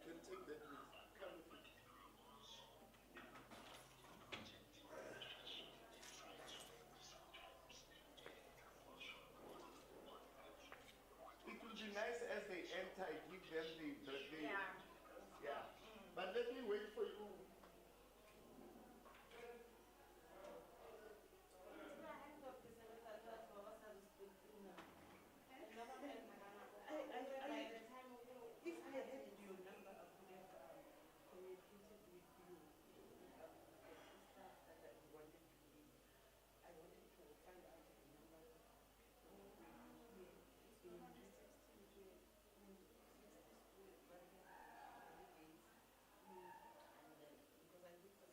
Then take that with. Come with it. It will be nice as they enter, I give them the Yeah. yeah. But let me wait for you. By the time if I had your number, I could have communicated with you with the sister that I wanted to leave. I wanted to find out the number because I live for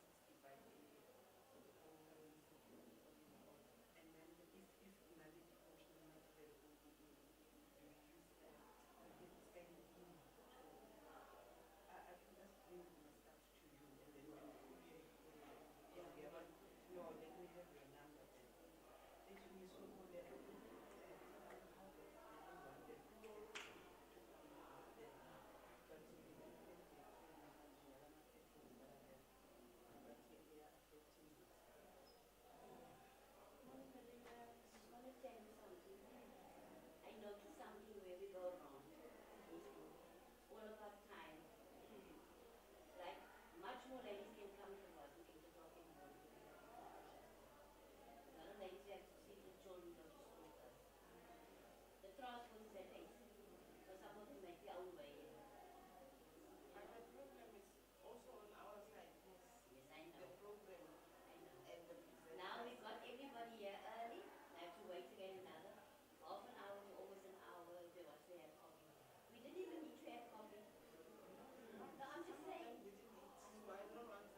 65 days. And then if Naledi function not very use send me I can just bring my stuff to you and then when no, let me have your number then. It will be so good that I Monica, I just want to tell you something. I noticed something where we go wrong. All of our time, like much more ladies can come to work and 8 o'clock in the morning. A lot of ladies have to see the children go to school first. The transport is at 8. So some of them make their own way. but the problem is also on our side. Yes, I know. The program I know. and the presenters. Now we got everybody here early. I have to wait again another half an hour to almost an hour if they want to have coffee. We didn't even need to have coffee. No, I'm just saying. We didn't eat, so I don't want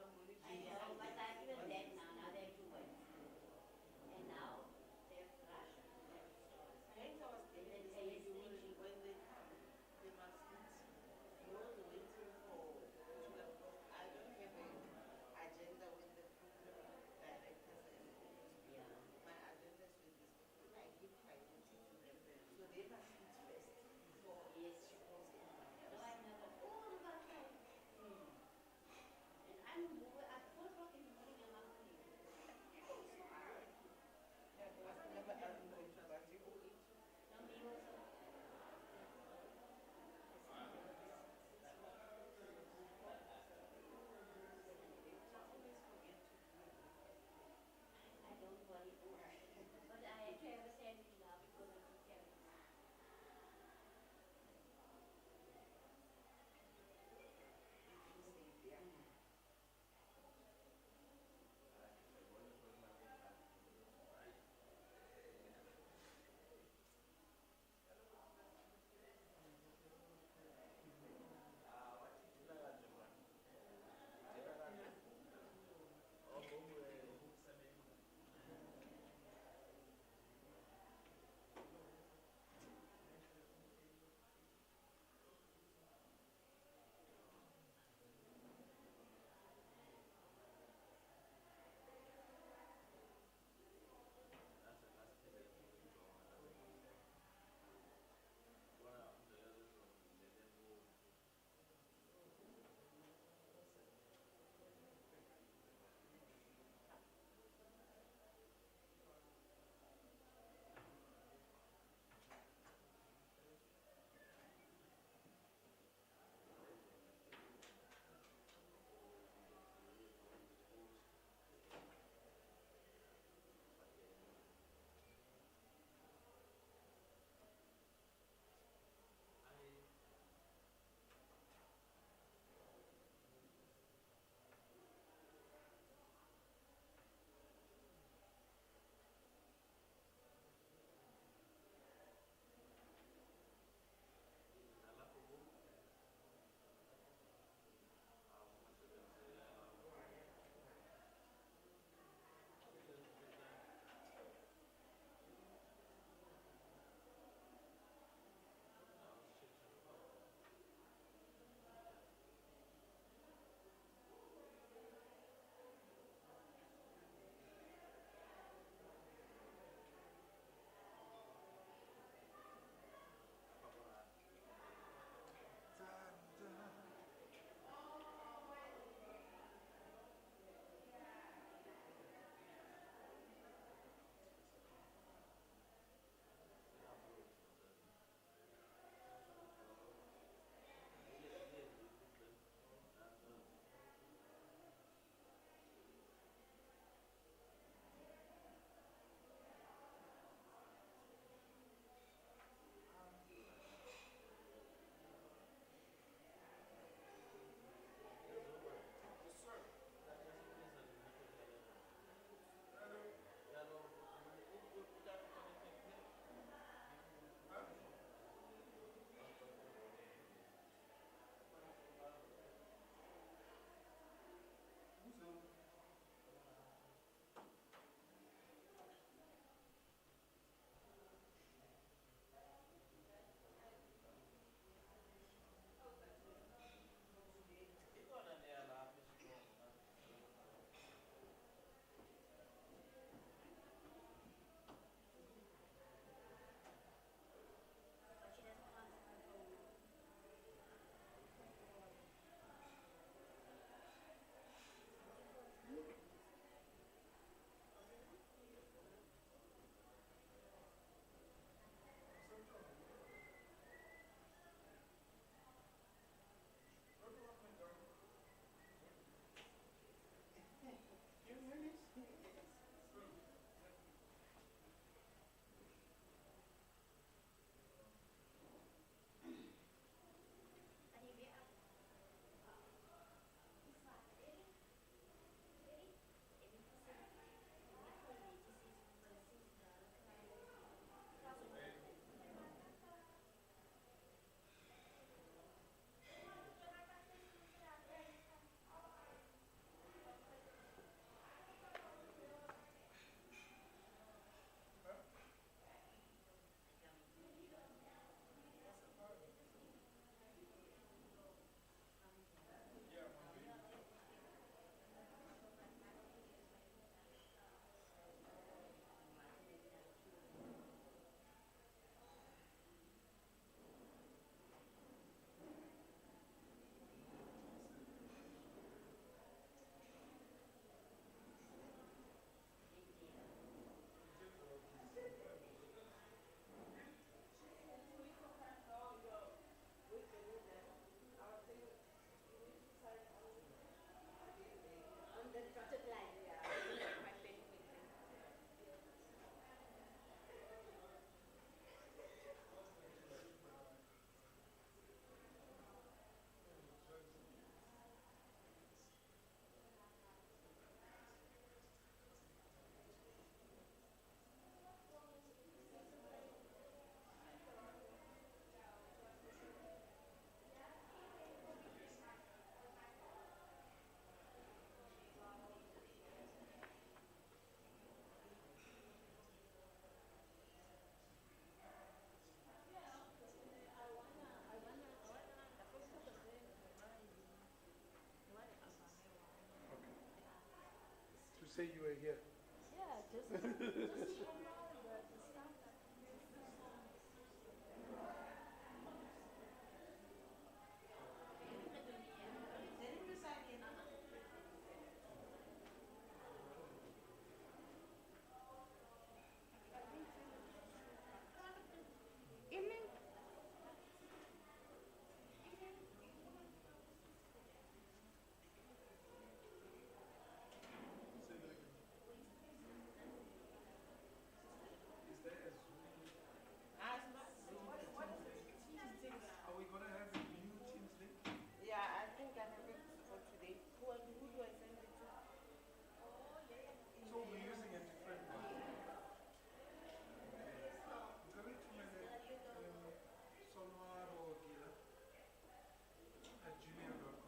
say you were here. Yeah, just come out the stuff. Evening. Is there a Zoom? Are we going to have a new Teams link? Yeah, I think I have it for today. Who do I send it to? So we're using a different one. Sonoro Gila at gmail.com.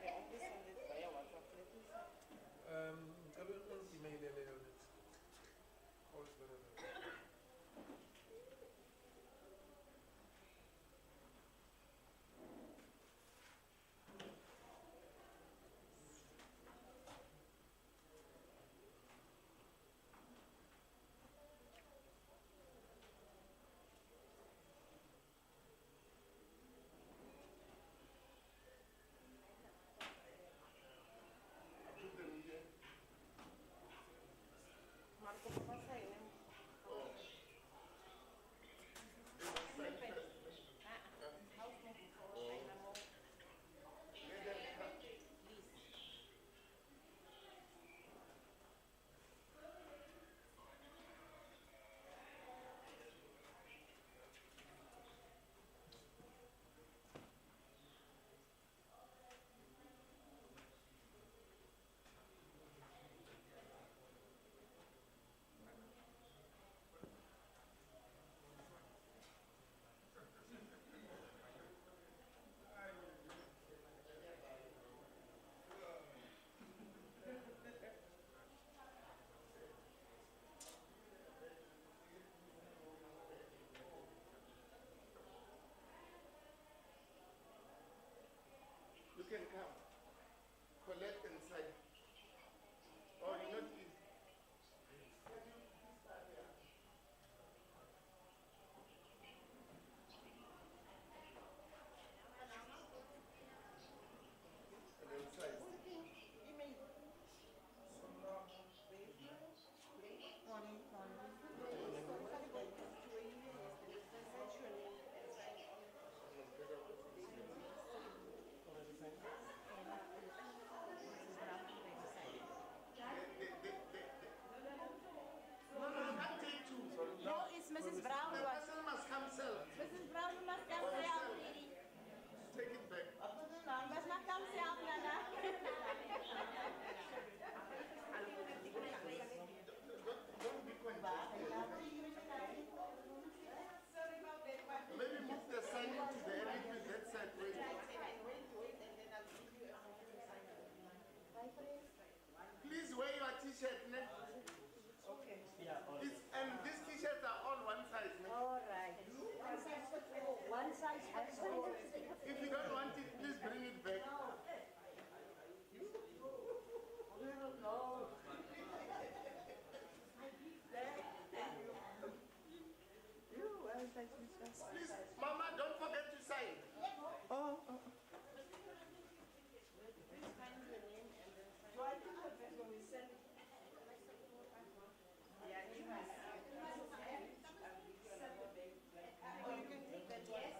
They only send it via WhatsApp. Let me see. Ngicela ungimeyilele yona it. Always better than that. I put them here. Marco, papá, sign in. Oh. They must sign first. House move before sign them all. Let them come. You can come. Collect and sign. Oh, you're not in. And then sign. No, no, I can't take two. No, it's Mrs. Brown. The person must come self. Mrs. Brown, you must come self, lady. Take it back. You must not come self, Nana. Don't be congested. Maybe move the sign to the end with that side. Wait. Please wear your t-shirt. Okay. And these t-shirts are all one size. All right. One size fits all. If you don't want it, please bring it back. Please, Mama, don't forget to sign. Oh. Please find your name and then sign. Do I put your address when we send it? Yeah, you must. Oh, you can take that one.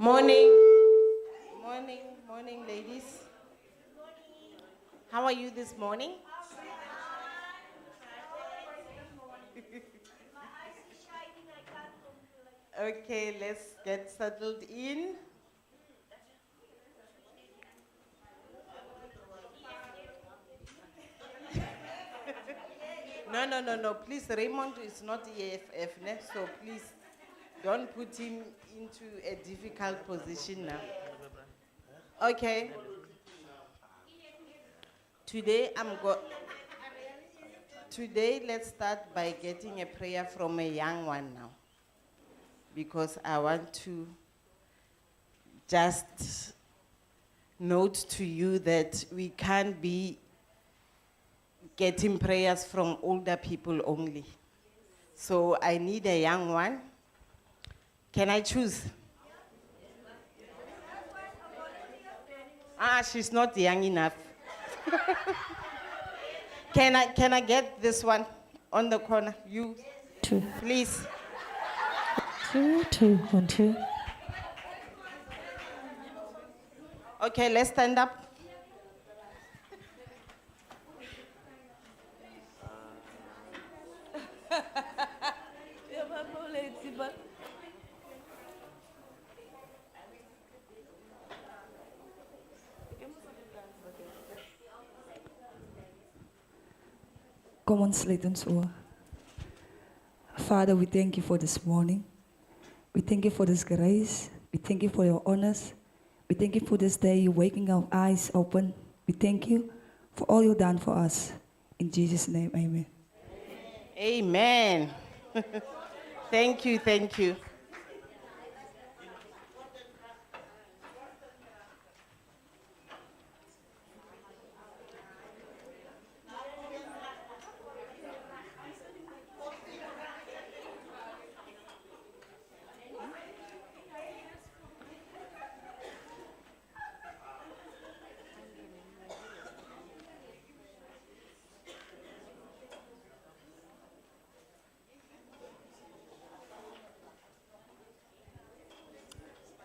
Morning. Morning, ladies. How are you this morning? Okay, let's get settled in. No. Please, Raymond is not EFF, ne? So please don't put him into a difficult position now. Okay. Today let's start by getting a prayer from a young one now, because I want to just note to you that we can't be getting prayers from older people only. So I need a young one. Can I choose? She's not young enough. Can I get this one on the corner? You, Two. please. Two, 1, 2. Okay, let's stand up. Kom ons sluit ons oor. Father, we thank you for this morning. We thank you for this grace. We thank you for your honors. We thank you for this day, you waking our eyes open. We thank you for all you've done for us. In Jesus' name, amen. Amen. Thank you.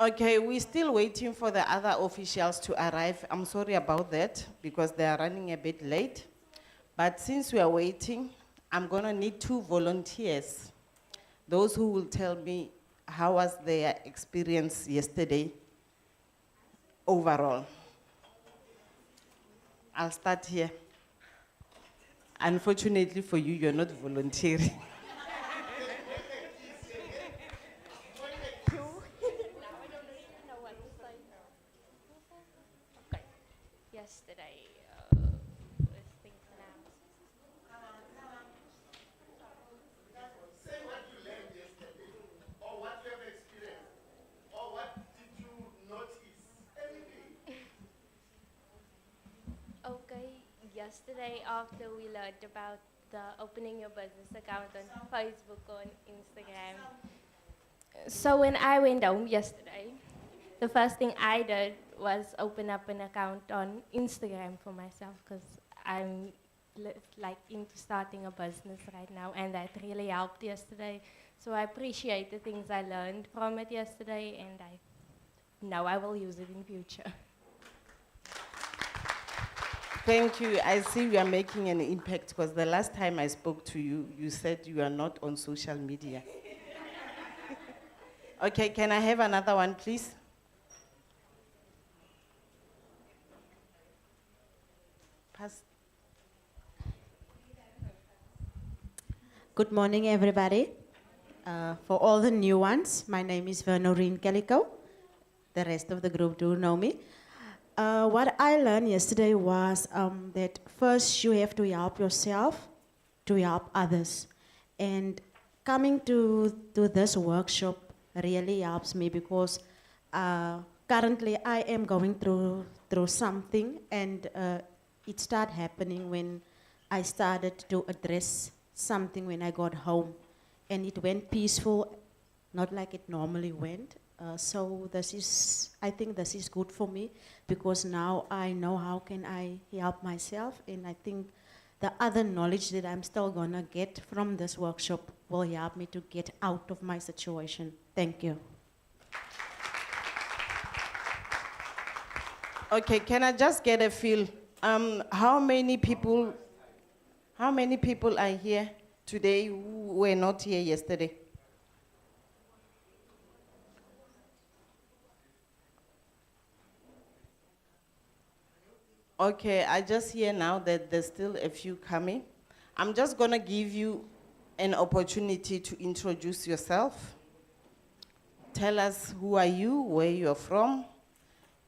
Okay, we're still waiting for the other officials to arrive. I'm sorry about that because they are running a bit late. But since we are waiting, I'm going to need 2 volunteers. Those who will tell me how was their experience yesterday overall. I'll start here. Unfortunately for you, you're not volunteering. Yesterday, was thinking out. Say what you learned yesterday, or what you have experienced, or what did you notice? Anything. Okay, yesterday after we learned about the opening your business account on Facebook or on Instagram. So when I went home yesterday, the first thing I did was open up an account on Instagram for myself because I'm like into starting a business right now, and that really helped yesterday. So I appreciate the things I learned from it yesterday, and I know I will use it in future. Thank you. I see you are making an impact because the last time I spoke to you, you said you are not on social media. Okay, can I have another one, please? Pass. Good morning, everybody. For all the new ones, my name is Vernorine Calico. The rest of the group do know me. What I learned yesterday was that first you have to help yourself to help others. And coming to this workshop really helps me because currently I am going through something, and it started happening when I started to address something when I got home. And it went peaceful, not like it normally went. So I think this is good for me because now I know how can I help myself, and I think the other knowledge that I'm still gonna get from this workshop will help me to get out of my situation. Thank you. Okay, can I just get a feel? How many people are here today who were not here yesterday? Okay, I just hear now that there's still a few coming. I'm just gonna give you an opportunity to introduce yourself. Tell us who are you, where you're from,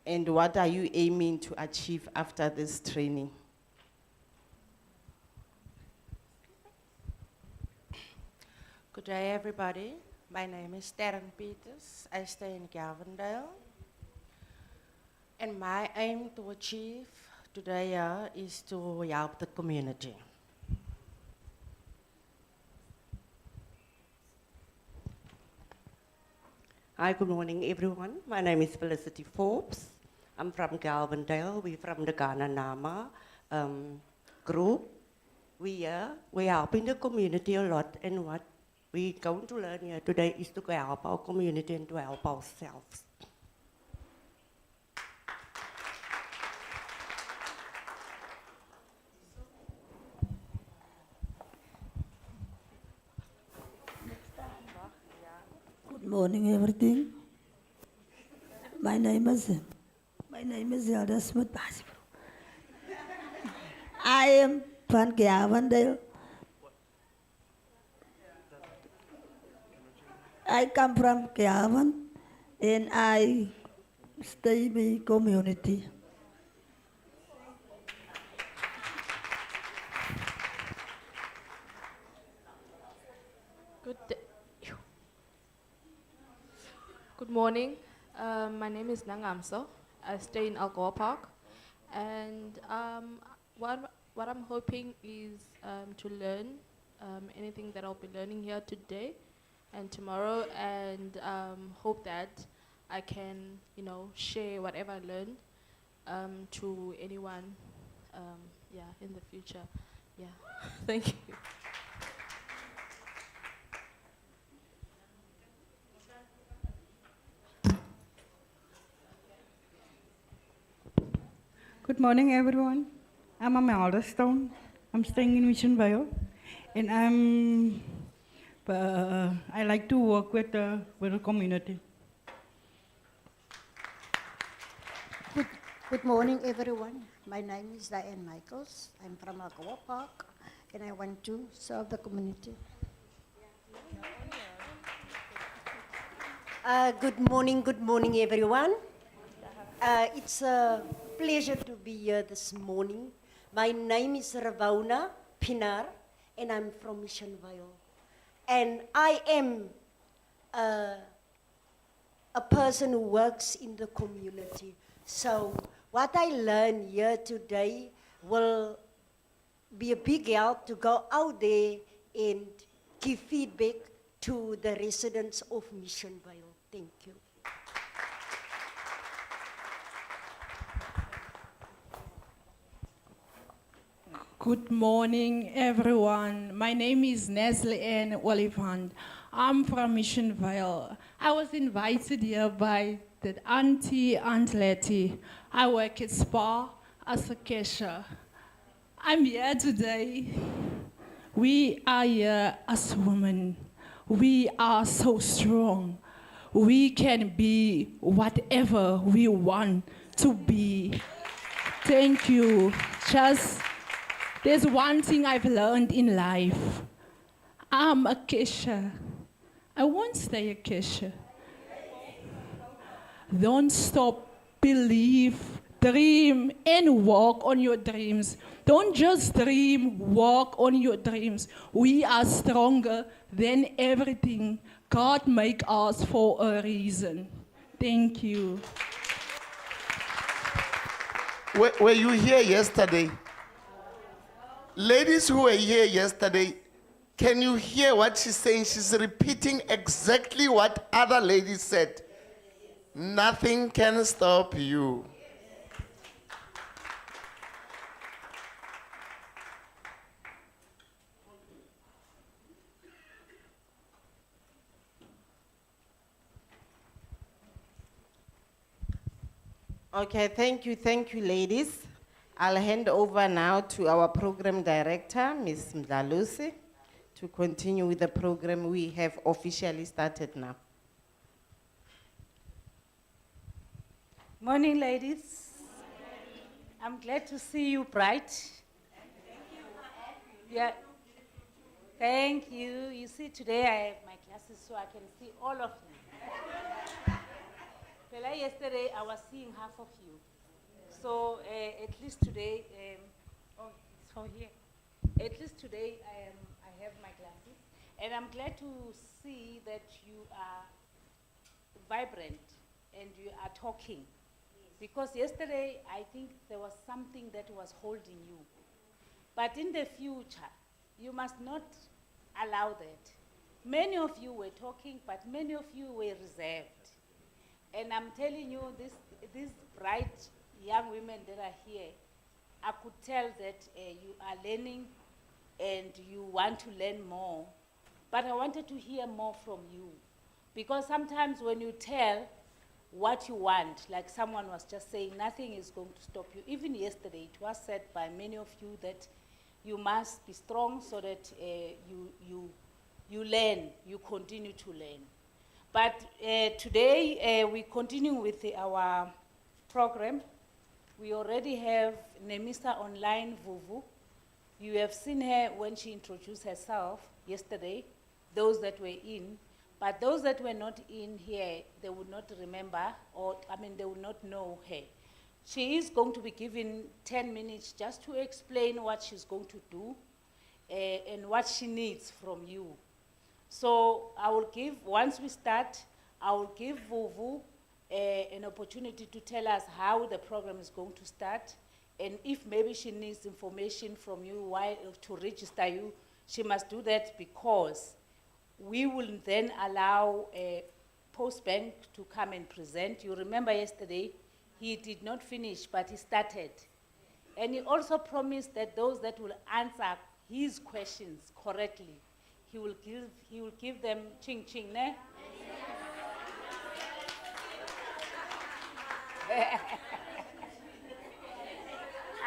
and what are you aiming to achieve after this training? Good day, everybody. My name is Darren Peters. I stay in Galvindale. And my aim to achieve today is to help the community. Hi, good morning, everyone. My name is Felicity Forbes. I'm from Galvindale. We're from the Ghana Nama group. We're helping the community a lot, and what we're going to learn here today is to help our community and to help ourselves. Good morning, everything. My name is Zelda Smith. I am from Galvindale. I come from Galvin, and I stay in the community. Good morning. My name is Nangamso. I stay in Alcoa Park, and what I'm hoping is to learn anything that I'll be learning here today and tomorrow, and hope that I can, share whatever I learned to anyone, in the future. Yeah, thank you. Good morning, everyone. I'm Amelda Stone. I'm staying in Mission Vale, and I like to work with the community. Good morning, everyone. My name is Diane Michaels. I'm from Alcoa Park, and I want to serve the community. Good morning, everyone. It's a pleasure to be here this morning. My name is Ravona Pinar, and I'm from Mission Vale. And I am a person who works in the community. So what I learned here today will be a big help to go out there and give feedback to the residents of Mission Vale. Thank you. Good morning, everyone. My name is Nestle Ann Oliphant. I'm from Mission Vale. I was invited here by the Aunt Letty. I work at SPA as a cashier. I'm here today. We are here as women. We are so strong. We can be whatever we want to be. Thank you. There's one thing I've learned in life. I'm a cashier. I won't stay a cashier. Don't stop, believe, dream, and walk on your dreams. Don't just dream, walk on your dreams. We are stronger than everything. God made us for a reason. Thank you. Were you here yesterday? Ladies who were here yesterday, can you hear what she's saying? She's repeating exactly what other ladies said. Nothing can stop you. Okay, thank you, ladies. I'll hand over now to our program director, Ms. Mdlalusi, to continue with the program we have officially started now. Morning, ladies. I'm glad to see you bright. Yeah. Thank you. You see, today I have my glasses so I can see all of you. Well, yesterday I was seeing half of you. So at least today, oh, it's for here. At least today I have my glasses. And I'm glad to see that you are vibrant and you are talking. Because yesterday, I think there was something that was holding you. But in the future, you must not allow that. Many of you were talking, but many of you were reserved. And I'm telling you, these bright young women that are here, I could tell that you are learning and you want to learn more. But I wanted to hear more from you. Because sometimes when you tell what you want, like someone was just saying, nothing is going to stop you. Even yesterday, it was said by many of you that you must be strong so that you learn, you continue to learn. But today, we continue with our program. We already have Nemisa Online Vuvu. You have seen her when she introduced herself yesterday, those that were in. But those that were not in here, they would not remember, they would not know her. She is going to be given 10 minutes just to explain what she's going to do and what she needs from you. So I will give, once we start, I will give Vuvu an opportunity to tell us how the program is going to start. And if maybe she needs information from you to register you, she must do that because we will then allow Postbank to come and present. You remember yesterday, he did not finish, but he started. And he also promised that those that will answer his questions correctly, he will give them ching ching, ne?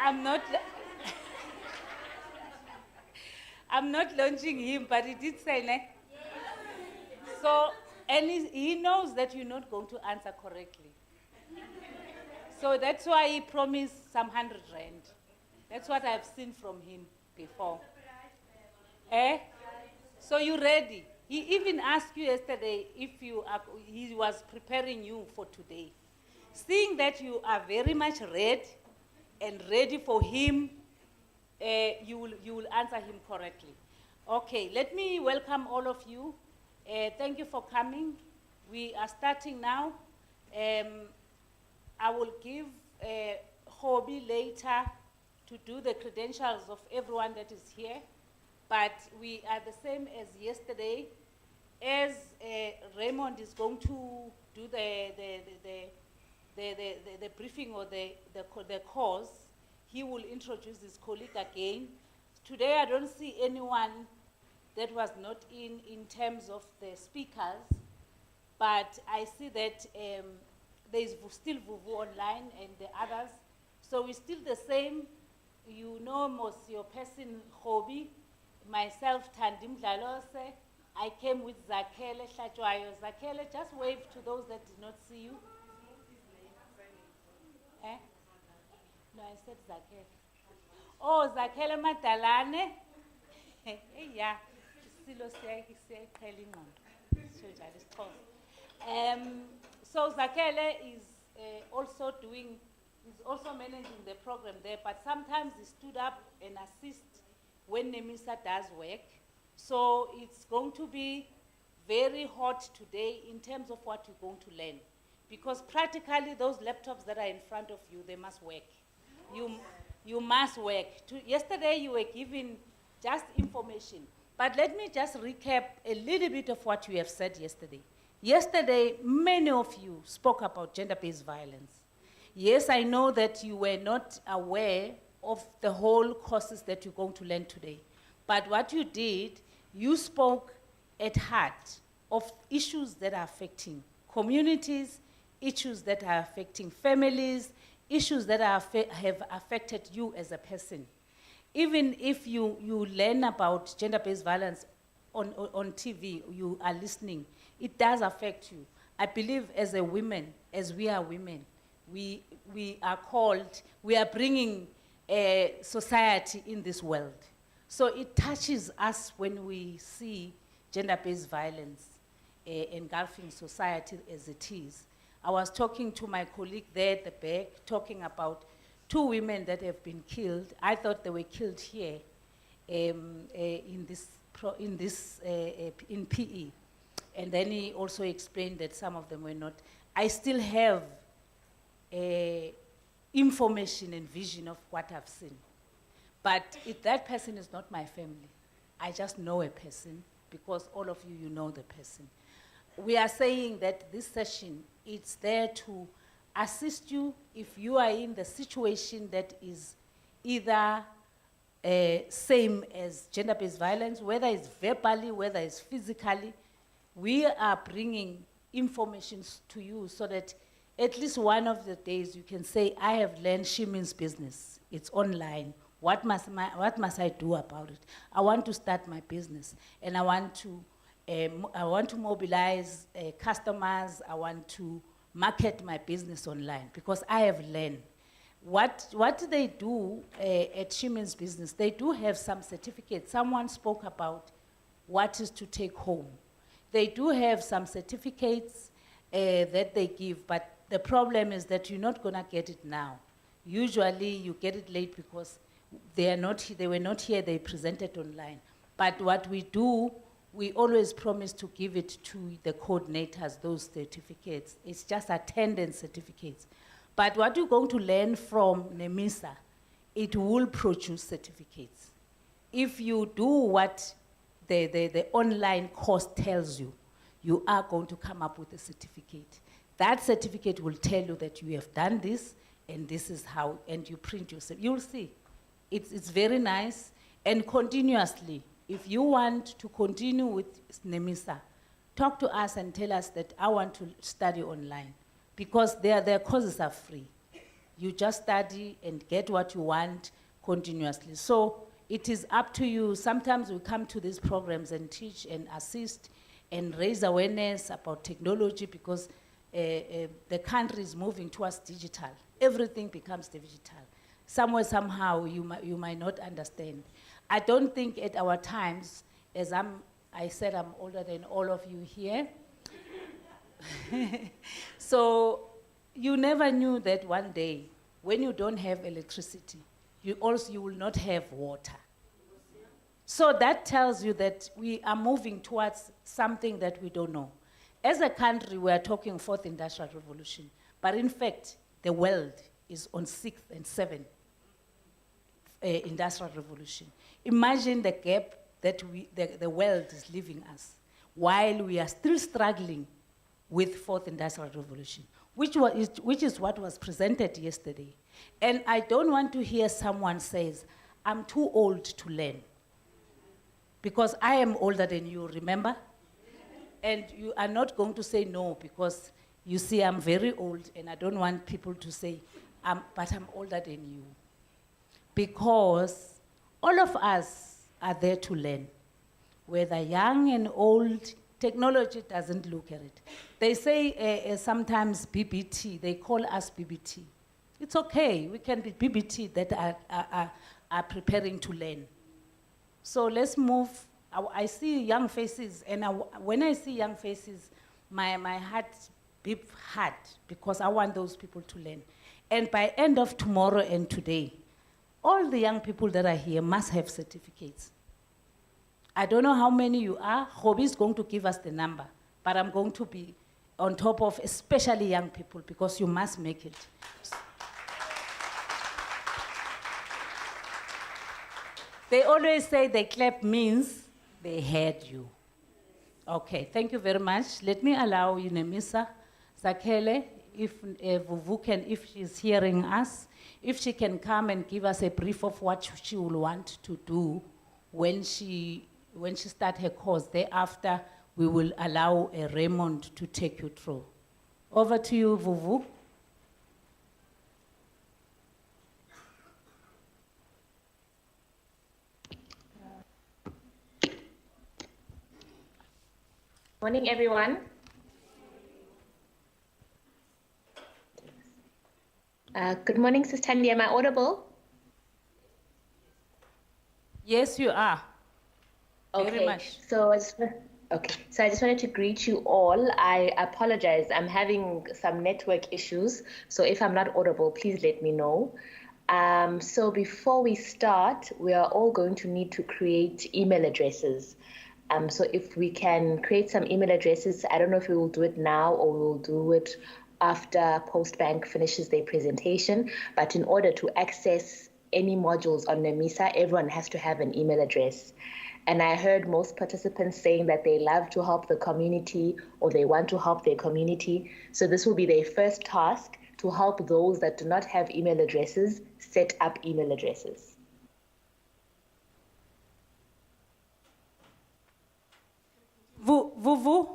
I'm not launching him, but he did say, ne? So, and he knows that you're not going to answer correctly. So that's why he promised some 100 rand. That's what I've seen from him before. So you ready? He even asked you yesterday if he was preparing you for today. Seeing that you are very much ready for him, you will answer him correctly. Okay, let me welcome all of you. Thank you for coming. We are starting now. I will give Hobby later to do the credentials of everyone that is here. But we are the same as yesterday. As Raymond is going to do the briefing or the course, he will introduce his colleague again. Today I don't see anyone that was not in terms of the speakers, but I see that there is still Vuvu online and the others. So we're still the same. You know most your person, Hobby, myself, Tandim Mdlalose. I came with Zakele Shatwayo. Zakele, just wave to those that did not see you. No, I said Zakele. Oh, Zakele Matalane. Yeah. So Zakele is also managing the program there, but sometimes he stood up and assist when Nemisa does work. So it's going to be very hot today in terms of what you're going to learn. Because practically those laptops that are in front of you, they must work. You must work. Yesterday you were given just information. But let me just recap a little bit of what you have said yesterday. Yesterday, many of you spoke about gender-based violence. Yes, I know that you were not aware of the whole courses that you're going to learn today. But what you did, you spoke at heart of issues that are affecting communities, issues that are affecting families, issues that have affected you as a person. Even if you learn about gender-based violence on TV, you are listening, it does affect you. I believe as a woman, as we are women, we are called, we are bringing a society in this world. So it touches us when we see gender-based violence engulfing society as it is. I was talking to my colleague there at the back, talking about 2 women that have been killed. I thought they were killed here in PE. And then he also explained that some of them were not. I still have information and vision of what I've seen. But if that person is not my family, I just know a person because all of you know the person. We are saying that this session, it's there to assist you if you are in the situation that is either same as gender-based violence, whether it's verbally, whether it's physically. We are bringing information to you so that at least one of the days you can say, I have learned She Means Business. It's online. What must I do about it? I want to start my business, and I want to mobilize customers. I want to market my business online because I have learned. What they do at She Means Business, they do have some certificates. Someone spoke about what is to take home. They do have some certificates that they give, but the problem is that you're not gonna get it now. Usually you get it late because they were not here, they presented online. But what we do, we always promise to give it to the coordinators, those certificates. It's just attendance certificates. But what you're going to learn from NEMISA, it will produce certificates. If you do what the online course tells you, you are going to come up with a certificate. That certificate will tell you that you have done this, and this is how, and you print yourself. You'll see. It's very nice, and continuously, if you want to continue with NEMISA, talk to us and tell us that I want to study online, because their courses are free. You just study and get what you want continuously. So it is up to you. Sometimes we come to these programs and teach and assist and raise awareness about technology because the country is moving towards digital. Everything becomes digital. Somewhere, somehow, you might not understand. I don't think at our times, as I said I'm older than all of you here. So you never knew that one day, when you don't have electricity, you will not have water. So that tells you that we are moving towards something that we don't know. As a country, we are talking 4th Industrial Revolution, but in fact, the world is on 6th and 7th Industrial Revolution. Imagine the gap that the world is leaving us while we are still struggling with 4th Industrial Revolution, which is what was presented yesterday. And I don't want to hear someone says, I'm too old to learn. Because I am older than you, remember? And you are not going to say no because you see I'm very old and I don't want people to say, but I'm older than you. Because all of us are there to learn. Whether young and old, technology doesn't look at it. They say sometimes BBT, they call us BBT. It's okay, we can be BBT that are preparing to learn. So let's move. I see young faces, and when I see young faces, my heart beats hard because I want those people to learn. And by end of tomorrow and today, all the young people that are here must have certificates. I don't know how many you are. Hobby is going to give us the number, but I'm going to be on top of especially young people because you must make it. They always say they clap means they heard you. Okay, thank you very much. Let me allow you, NEMISA Zakhele, if Vuvu can, if she's hearing us, if she can come and give us a brief of what she will want to do when she starts her course. Thereafter, we will allow Raymond to take you through. Over to you, Vuvu. Morning, everyone. Good morning, Sis Tandy. Am I audible? Yes, you are. Very Okay. much. So I just wanted to greet you all. I apologize. I'm having some network issues. So if I'm not audible, please let me know. So before we start, we are all going to need to create email addresses. So if we can create some email addresses, I don't know if we will do it now or we will do it after Postbank finishes their presentation. But in order to access any modules on NEMISA, everyone has to have an email address. And I heard most participants saying that they love to help the community or they want to help their community. So this will be their first task, to help those that do not have email addresses set up email addresses. Vuvu,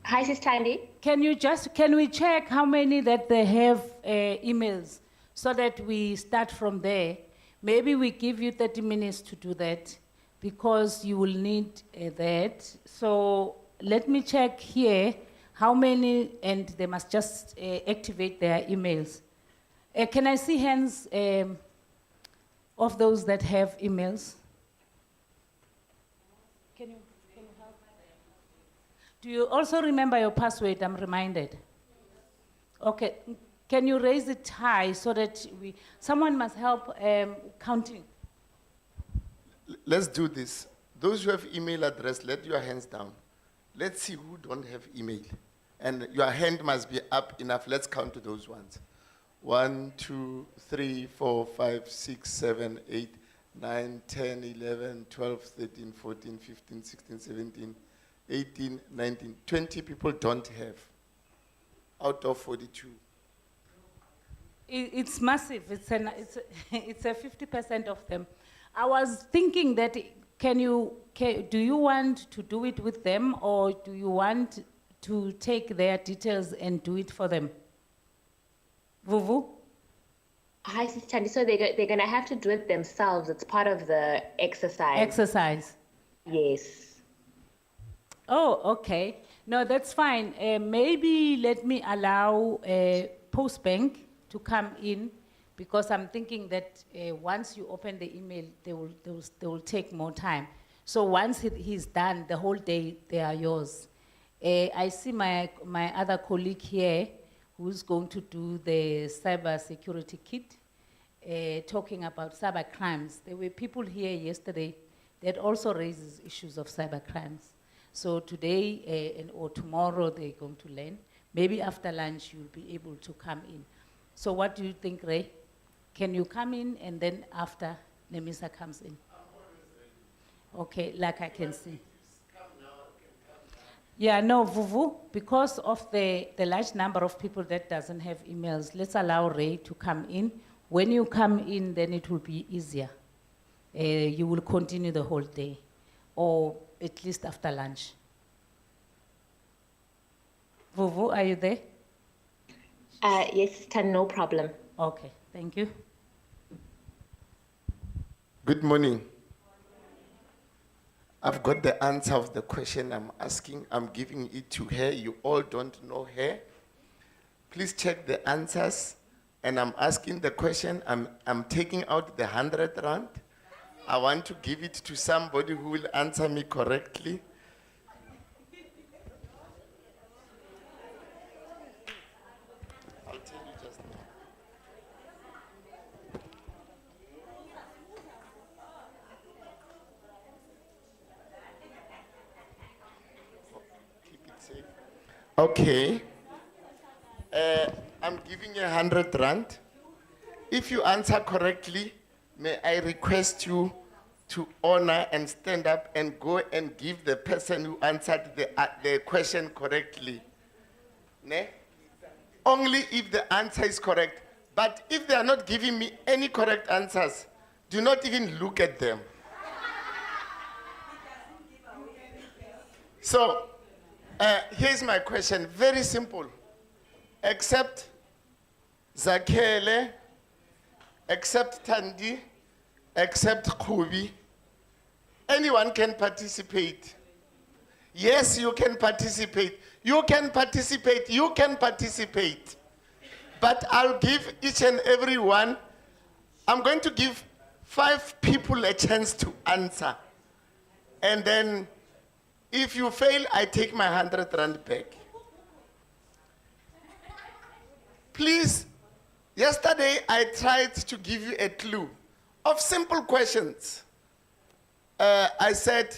Hi, Sis Tandy. can we check how many that they have emails so that we start from there? Maybe we give you 30 minutes to do that because you will need that. So let me check here how many, and they must just activate their emails. Can I see hands of those that have emails? Can you help? Do you also remember your password? I'm reminded. Okay. Can you raise it high so that someone must help counting? Let's do this. Those who have email address, let your hands down. Let's see who don't have email. And your hand must be up enough. Let's count to those ones. 1, 2, 3, 4, 5, 6, 7, 8, 9, 10, 11, 12, 13, 14, 15, 16, 17, 18, 19, 20 people don't have out of 42. It's massive. It's a 50% of them. I was thinking that do you want to do it with them or do you want to take their details and do it for them? Vuvu? Hi, Sis Tandy. So they're going to have to do it themselves. It's part of the exercise. Exercise. Yes. Oh, okay. No, that's fine. Maybe let me allow Postbank to come in because I'm thinking that once you open the email, they will take more time. So once he's done, the whole day, they are yours. I see my other colleague here who's going to do the cyber security kit, talking about cyber crimes. There were people here yesterday that also raises issues of cyber crimes. So today or tomorrow they're going to learn. Maybe after lunch you'll be able to come in. So what do you think, Ray? Can you come in and then after NEMISA comes in? Okay, like I can see. Yeah, no, Vuvu, because of the large number of people that doesn't have emails, let's allow Ray to come in. When you come in, then it will be easier. You will continue the whole day, or at least after lunch. Vuvu, are you there? Yes, Tan, no problem. Okay, thank you. Good morning. I've got the answer of the question I'm asking. I'm giving it to her. You all don't know her. Please check the answers. And I'm asking the question. I'm taking out the 100 rand. I want to give it to somebody who will answer me correctly. I'll tell you just now. Keep it safe. Okay. I'm giving you 100 rand. If you answer correctly, may I request you to honor and stand up and go and give the person who answered the question correctly. Ne? Only if the answer is correct. But if they are not giving me any correct answers, do not even look at them. So, here's my question, very simple. Except Zakele, except Tandi, except Kubi, anyone can participate. Yes, you can participate. You can participate. You can participate. But I'll give each and every one, I'm going to give 5 people a chance to answer. And then if you fail, I take my 100 rand back. Please, yesterday I tried to give you a clue of simple questions. I said,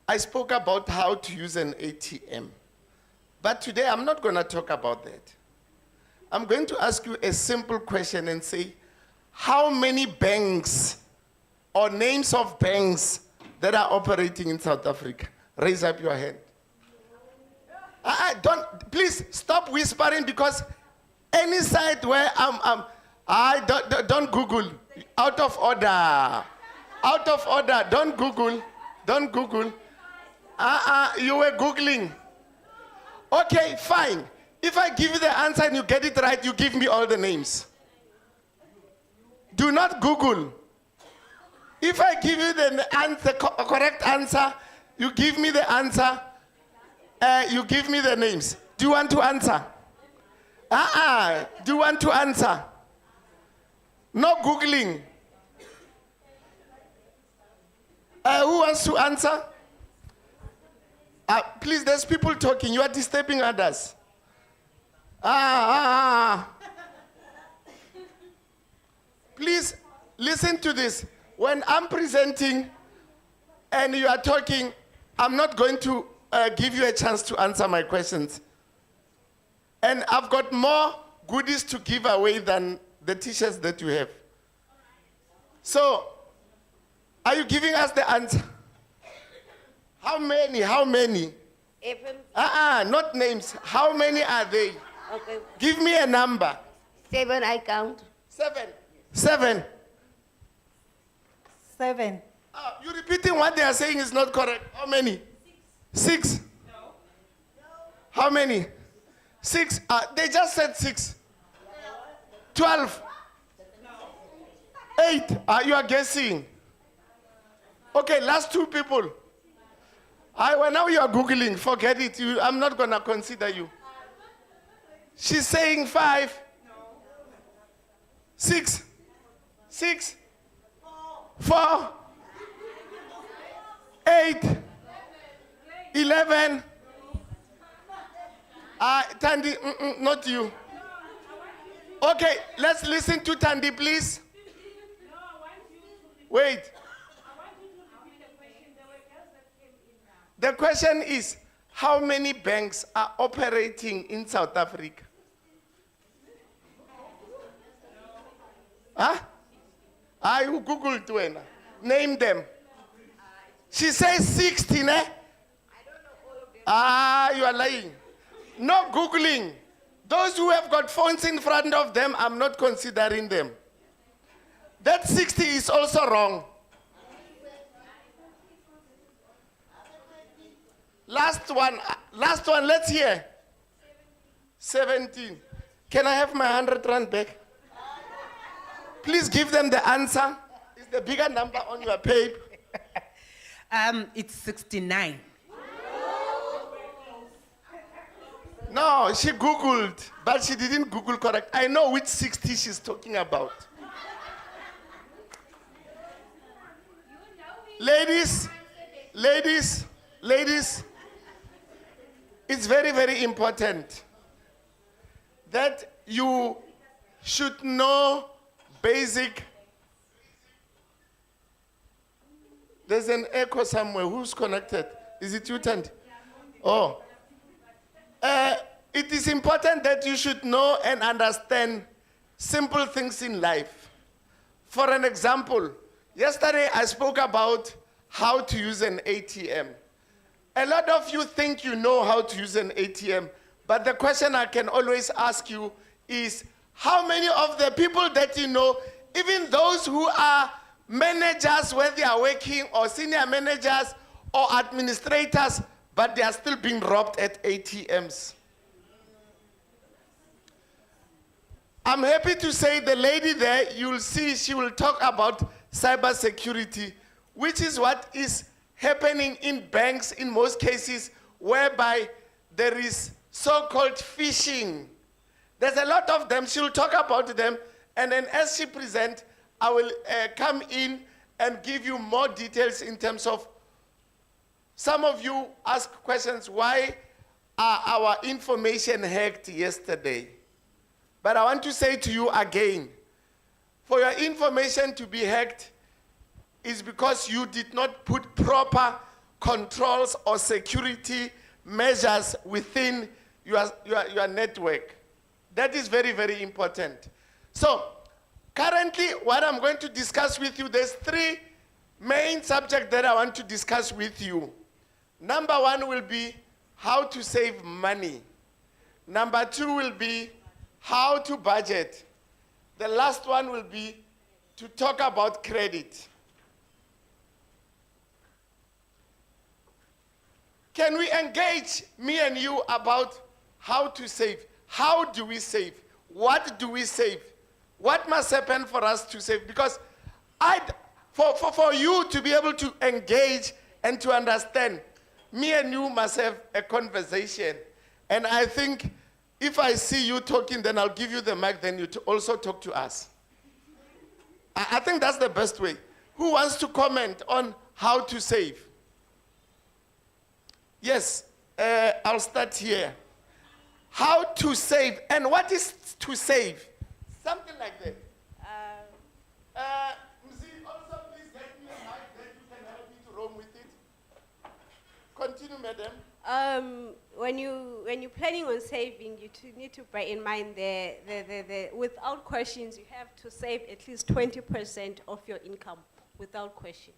I spoke about how to use an ATM. But today I'm not going to talk about that. I'm going to ask you a simple question and say, how many banks or names of banks that are operating in South Africa? Raise up your hand. Please stop whispering, because any site where don't Google. Out of order. Out of order. Don't Google. Don't Google. You were Googling. Okay, fine. If I give you the answer and you get it right, you give me all the names. Do not Google. If I give you the correct answer, you give me the answer, you give me the names. Do you want to answer? Do you want to answer? No Googling. Who wants to answer? Please, there's people talking. You are disturbing others. Please, listen to this. When I'm presenting and you are talking, I'm not going to give you a chance to answer my questions. And I've got more goodies to give away than the t-shirts that you have. So, are you giving us the answer? How many? How many? Not names. How many are they? Okay. Give me a number. 7, I count. 7. 7. 7. You're repeating what they are saying is not correct. How many? 6. No. How many? 6. They just said 6. 12. 8. You are guessing. Okay, last 2 people. Well, now you are Googling. Forget it. I'm not going to consider you. She's saying 5. 6. 6. 4. 8. 11. Tandy, not you. Okay, let's listen to Tandy, please. Wait. The question is, how many banks are operating in South Africa? You Googled when? Name them. She says 16, eh? You are lying. No Googling. Those who have got phones in front of them, I'm not considering them. That 60 is also wrong. Last one, let's hear. 17. Can I have my 100 rand back? Please give them the answer. Is the bigger number on your paper? It's 69. No, she Googled, but she didn't Google correct. I know which 60 she's talking about. Ladies, it's very, very important that you should know basic. There's an echo somewhere. Who's connected? Is it you, Tandy? Oh. It is important that you should know and understand simple things in life. For an example, yesterday I spoke about how to use an ATM. A lot of you think you know how to use an ATM, but the question I can always ask you is, how many of the people that you know, even those who are managers where they are working, or senior managers or administrators, but they are still being robbed at ATMs? I'm happy to say the lady there, you'll see she will talk about cybersecurity, which is what is happening in banks in most cases whereby there is so-called phishing. There's a lot of them. She'll talk about them, and then as she presents, I will come in and give you more details in terms of, some of you ask questions, why are our information hacked yesterday? But I want to say to you again, for your information to be hacked is because you did not put proper controls or security measures within your network. That is very, very important. So, currently, what I'm going to discuss with you, there's 3 main subjects that I want to discuss with you. Number 1 will be how to save money. Number 2 will be how to budget. The last one will be to talk about credit. Can we engage, me and you, about how to save? How do we save? What do we save? What must happen for us to save? Because for you to be able to engage and to understand, me and you must have a conversation. And I think if I see you talking, then I'll give you the mic, then you also talk to us. I think that's the best way. Who wants to comment on how to save? Yes, I'll start here. How to save, and what is to save? Something like that. Mzi, also please get me a mic that you can help me to roam with it. Continue, madam. When you're planning on saving, you need to bear in mind without questions, you have to save at least 20% of your income without question.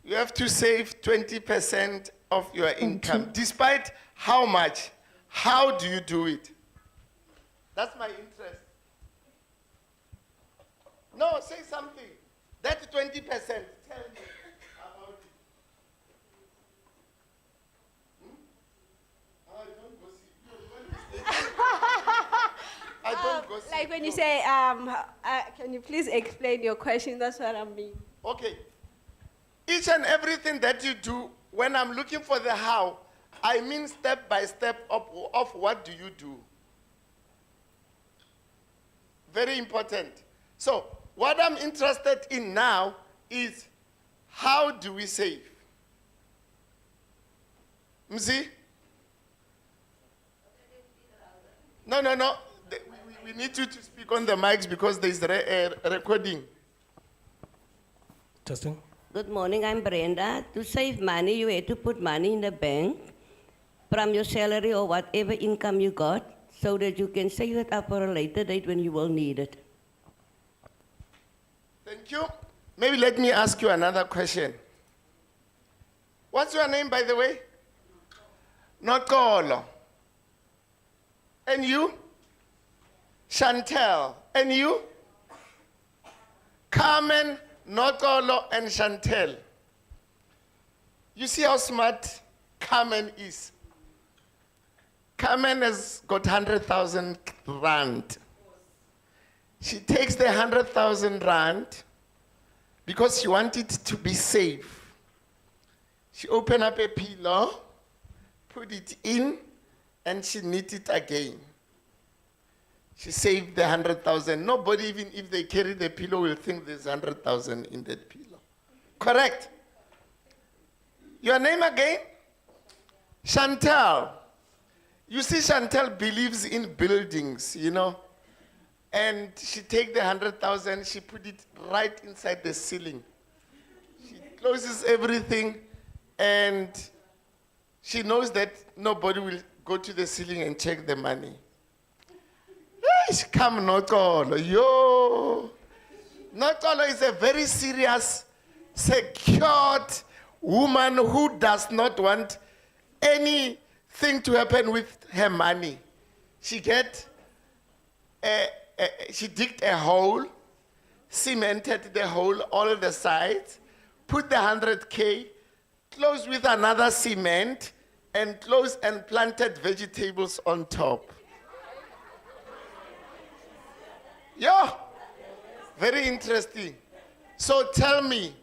You have to save 20% of your income, despite how much. How do you do it? That's my interest. No, say something. That 20%, tell me about it. I don't go see. I don't go see. Like when you say, can you please explain your question? That's what I mean. Okay. Each and everything that you do, when I'm looking for the how, I mean step by step of what do you do. Very important. So, what I'm interested in now is how do we save? Mzi? No. We need you to speak on the mics because there is recording. Testing. Good morning, I'm Brenda. To save money, you have to put money in the bank from your salary or whatever income you got so that you can save it up for a later date when you will need it. Thank you. Maybe let me ask you another question. What's your name, by the way? Nokolo. And you? Chantel. And you? Carmen, Nokolo, and Chantel. You see how smart Carmen is? Carmen has got 100,000 rand. She takes the 100,000 rand because she wanted to be safe. She opened up a pillow, put it in, and she knit it again. She saved the 100,000. Nobody, even if they carry the pillow, will think there's 100,000 in that pillow. Correct? Your name again? Chantal. You see, Chantal believes in buildings, you know. And she take the 100,000, she put it right inside the ceiling. She closes everything, and she knows that nobody will go to the ceiling and check the money. Yes, come Nokolo, yo. Nokolo is a very serious, secured woman who does not want anything to happen with her money. She digged a hole, cemented the hole, all the sides, put the 100K, closed with another cement, and closed and planted vegetables on top. Yeah, very interesting. So tell me,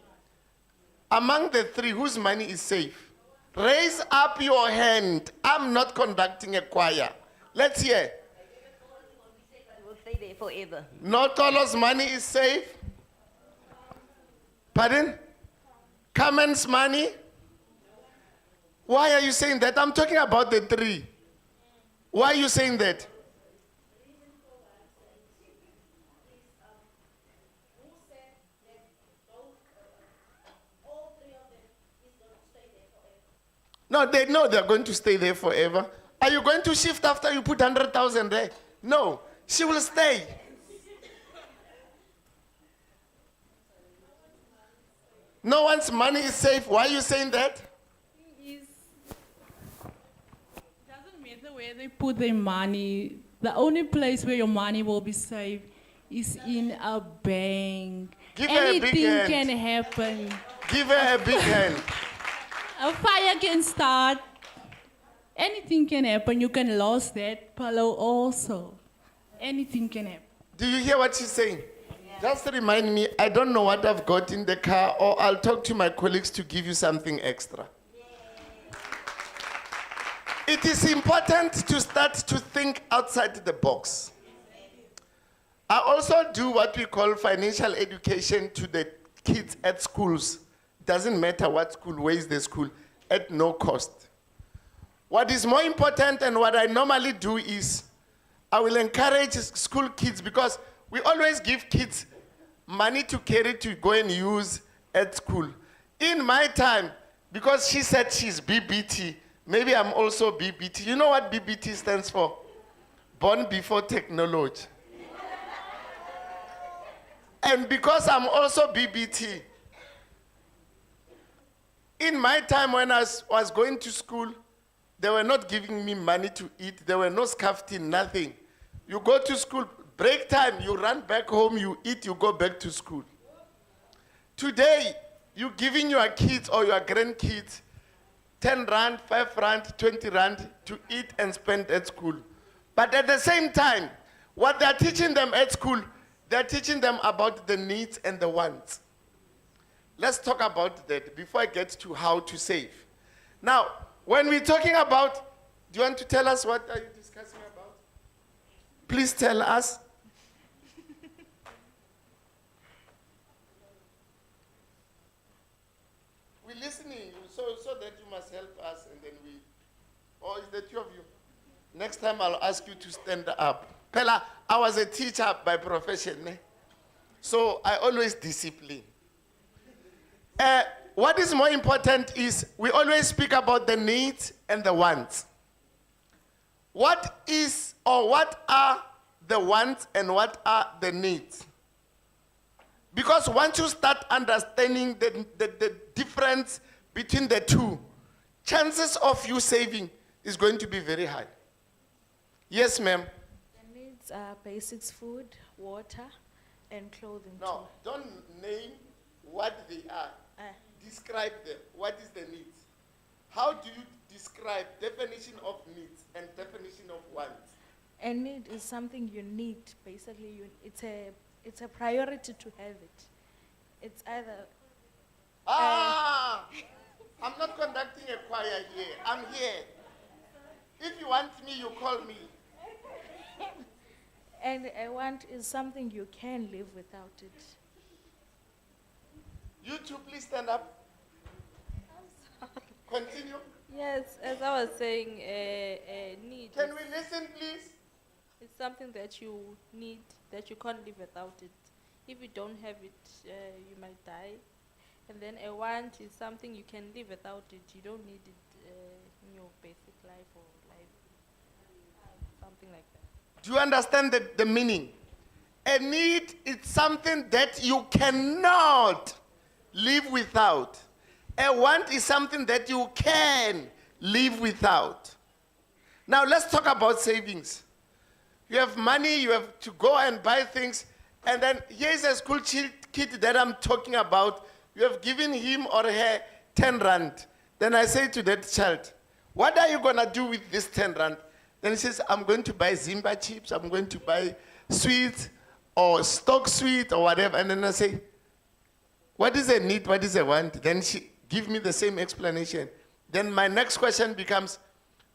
Among the three, whose money is safe? Raise up your hand. I'm not conducting a choir. Let's hear. Will stay there forever. Notolo's money is safe. Pardon? Carmen's money? Why are you saying that? I'm talking about the three. Why are you saying that? No, they know they're going to stay there forever. Are you going to shift after you put 100,000 there? No, she will stay. No one's money is safe. Why are you saying that? It doesn't matter where they put their money. The only place where your money will be safe is in a bank. Give her a big Anything hand. can happen. Give her a big hand. A fire can start. Anything can happen. You can lose that pillow also. Anything can happen. Do you hear what she's saying? Just remind me, I don't know what I've got in the car, or I'll talk to my colleagues to give you something extra. It is important to start to think outside the box. I also do what we call financial education to the kids at schools. Doesn't matter what school, where is the school, at no cost. What is more important and what I normally do is I will encourage school kids, because we always give kids money to carry to go and use at school. In my time, because she said she's BBT, maybe I'm also BBT. You know what BBT stands for? Born before technology. And because I'm also BBT, in my time when I was going to school, they were not giving me money to eat. There were no scarfing, nothing. You go to school, break time, you run back home, you eat, you go back to school. Today, you're giving your kids or your grandkids 10 rand, 5 rand, 20 rand to eat and spend at school. But at the same time, what they're teaching them at school, they're teaching them about the needs and the wants. Let's talk about that before I get to how to save. Now, when we're talking about, do you want to tell us what are you discussing about? Please tell us. We're listening, so that you must help us, and then we, or is the two of you? Next time I'll ask you to stand up. Pella, I was a teacher by profession, so I always discipline. What is more important is we always speak about the needs and the wants. What is or what are the wants and what are the needs? Because once you start understanding the difference between the two, chances of you saving is going to be very high. Yes, ma'am. The needs are basics, food, water, and clothing. No, don't name what they are. Describe them. What is the needs? How do you describe definition of needs and definition of wants? A need is something you need. Basically, it's a priority to have it. It's either. I'm not conducting a choir here. I'm here. If you want me, you call me. And a want is something you can live without it. You two, please stand up. Continue. Yes, as I was saying, a need. Can we listen, please? It's something that you need, that you can't live without it. If you don't have it, you might die. And then a want is something you can live without it. You don't need it in your basic life or life, something like that. Do you understand the meaning? A need is something that you cannot live without. A want is something that you can live without. Now let's talk about savings. You have money, you have to go and buy things, and then here's a school kid that I'm talking about. You have given him or her 10 rand. Then I say to that child, what are you going to do with this 10 rand? Then he says, I'm going to buy Zimba chips, I'm going to buy sweets or stock sweet or whatever. And then I say, What is a need? What is a want? Then she give me the same explanation. Then my next question becomes,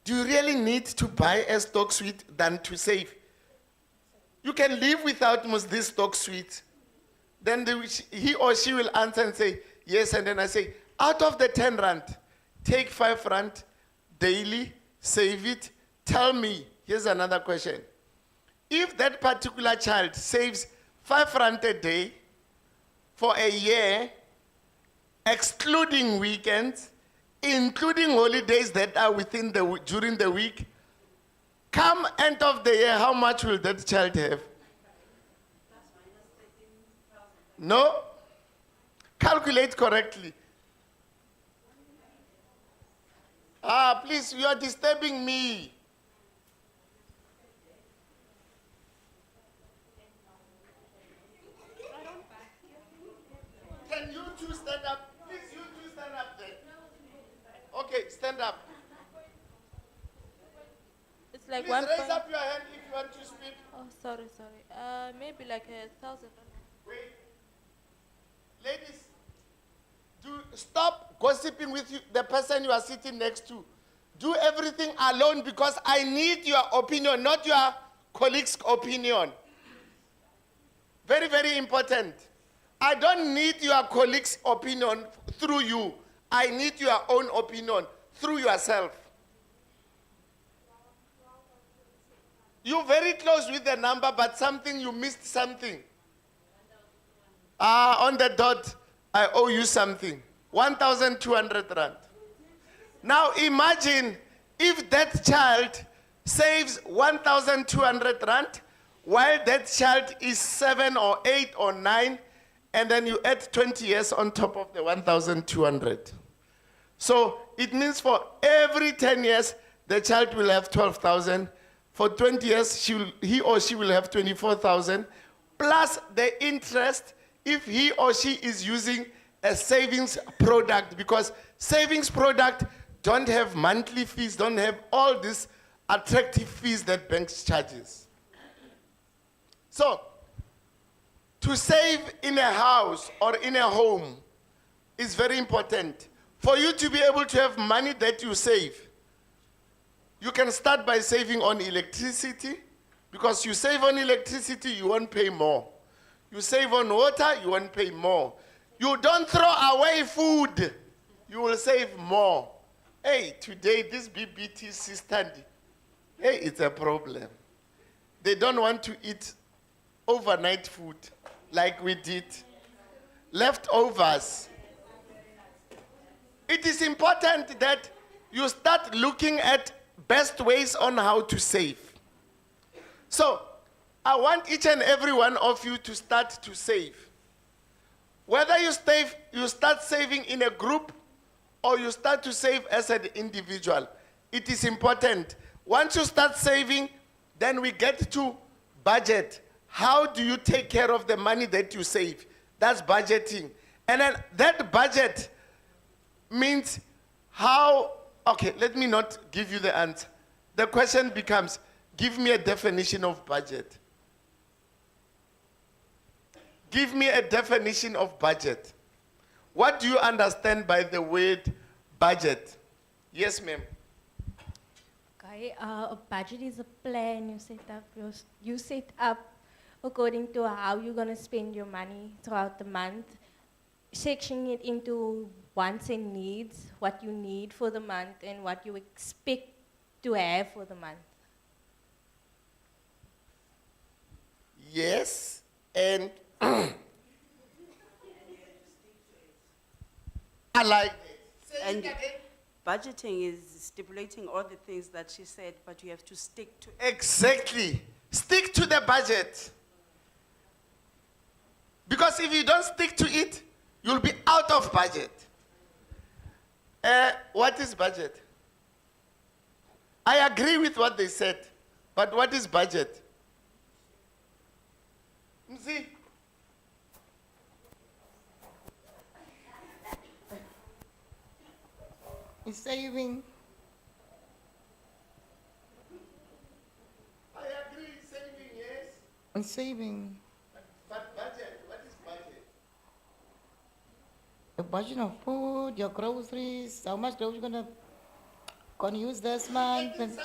do you really need to buy a stock suite than to save? You can live without most this stock suite. Then he or she will answer and say, yes. And then I say, out of the 10 rand, take 5 rand daily, save it. Tell me, here's another question. If that particular child saves 5 rand a day for a year, excluding weekends, including holidays that are during the week, come end of the year, how much will that child have? No? Calculate correctly. Please, you are disturbing me. Can you two stand up? Please, you two stand up there. Okay, stand up. It's like Please one. raise up your hand if you want to speak. Oh, sorry. Maybe like 1,000. Wait. Ladies, stop gossiping with the person you are sitting next to. Do everything alone because I need your opinion, not your colleague's opinion. Very, very important. I don't need your colleague's opinion through you. I need your own opinion through yourself. You're very close with the number, but you missed something. On the dot, I owe you something. 1,200 rand. Now imagine if that child saves 1,200 rand, while that child is 7 or 8 or 9, and then you add 20 years on top of the 1,200. So it means for every 10 years, the child will have 12,000. For 20 years, he or she will have 24,000, plus the interest if he or she is using a savings product, because savings product don't have monthly fees, don't have all these attractive fees that banks charges. So, to save in a house or in a home is very important. For you to be able to have money that you save, you can start by saving on electricity, because you save on electricity, you won't pay more. You save on water, you won't pay more. You don't throw away food, you will save more. Hey, today this BBTC stand, hey, it's a problem. They don't want to eat overnight food like we did. Leftovers. It is important that you start looking at best ways on how to save. So, I want each and every one of you to start to save. Whether you start saving in a group or you start to save as an individual, it is important. Once you start saving, then we get to budget. How do you take care of the money that you save? That's budgeting. And then that budget means how, okay, let me not give you the answer. The question becomes, give me a definition of budget. Give me a definition of budget. What do you understand by the word budget? Yes, ma'am. Okay, a budget is a plan you set up according to how you're going to spend your money throughout the month, sectioning it into wants and needs, what you need for the month and what you expect to have for the month. Yes, and I like it. And budgeting is stipulating all the things that she said, but you have to stick to it. Exactly. Stick to the budget. Because if you don't stick to it, you'll be out of budget. What is budget? I agree with what they said, but what is budget? See? Is saving. I agree, saving, yes. And saving. But budget, what is budget? budget of food, your groceries, how much are you gonna use this month? And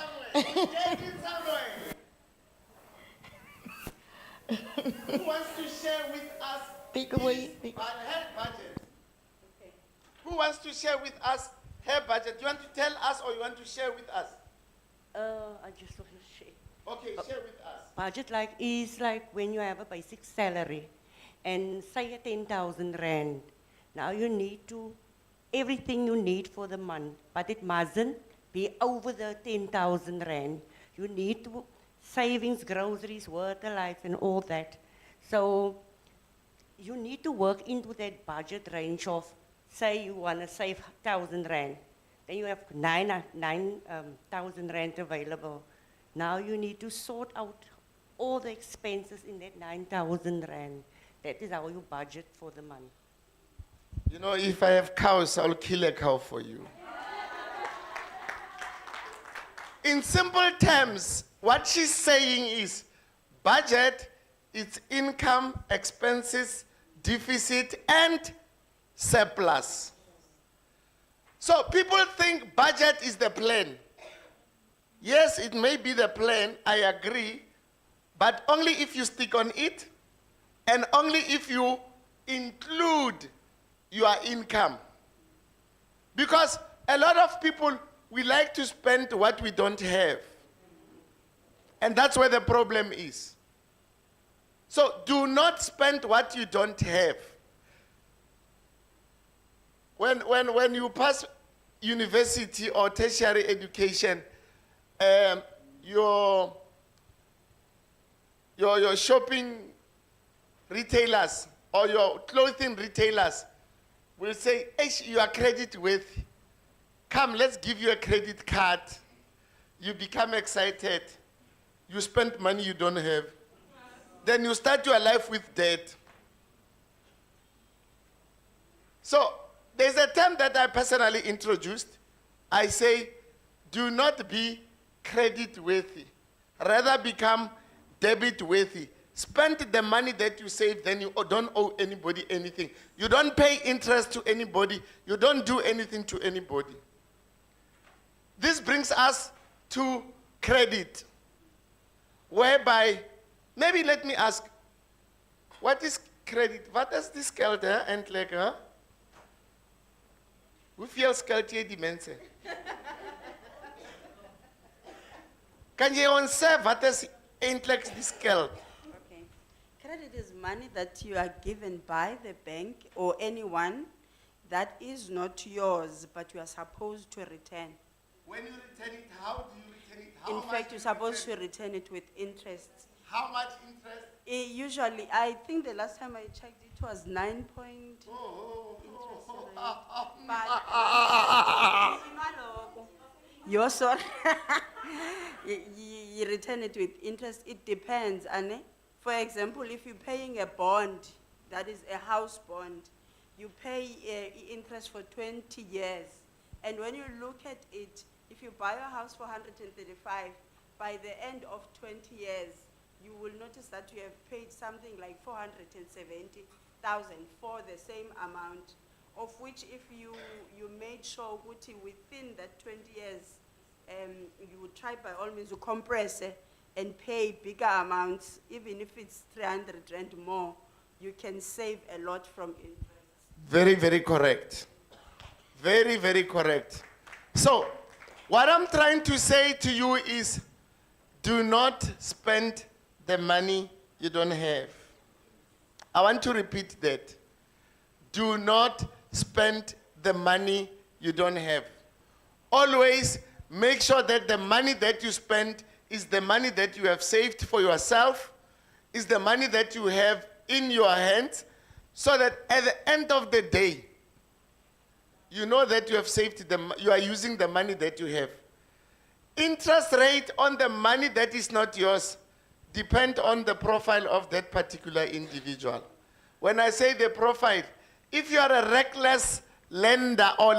Who wants to share with us take away. her budget? Who wants to share with us her budget? You want to tell us or you want to share with us? I just want to share. Okay, share with us. Budget is like when you have a basic salary and say a 10,000 rand. Now you need to, everything you need for the month, but it mustn't be over the 10,000 rand. You need to, savings, groceries, water, lights and all that. So you need to work into that budget range of, say you want to save 1,000 rand. Then you have 9,000 rand available. Now you need to sort out all the expenses in that 9,000 rand. That is how you budget for the month. You know, if I have cows, I'll kill a cow for you. In simple terms, what she's saying is budget, it's income, expenses, deficit, and surplus. So people think budget is the plan. Yes, it may be the plan, I agree, but only if you stick on it and only if you include your income. Because a lot of people, we like to spend what we don't have. And that's where the problem is. So do not spend what you don't have. When you pass university or tertiary education, your shopping retailers or your clothing retailers will say, hey, you are credit worthy. Come, let's give you a credit card. You become excited. You spend money you don't have. Then you start your life with debt. So there's a term that I personally introduced. I say, do not be credit worthy. Rather become debit worthy. Spend the money that you save, then you don't owe anybody anything. You don't pay interest to anybody. You don't do anything to anybody. This brings us to credit, whereby, maybe let me ask, what is credit? What is this geld eintlik, hè? Hoeveel skuld jy die mense? Kan jy ons sê wat is eintlik die skuld? Okay. Credit is money that you are given by the bank or anyone that is not yours, but you are supposed to return. When you return it, how do you return it? How In much fact, do you're you supposed to return return it with interest. How much interest? Usually, I think the last time I checked, it was 9 point. You're sorry. You return it with interest. It depends, Anne. For example, if you're paying a bond, that is a house bond, you pay interest for 20 years. And when you look at it, if you buy a house for 135, by the end of 20 years, you will notice that you have paid something like 470,000 for the same amount, of which if you made sure Guti within that 20 years, you would try by all means to compress and pay bigger amounts, even if it's 300 rand more, you can save a lot from interest. Very, very correct. Very, very correct. So, what I'm trying to say to you is, do not spend the money you don't have. I want to repeat that. Do not spend the money you don't have. Always make sure that the money that you spend is the money that you have saved for yourself, is the money that you have in your hands, so that at the end of the day, you know that you have saved you are using the money that you have. Interest rate on the money that is not yours depend on the profile of that particular individual. When I say the profile, if you are a reckless lender or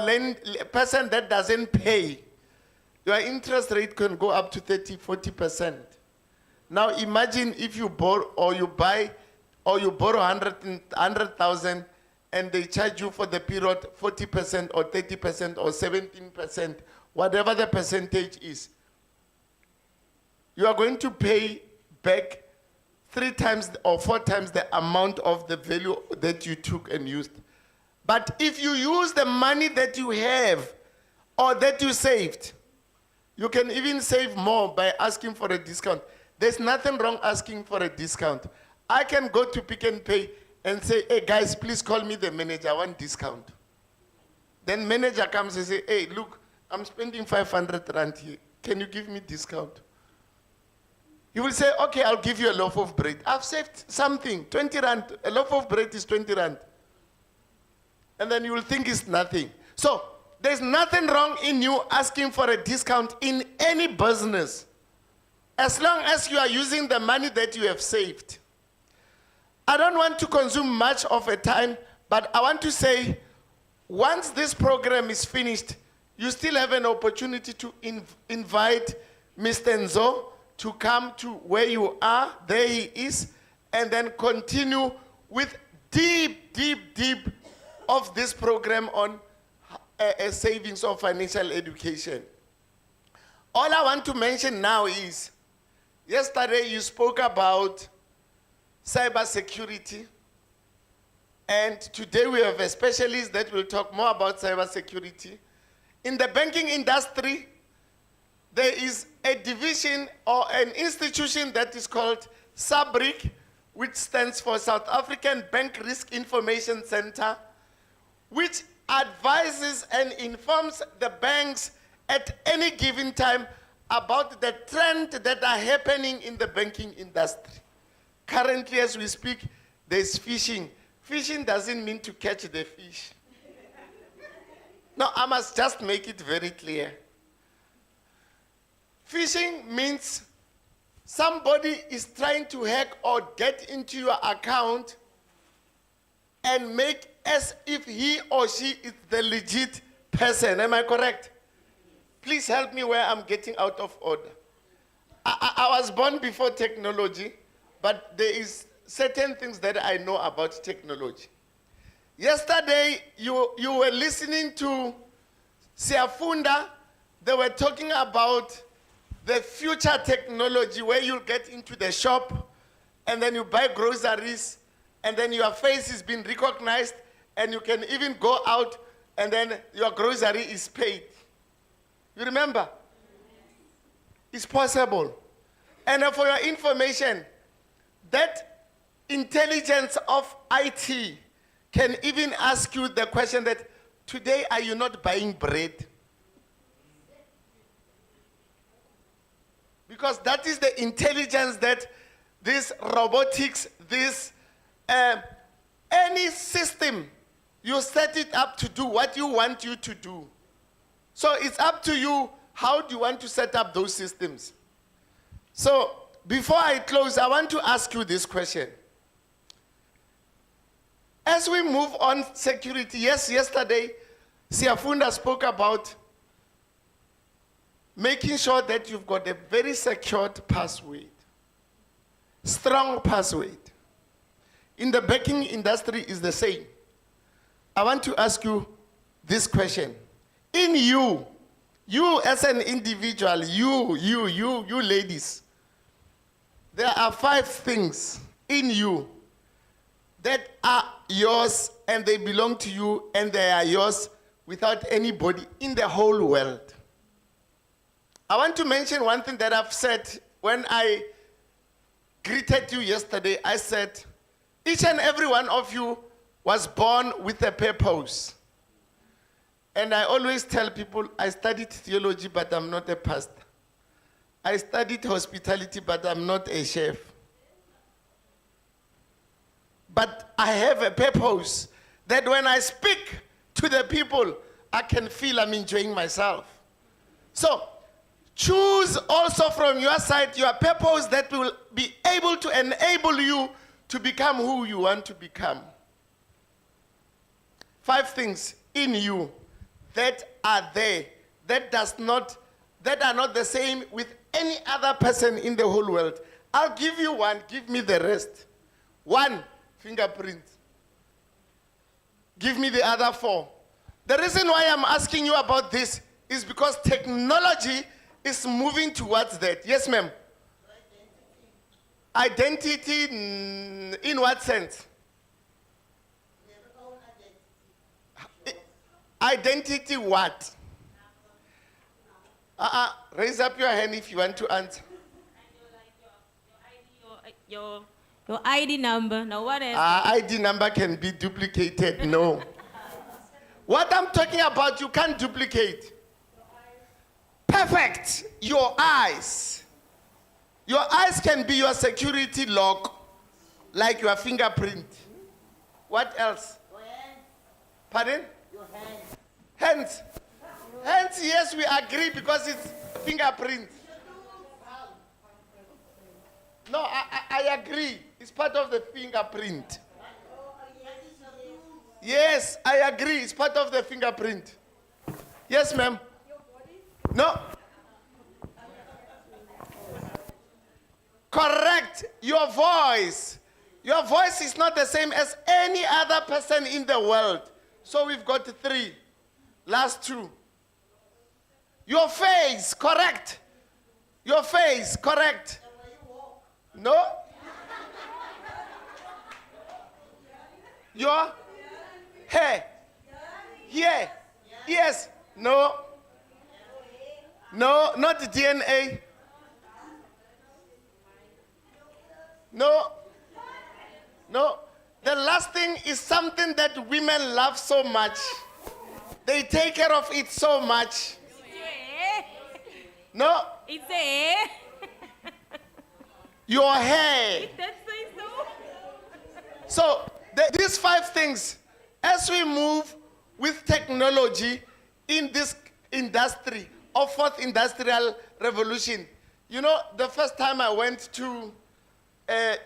person that doesn't pay, your interest rate can go up to 30, 40%. Now imagine if you borrow or you buy or you borrow 100,000 and they charge you for the period 40% or 30% or 17%, whatever the percentage is, you are going to pay back 3 times or 4 times the amount of the value that you took and used. But if you use the money that you have or that you saved, you can even save more by asking for a discount. There's nothing wrong asking for a discount. I can go to Pick n Pay and say, hey guys, please call me the manager, I want discount. Then manager comes and say, hey, look, I'm spending 500 rand here. Can you give me discount? You will say, okay, I'll give you a loaf of bread. I've saved something, 20 rand. A loaf of bread is 20 rand. And then you will think it's nothing. So there's nothing wrong in you asking for a discount in any business, as long as you are using the money that you have saved. I don't want to consume much of a time, but I want to say, once this program is finished, you still have an opportunity to invite Mr. Nzo to come to where you are, there he is, and then continue with deep of this program on savings or financial education. All I want to mention now is, yesterday you spoke about cyber security, and today we have a specialist that will talk more about cyber security. In the banking industry, there is a division or an institution that is called SABRIC, which stands for South African Bank Risk Information Center, which advises and informs the banks at any given time about the trend that are happening in the banking industry. Currently, as we speak, there's fishing. Fishing doesn't mean to catch the fish. No, I must just make it very clear. Phishing means somebody is trying to hack or get into your account and make as if he or she is the legit person. Am I correct? Please help me where I'm getting out of order. I was born before technology, but there is certain things that I know about technology. Yesterday, you were listening to Siafunda. They were talking about the future technology where you'll get into the shop and then you buy groceries and then your face is being recognized and you can even go out and then your grocery is paid. You remember? It's possible. And for your information, that intelligence of IT can even ask you the question that, today are you not buying bread? Because that is the intelligence that this robotics, this, any system, you set it up to do what you want you to do. So it's up to you, how do you want to set up those systems? So before I close, I want to ask you this question. As we move on security, yes, yesterday, Siafunda spoke about making sure that you've got a very secured password, strong password. In the banking industry is the same. I want to ask you this question. In you as an individual, you ladies, there are 5 things in you that are yours and they belong to you and they are yours without anybody in the whole world. I want to mention one thing that I've said when I greeted you yesterday. I said, each and every one of you was born with a purpose. And I always tell people, I studied theology, but I'm not a pastor. I studied hospitality, but I'm not a chef. But I have a purpose that when I speak to the people, I can feel I'm enjoying myself. So, choose also from your side your purpose that will be able to enable you to become who you want to become. 5 things in you that are there, that are not the same with any other person in the whole world. I'll give you one, give me the rest. 1, fingerprint. Give me the other 4. The reason why I'm asking you about this is because technology is moving towards that. Yes, ma'am. Identity in what sense? Identity what? Raise up your hand if you want to answer. Your ID number. Now what else? ID number can be duplicated. No. What I'm talking about, you can't duplicate. Perfect. Your eyes. Your eyes can be your security lock, like your fingerprint. What else? Pardon? Your hands. Hands. Hands, yes, we agree because it's fingerprint. No, I agree. It's part of the fingerprint. Yes, I agree. It's part of the fingerprint. Yes, ma'am. No. Correct. Your voice. Your voice is not the same as any other person in the world. So we've got 3. Last 2. Your face, correct. Your face, correct. No? Your hair. Here. Yes. No. No, not DNA. No. No. The last thing is something that women love so much. They take care of it so much. No. It's a. Your hair. That's So these 5 things, as we move with technology in this industry of 4th industrial revolution, you know, the first time I went to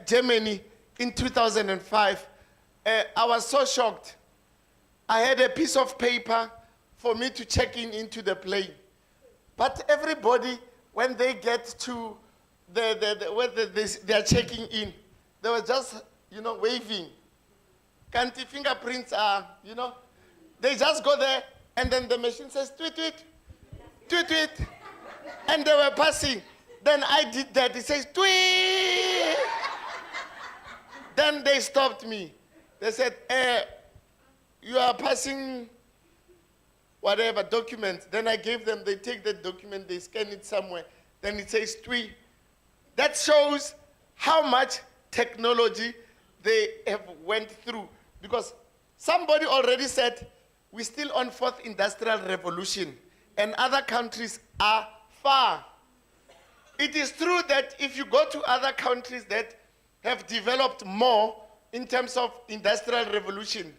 Germany in 2005, I was so shocked. I had a piece of paper for me to check into the plane. But everybody, when they get to where they are checking in, they were just, waving. Can't fingerprints are, they just go there, and then the machine says, tweet, tweet, tweet, tweet. And they were passing. Then I did that. It says, tweet. Then they stopped me. They said, you are passing whatever documents. Then I gave them, they take the document, they scan it somewhere. Then it says tweet. That shows how much technology they have went through. Because somebody already said, we're still on 4th industrial revolution, and other countries are far. It is true that if you go to other countries that have developed more in terms of industrial revolution,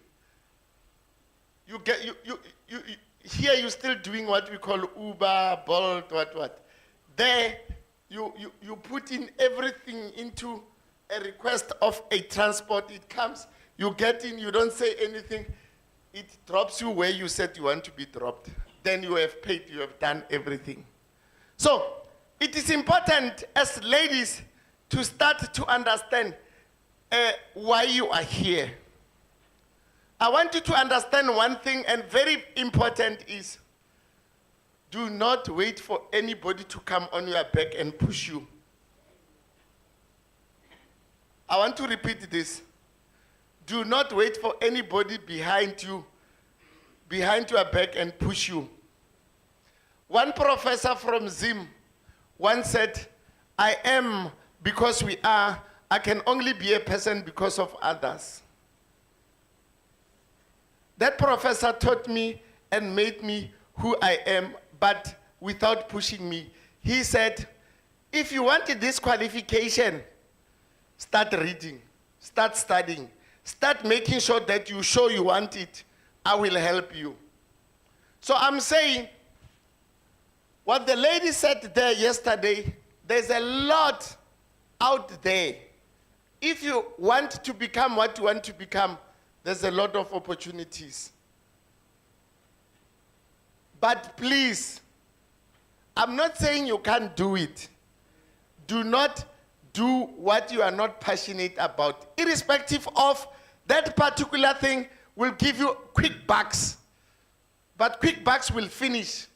here you're still doing what we call Uber, Bolt, what. There, you put in everything into a request of a transport. It comes, you get in, you don't say anything. It drops you where you said you want to be dropped. Then you have paid, you have done everything. So, it is important as ladies to start to understand why you are here. I want you to understand one thing, and very important is, do not wait for anybody to come on your back and push you. I want to repeat this. Do not wait for anybody behind your back and push you. One professor from Zim once said, I am because we are, I can only be a person because of others. That professor taught me and made me who I am, but without pushing me. He said, if you want this qualification, start reading, start studying, start making sure that you show you want it. I will help you. So I'm saying, what the lady said there yesterday, there's a lot out there. If you want to become what you want to become, there's a lot of opportunities. But please, I'm not saying you can't do it. Do not do what you are not passionate about. Irrespective of that particular thing, will give you quick bucks, but quick bucks will finish.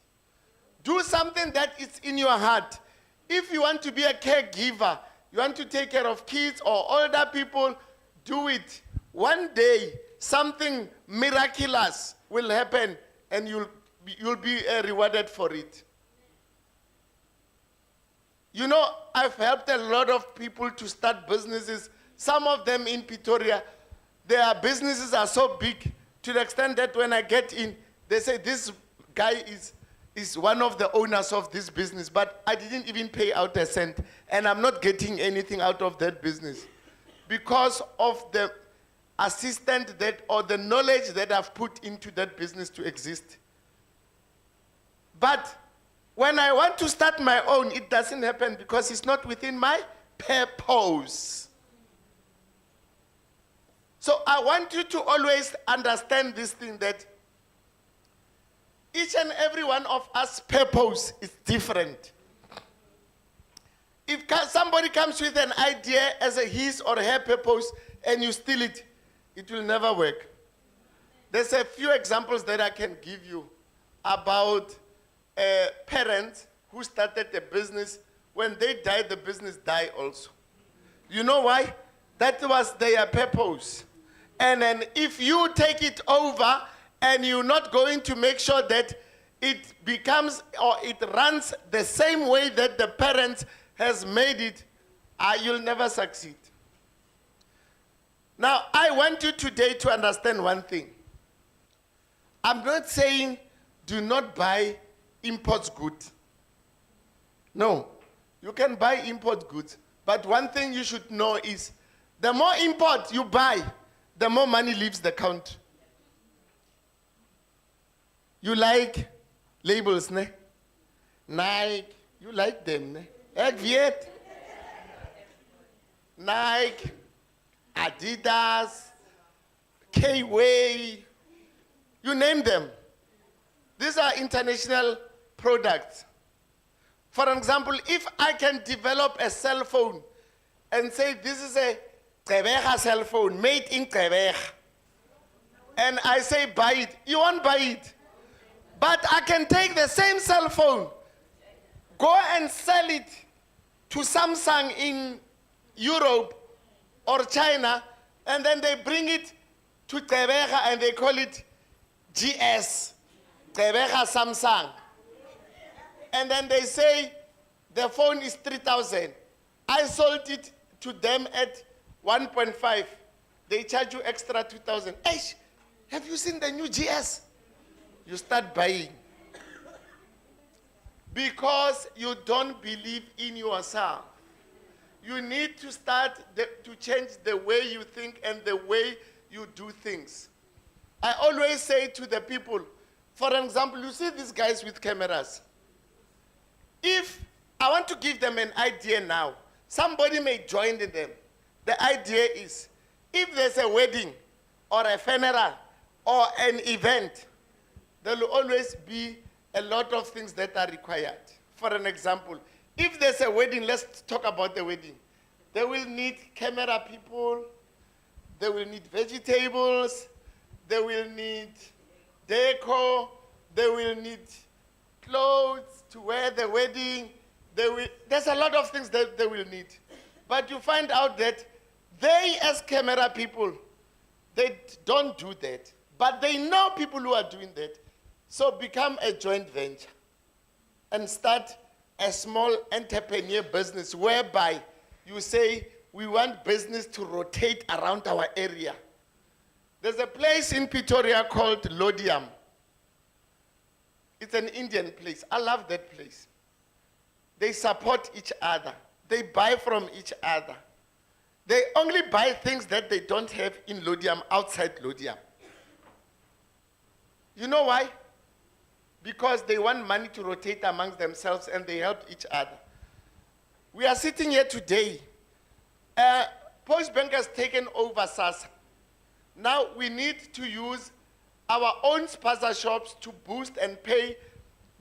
Do something that is in your heart. If you want to be a caregiver, you want to take care of kids or older people, do it. One day, something miraculous will happen and you'll be rewarded for it. You know, I've helped a lot of people to start businesses. Some of them in Pretoria, their businesses are so big to the extent that when I get in, they say, this guy is one of the owners of this business, but I didn't even pay out a cent, and I'm not getting anything out of that business because of the assistance that, or the knowledge that I've put into that business to exist. But when I want to start my own, it doesn't happen because it's not within my purpose. So I want you to always understand this thing, that each and every one of us purpose is different. If somebody comes with an idea as a his or her purpose and you steal it, it will never work. There's a few examples that I can give you about parents who started a business. When they die, the business die also. You know why? That was their purpose. And then if you take it over and you're not going to make sure that it becomes or it runs the same way that the parents has made it, you'll never succeed. Now, I want you today to understand one thing. I'm not saying do not buy import goods. No, you can buy import goods, but one thing you should know is the more import you buy, the more money leaves the country. You like labels, ne? Nike, you like them, ne? Ek weet. Nike, Adidas, K-Way, you name them. These are international products. For example, if I can develop a cell phone and say this is a Gqeberha cell phone made in Gqeberha, and I say buy it, you won't buy it. But I can take the same cell phone, go and sell it to Samsung in Europe or China, and then they bring it to Gqeberha and they call it GS, Gqeberha Samsung. And then they say the phone is 3,000. I sold it to them at 1.5. They charge you extra 2,000. Hey, have you seen the new GS? You start buying. Because you don't believe in yourself. You need to start to change the way you think and the way you do things. I always say to the people, for example, you see these guys with cameras. If I want to give them an idea now, somebody may join them. The idea is, if there's a wedding or a funeral or an event, there will always be a lot of things that are required. For an example, if there's a wedding, let's talk about the wedding. They will need camera people, they will need vegetables, they will need decor, they will need clothes to wear the wedding. There's a lot of things that they will need. But you find out that they, as camera people, they don't do that. But they know people who are doing that. So become a joint venture and start a small entrepreneur business whereby you say, we want business to rotate around our area. There's a place in Pretoria called Lodium. It's an Indian place. I love that place. They support each other. They buy from each other. They only buy things that they don't have in Lodium, outside Lodium. You know why? Because they want money to rotate amongst themselves and they help each other. We are sitting here today. Post Bank has taken over SASSA. Now we need to use our own spaza shops to boost and pay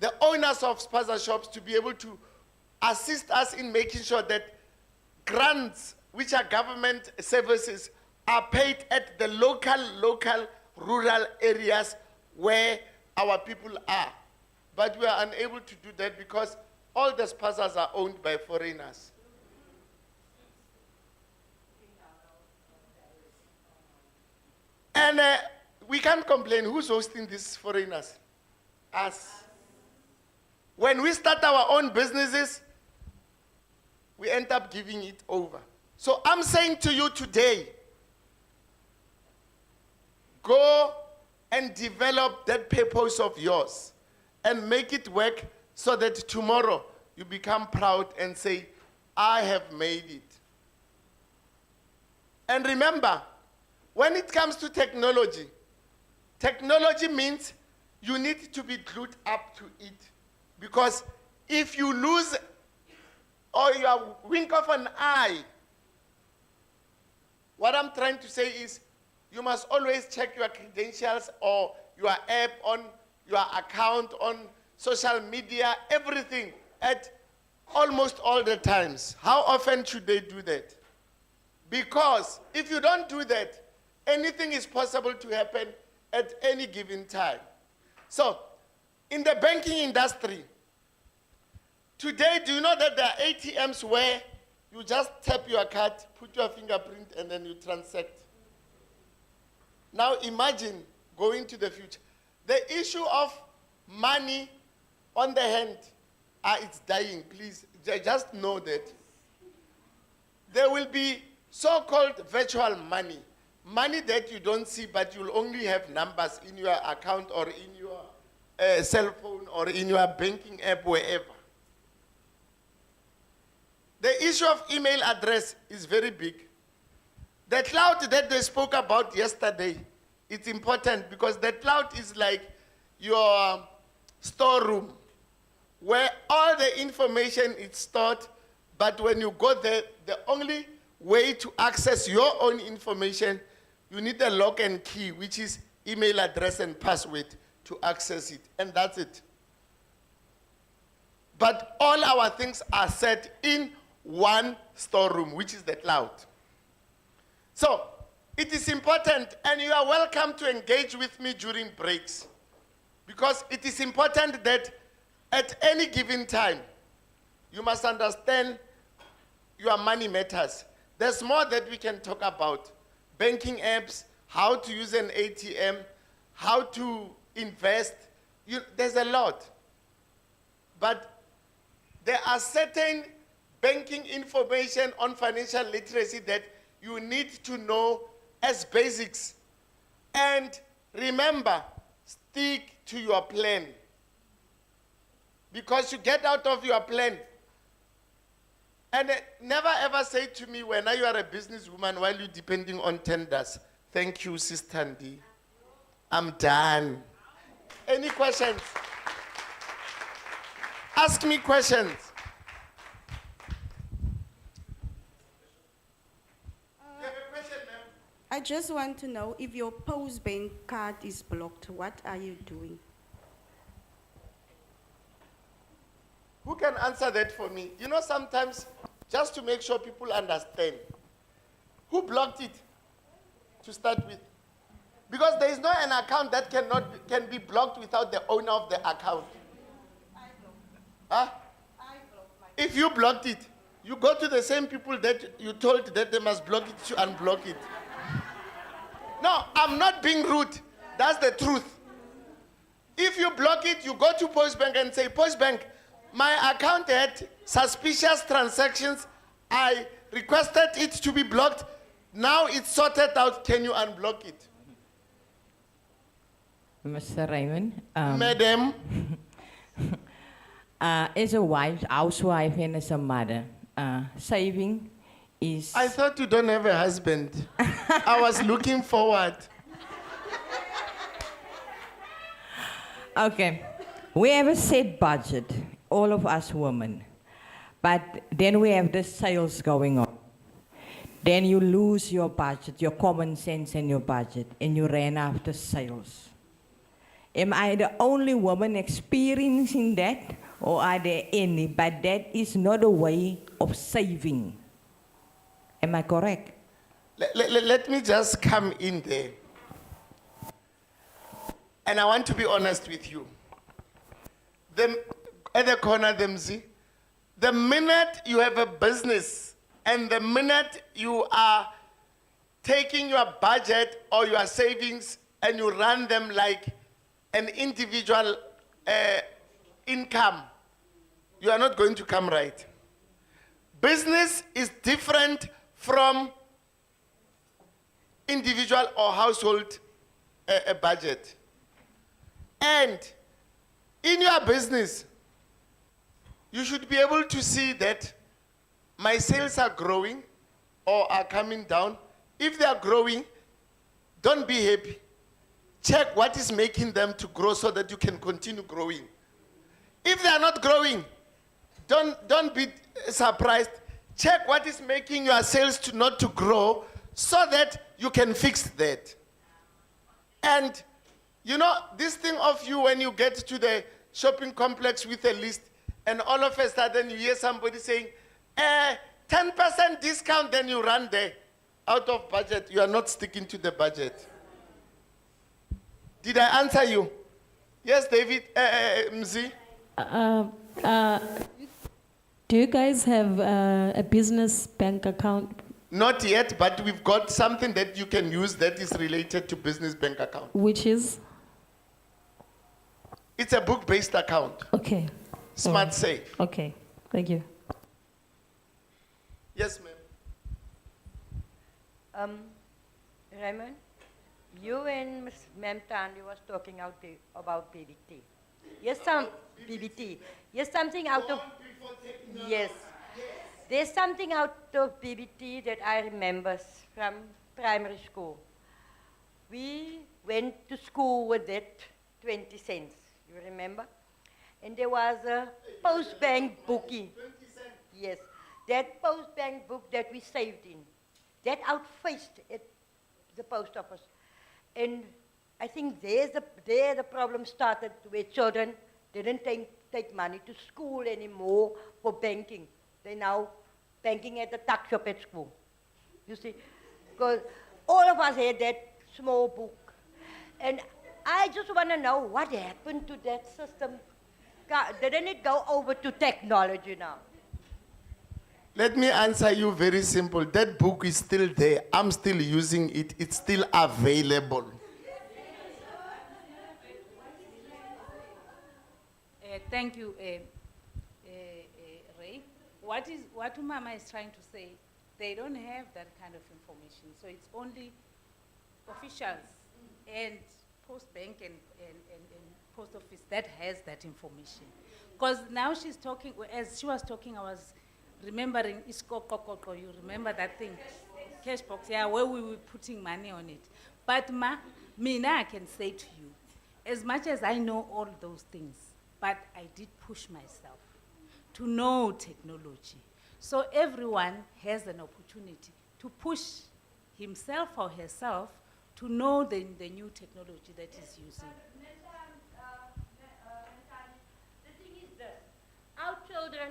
the owners of spaza shops to be able to assist us in making sure that grants, which are government services, are paid at the local rural areas where our people are. But we are unable to do that because all the sponsors are owned by foreigners. And we can't complain. Who's hosting these foreigners? Us. When we start our own businesses, we end up giving it over. So I'm saying to you today, go and develop that purpose of yours and make it work so that tomorrow you become proud and say, I have made it. And remember, when it comes to technology, technology means you need to be glued up to it. Because if you lose or you wink of an eye, what I'm trying to say is you must always check your credentials or your app on your account on social media, everything at almost all the times. How often should they do that? Because if you don't do that, anything is possible to happen at any given time. So, in the banking industry, today, do you know that there are ATMs where you just tap your card, put your fingerprint, and then you transact? Now imagine going to the future. The issue of money on the hand, it's dying, please. Just know that. There will be so-called virtual money. Money that you don't see, but you'll only have numbers in your account or in your cell phone or in your banking app, wherever. The issue of email address is very big. The cloud that they spoke about yesterday, it's important because the cloud is like your storeroom where all the information is stored, but when you go there, the only way to access your own information, you need a lock and key, which is email address and password to access it, and that's it. But all our things are set in one storeroom, which is the cloud. So, it is important, and you are welcome to engage with me during breaks, because it is important that at any given time, you must understand your money matters. There's more that we can talk about. Banking apps, how to use an ATM, how to invest. There's a lot. But there are certain banking information on financial literacy that you need to know as basics. And remember, stick to your plan. Because you get out of your plan. And never ever say to me, when you are a businesswoman while you're depending on tenders, thank you, Sister Ndi. I'm done. Any questions? Ask me questions. I just want to know if your Postbank card is blocked, what are you doing? Who can answer that for me? You know, sometimes, just to make sure people understand, who blocked it to start with? Because there is no an account that can be blocked without the owner of the account. Huh? If you blocked it, you go to the same people that you told that they must block it to unblock it. No, I'm not being rude. That's the truth. If you block it, you go to Postbank and say, Postbank, my account had suspicious transactions. I requested it to be blocked. Now it's sorted out. Can you unblock it? Mr. Raymond. Madam. As a wife, housewife, and as a mother, saving is... I thought you don't have a husband. I was looking forward. Okay. We have a set budget, all of us women. But then we have the sales going on. Then you lose your budget, your common sense and your budget, and you ran after sales. Am I the only woman experiencing that, or are there any? But that is not a way of saving. Am I correct? Let me just come in there. And I want to be honest with you. At the corner, the minute you have a business and the minute you are taking your budget or your savings and you run them like an individual income, you are not going to come right. Business is different from individual or household budget. And in your business, you should be able to see that my sales are growing or are coming down. If they are growing, don't be happy. Check what is making them to grow so that you can continue growing. If they are not growing, don't be surprised. Check what is making your sales to not to grow so that you can fix that. And you know, this thing of you when you get to the shopping complex with a list and all of a sudden you hear somebody saying, 10% discount, then you run there out of budget. You are not sticking to the budget. Did I answer you? Yes, David, Mzi? Do you guys have a business bank account? Not yet, but we've got something that you can use that is related to business bank account. Which is? It's a book-based account. Okay. Smart Safe. Okay, thank you. Yes, ma'am. Raymond, you and Ms. Ma'am Tandi was talking about BBT. Yes, BBT. Yes, something out of... Yes. There's something out of BBT that I remember from primary school. We went to school with that 20 cents, you remember? And there was a post bank bookie. Yes, that post bank book that we saved in, that outfaced at the post office. And I think there the problem started where children didn't take money to school anymore for banking. They now banking at the tuck shop at school. You see, because all of us had that small book. And I just want to know what happened to that system. Didn't it go over to technology now? Let me answer you very simple. That book is still there. I'm still using it. It's still available. Thank you, Ray. What Mama is trying to say, they don't have that kind of information. So it's only officials and post bank and post office that has that information. Because now she's talking, as she was talking, I was remembering Isko Kokoko, you remember that thing? Cash box, yeah, where we were putting money on it. But Mina, I can say to you, as much as I know all those things, but I did push myself to know technology. So everyone has an opportunity to push himself or herself to know the new technology that is using. The thing is this, our children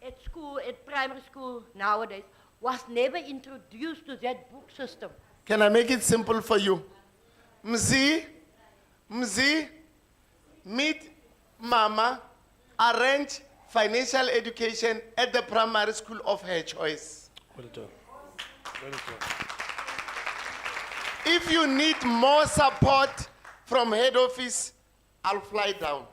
at school, at primary school nowadays, was never introduced to that book system. Can I make it simple for you? Mzi, meet Mama, arrange financial education at the primary school of her choice. Well done. Well done. If you need more support from head office, I'll fly down.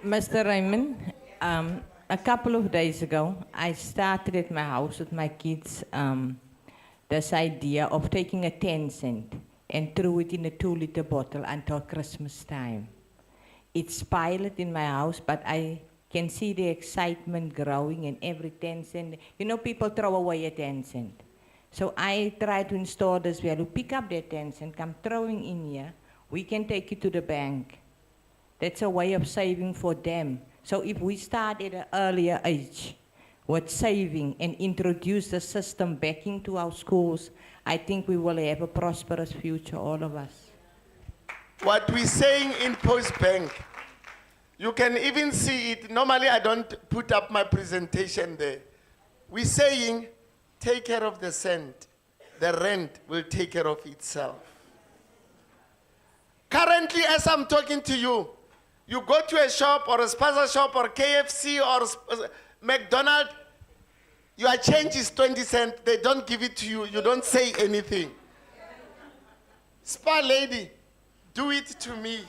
Mr. Raymond, a couple of days ago, I started at my house with my kids this idea of taking a 10 cent and threw it in a 2-liter bottle until Christmas time. It's pilot in my house, but I can see the excitement growing, and every 10 cent, you know, people throw away a 10 cent. So I try to install this value, pick up that 10 cent, come throwing in here, we can take it to the bank. That's a way of saving for them. So if we start at an earlier age with saving and introduce the system back into our schools, I think we will have a prosperous future, all of us. What we're saying in Post Bank, you can even see it. Normally, I don't put up my presentation there. We're saying, take care of the cent. the rent will take care of itself. Currently, as I'm talking to you, you go to a shop or a spaza shop or KFC or McDonald's, your change is 20 cents. They don't give it to you. You don't say anything. Spa lady, do it to me.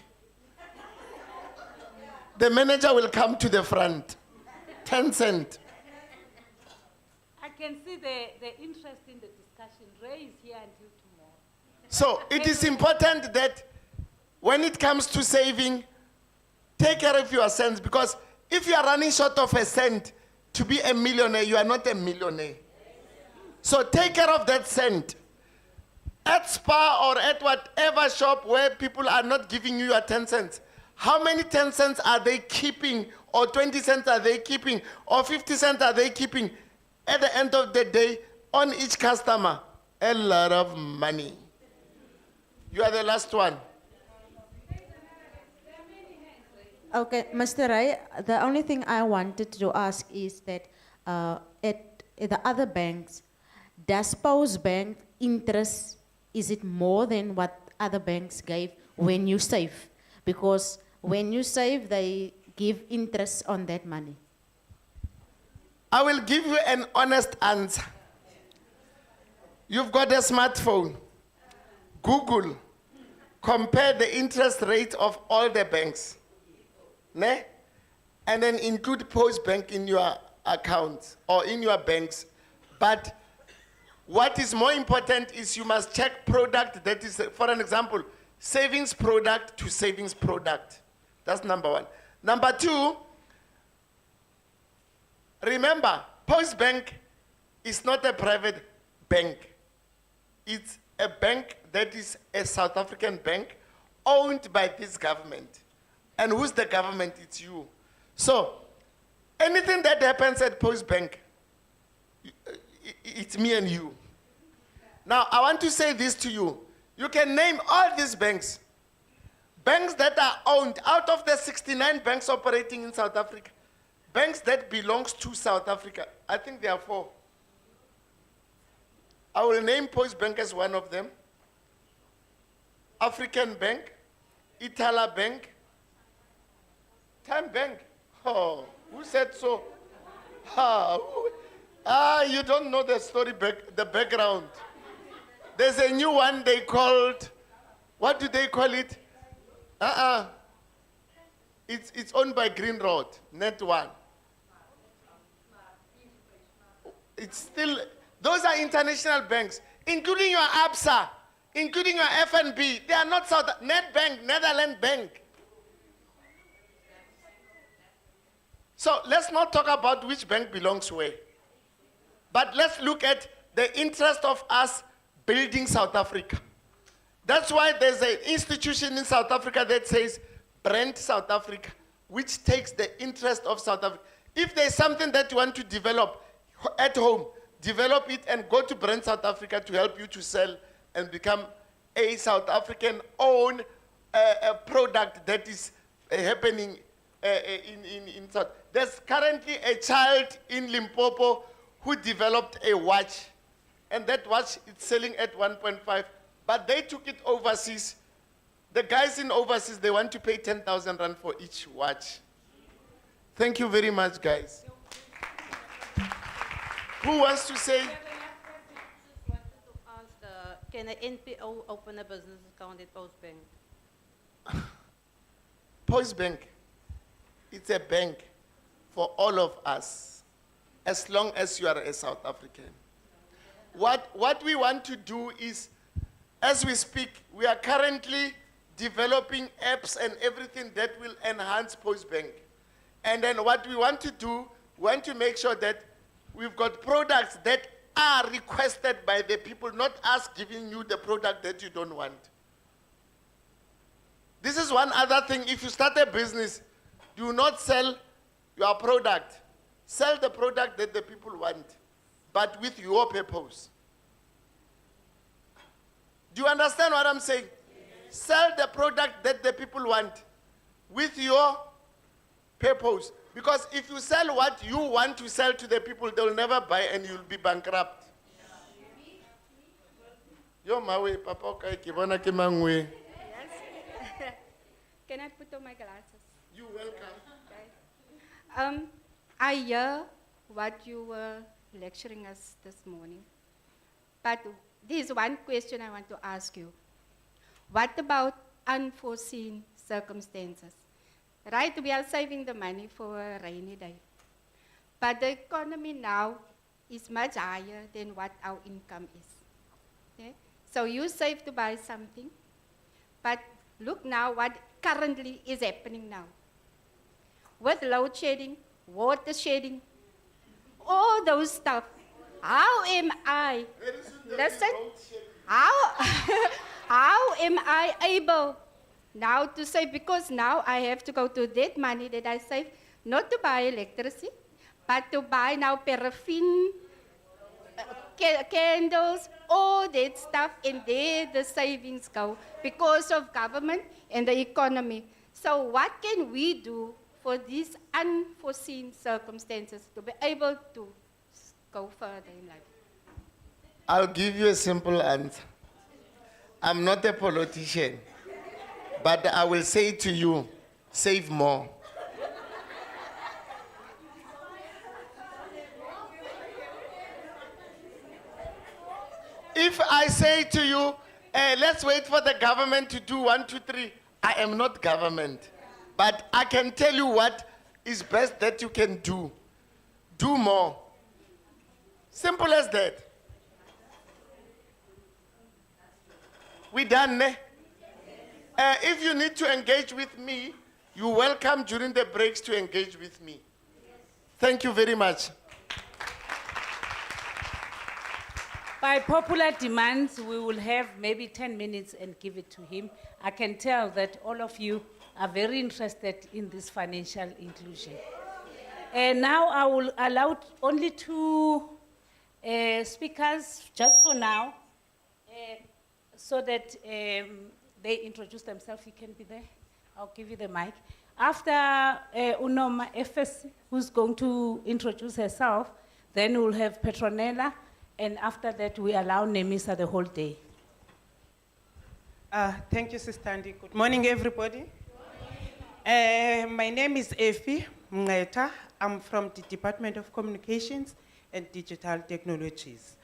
The manager will come to the front. 10 cents. I can see the interest in the discussion. Ray is here until tomorrow. So it is important that when it comes to saving, take care of your cents, because if you are running short of a cent to be a millionaire, you are not a millionaire. So take care of that cent. At Spa or at whatever shop where people are not giving you your 10 cents, how many 10 cents are they keeping, or 20 cents are they keeping, or 50 cents are they keeping? At the end of the day, on each customer, a lot of money. You are the last one. Okay, Mr. Ray, the only thing I wanted to ask is that at the other banks, does Postbank interest, is it more than what other banks gave when you save? Because when you save, they give interest on that money. I will give you an honest answer. You've got a smartphone. Google. Compare the interest rate of all the banks. Ne? And then include Postbank in your accounts or in your banks. But what is more important is you must check product that is, for an example, savings product to savings product. That's number one. Number two, remember, Postbank is not a private bank. It's a bank that is a South African bank owned by this government. And who's the government? It's you. So, anything that happens at Postbank, it's me and you. Now, I want to say this to you. You can name all these banks. Banks that are owned, out of the 69 banks operating in South Africa, banks that belongs to South Africa, I think there are 4. I will name Postbank as one of them. African Bank, Itala Bank, Time Bank. Oh, who said so? You don't know the story, the background. There's a new one they called, what do they call it? It's owned by Green Road, Net One. It's still, those are international banks, including your ABSA, including your FNB. They are not Nedbank, Netherlands Bank. So let's not talk about which bank belongs where. But let's look at the interest of us building South Africa. That's why there's an institution in South Africa that says Brand South Africa, which takes the interest of South Africa. If there's something that you want to develop at home, develop it and go to Brand South Africa to help you to sell and become a South African-owned product that is happening in South. There's currently a child in Limpopo who developed a watch, and that watch is selling at 1.5, but they took it overseas. The guys in overseas, they want to pay 10,000 rand for each watch. Thank you very much, guys. Who wants to say? Can an NPO open a business account at Postbank? Postbank, it's a bank for all of us, as long as you are a South African. What we want to do is, as we speak, we are currently developing apps and everything that will enhance Postbank. And then what we want to do, we want to make sure that we've got products that are requested by the people, not us giving you the product that you don't want. This is one other thing. If you start a business, do not sell your product. Sell the product that the people want, but with your purpose. Do you understand what I'm saying? Yes. Sell the product that the people want with your purpose. Because if you sell what you want to sell to the people, they'll never buy and you'll be bankrupt. Yo mawe papa o kae ke bona ke mangwe. Yes. Can I put on my glasses? You welcome. I hear what you were lecturing us this morning. But there's one question I want to ask you. What about unforeseen circumstances? Right, we are saving the money for a rainy day. But the economy now is much higher than what our income is. Okay? So you save to buy something, but look now what currently is happening now. With load shedding, water shedding, all those stuff. How am I, listen, how am I able now to save? Because now I have to go to that money that I save, not to buy electricity, but to buy now paraffin, candles, all that stuff, and there the savings go because of government and the economy. So what can we do for these unforeseen circumstances to be able to go further in life? I'll give you a simple answer. I'm not a politician, but I will say to you, save more. If I say to you, let's wait for the government to do 1, 2, 3, I am not government. But I can tell you what is best that you can do. Do more. Simple as that. We done, ne? If you need to engage with me, you're welcome during the breaks to engage with me. Thank you very much. By popular demands, we will have maybe 10 minutes and give it to him. I can tell that all of you are very interested in this financial inclusion. And now I will allow only 2 speakers, just for now, so that they introduce themselves. You can be there. I'll give you the mic. After Unoma FS, who's going to introduce herself, then we'll have Petronella, and after that we allow Nemisa the whole day. Thank you, Sister Andy. Good morning, everybody. My name is Effie Mngeta. I'm from the Department of Communications and Digital Technologies.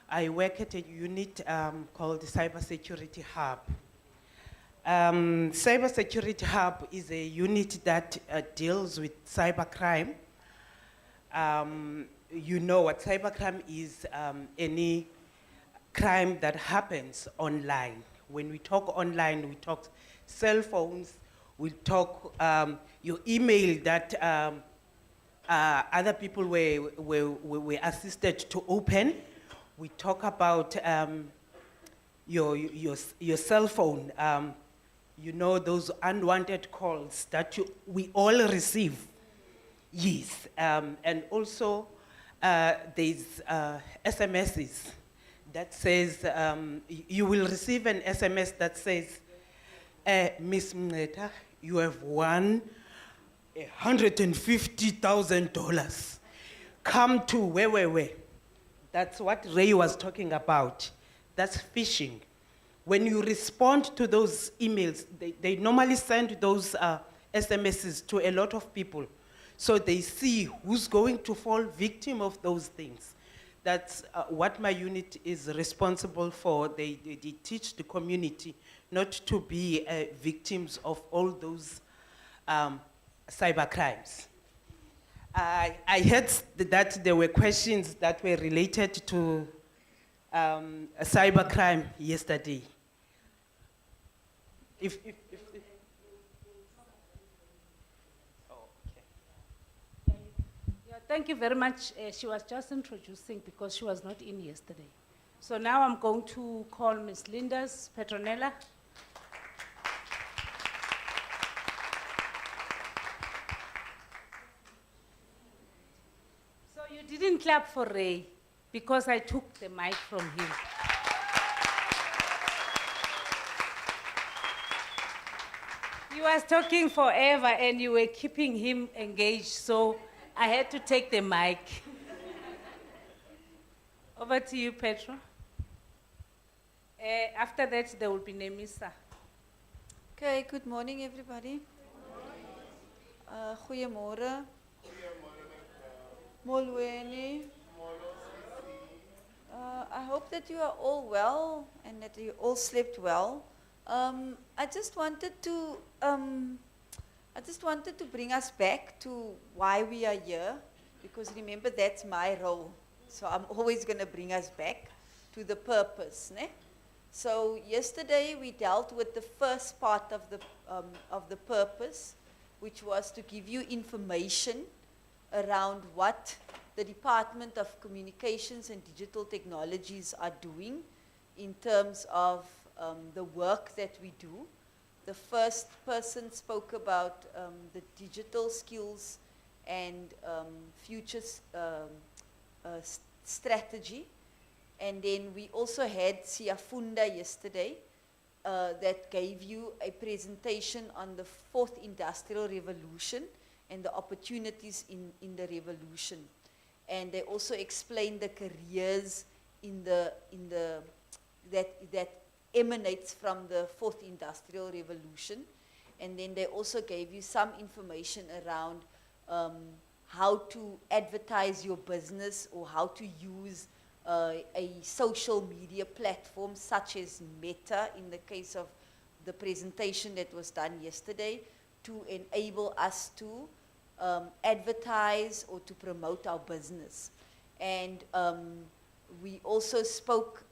I work at a unit called the Cybersecurity Hub. Cybersecurity Hub is a unit that deals with cybercrime. You know what cybercrime is, any crime that happens online. When we talk online, we talk cell phones, we talk your email that other people were assisted to open. We talk about your cell phone, you know, those unwanted calls that we all receive. Yes, and also there's SMSs that says, you will receive an SMS that says, Miss Mngeta, you have won $150,000. Come to where. That's what Ray was talking about. That's phishing. When you respond to those emails, they normally send those SMSs to a lot of people. So they see who's going to fall victim of those things. That's what my unit is responsible for. They teach the community not to be victims of all those cyber crimes. I heard that there were questions that were related to cyber crime yesterday. Thank you very much. She was just introducing because she was not in yesterday. So now I'm going to call Ms. Lindas Petronella. So you didn't clap for Ray because I took the mic from him. He was talking forever and you were keeping him engaged, so I had to take the mic. Over to you, Petro. After that, there will be Nemisa. Okay, good morning, everybody. Goeiemorgen. Molweni. I hope that you are all well and that you all slept well. I just wanted to bring us back to why we are here, because remember that's my role. So I'm always going to bring us back to the purpose, ne? So yesterday we dealt with the first part of the purpose, which was to give you information around what the Department of Communications and Digital Technologies are doing in terms of the work that we do. The first person spoke about the digital skills and future strategy. And then we also had Siafunda yesterday that gave you a presentation on the fourth industrial revolution and the opportunities in the revolution. And they also explained the careers that emanates from the fourth industrial revolution. And then they also gave you some information around how to advertise your business or how to use a social media platform such as Meta, in the case of the presentation that was done yesterday, to enable us to advertise or to promote our business. And we also spoke,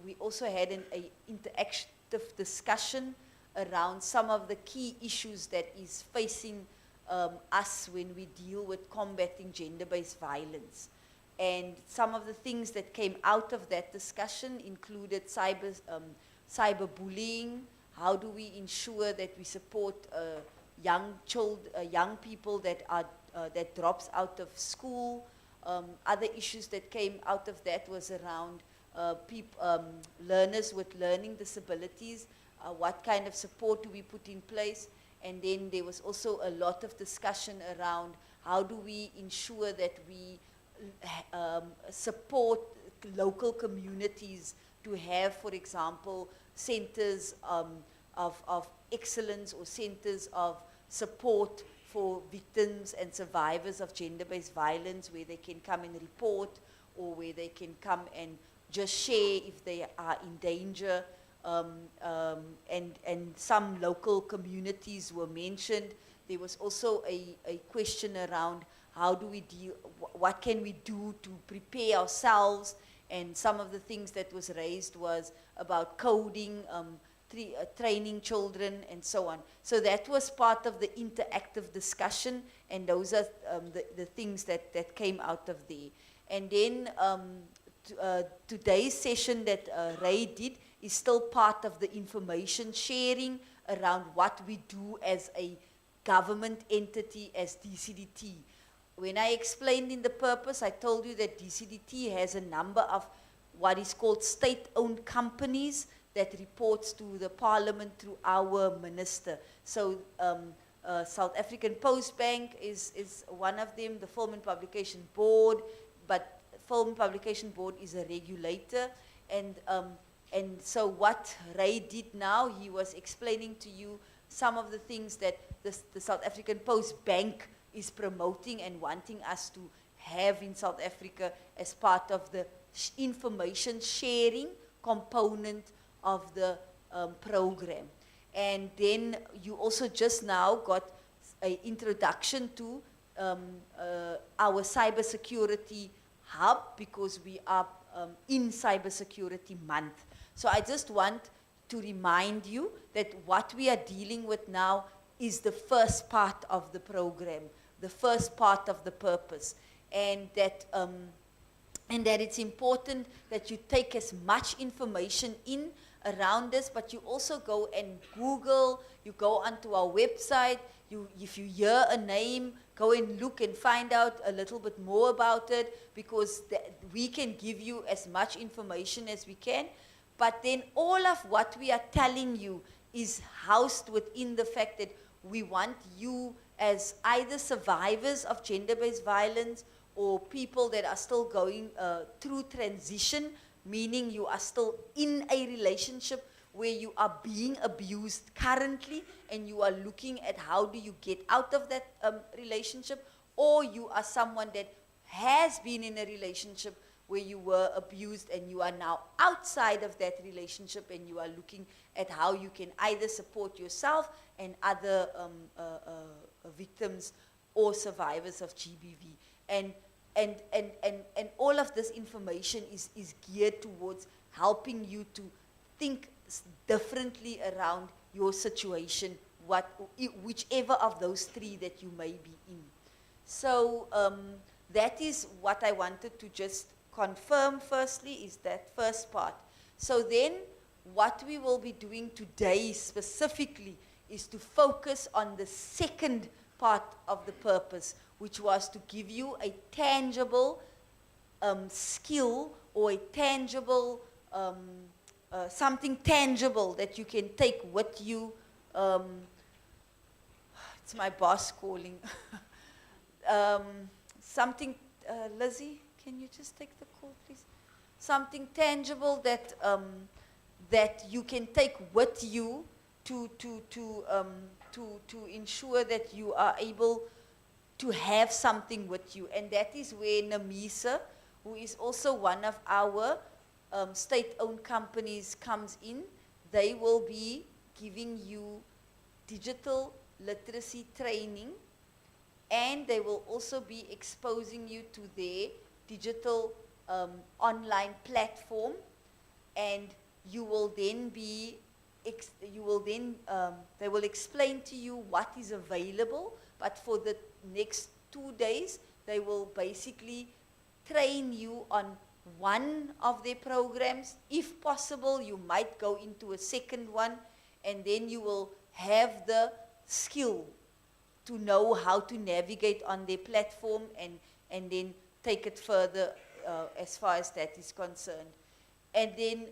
we also had an interactive discussion around some of the key issues that is facing us when we deal with combating gender-based violence. And some of the things that came out of that discussion included cyberbullying. How do we ensure that we support young people that drops out of school? Other issues that came out of that was around learners with learning disabilities. What kind of support do we put in place? And then there was also a lot of discussion around how do we ensure that we support local communities to have, for example, centers of excellence or centers of support for victims and survivors of gender-based violence, where they can come and report, or where they can come and just share if they are in danger. And some local communities were mentioned. There was also a question around how do we deal, what can we do to prepare ourselves? And some of the things that was raised was about coding, training children, and so on. So that was part of the interactive discussion, and those are the things that came out of there. And then today's session that Ray did is still part of the information sharing around what we do as a government entity, as DCDT. When I explained in the purpose, I told you that DCDT has a number of what is called state-owned companies that reports to the parliament through our minister. So South African Post Bank is one of them, the Film and Publication Board, but Film and Publication Board is a regulator. And so what Ray did now, he was explaining to you some of the things that the South African Post Bank is promoting and wanting us to have in South Africa as part of the information sharing component of the program. And then you also just now got an introduction to our cybersecurity hub, because we are in Cybersecurity Month. So I just want to remind you that what we are dealing with now is the first part of the program, the first part of the purpose, and that it's important that you take as much information in around this, but you also go and Google, you go onto our website, if you hear a name, go and look and find out a little bit more about it, because we can give you as much information as we can, but then all of what we are telling you is housed within the fact that we want you as either survivors of gender-based violence or people that are still going through transition meaning you are still in a relationship where you are being abused currently and you are looking at how do you get out of that relationship, or you are someone that has been in a relationship where you were abused and you are now outside of that relationship and you are looking at how you can either support yourself and other victims or survivors of GBV. And all of this information is geared towards helping you to think differently around your situation, whichever of those three that you may be in. So that is what I wanted to just confirm firstly, is that first part. So then what we will be doing today specifically is to focus on the second part of the purpose, which was to give you a tangible skill or a tangible, something tangible that you can take with you. It's my boss calling. Something, Lizzie, can you just take the call, please? Something tangible that, that you can take with you to ensure that you are able to have something with you. And that is where Namisa, who is also one of our state-owned companies, comes in. They will be giving you digital literacy training, and they will also be exposing you to their digital online platform, and you will then be, they will explain to you what is available, but for the next 2 days, they will basically train you on one of their programs. If possible, you might go into a second one, and then you will have the skill to know how to navigate on their platform and then take it further as far as that is concerned. And then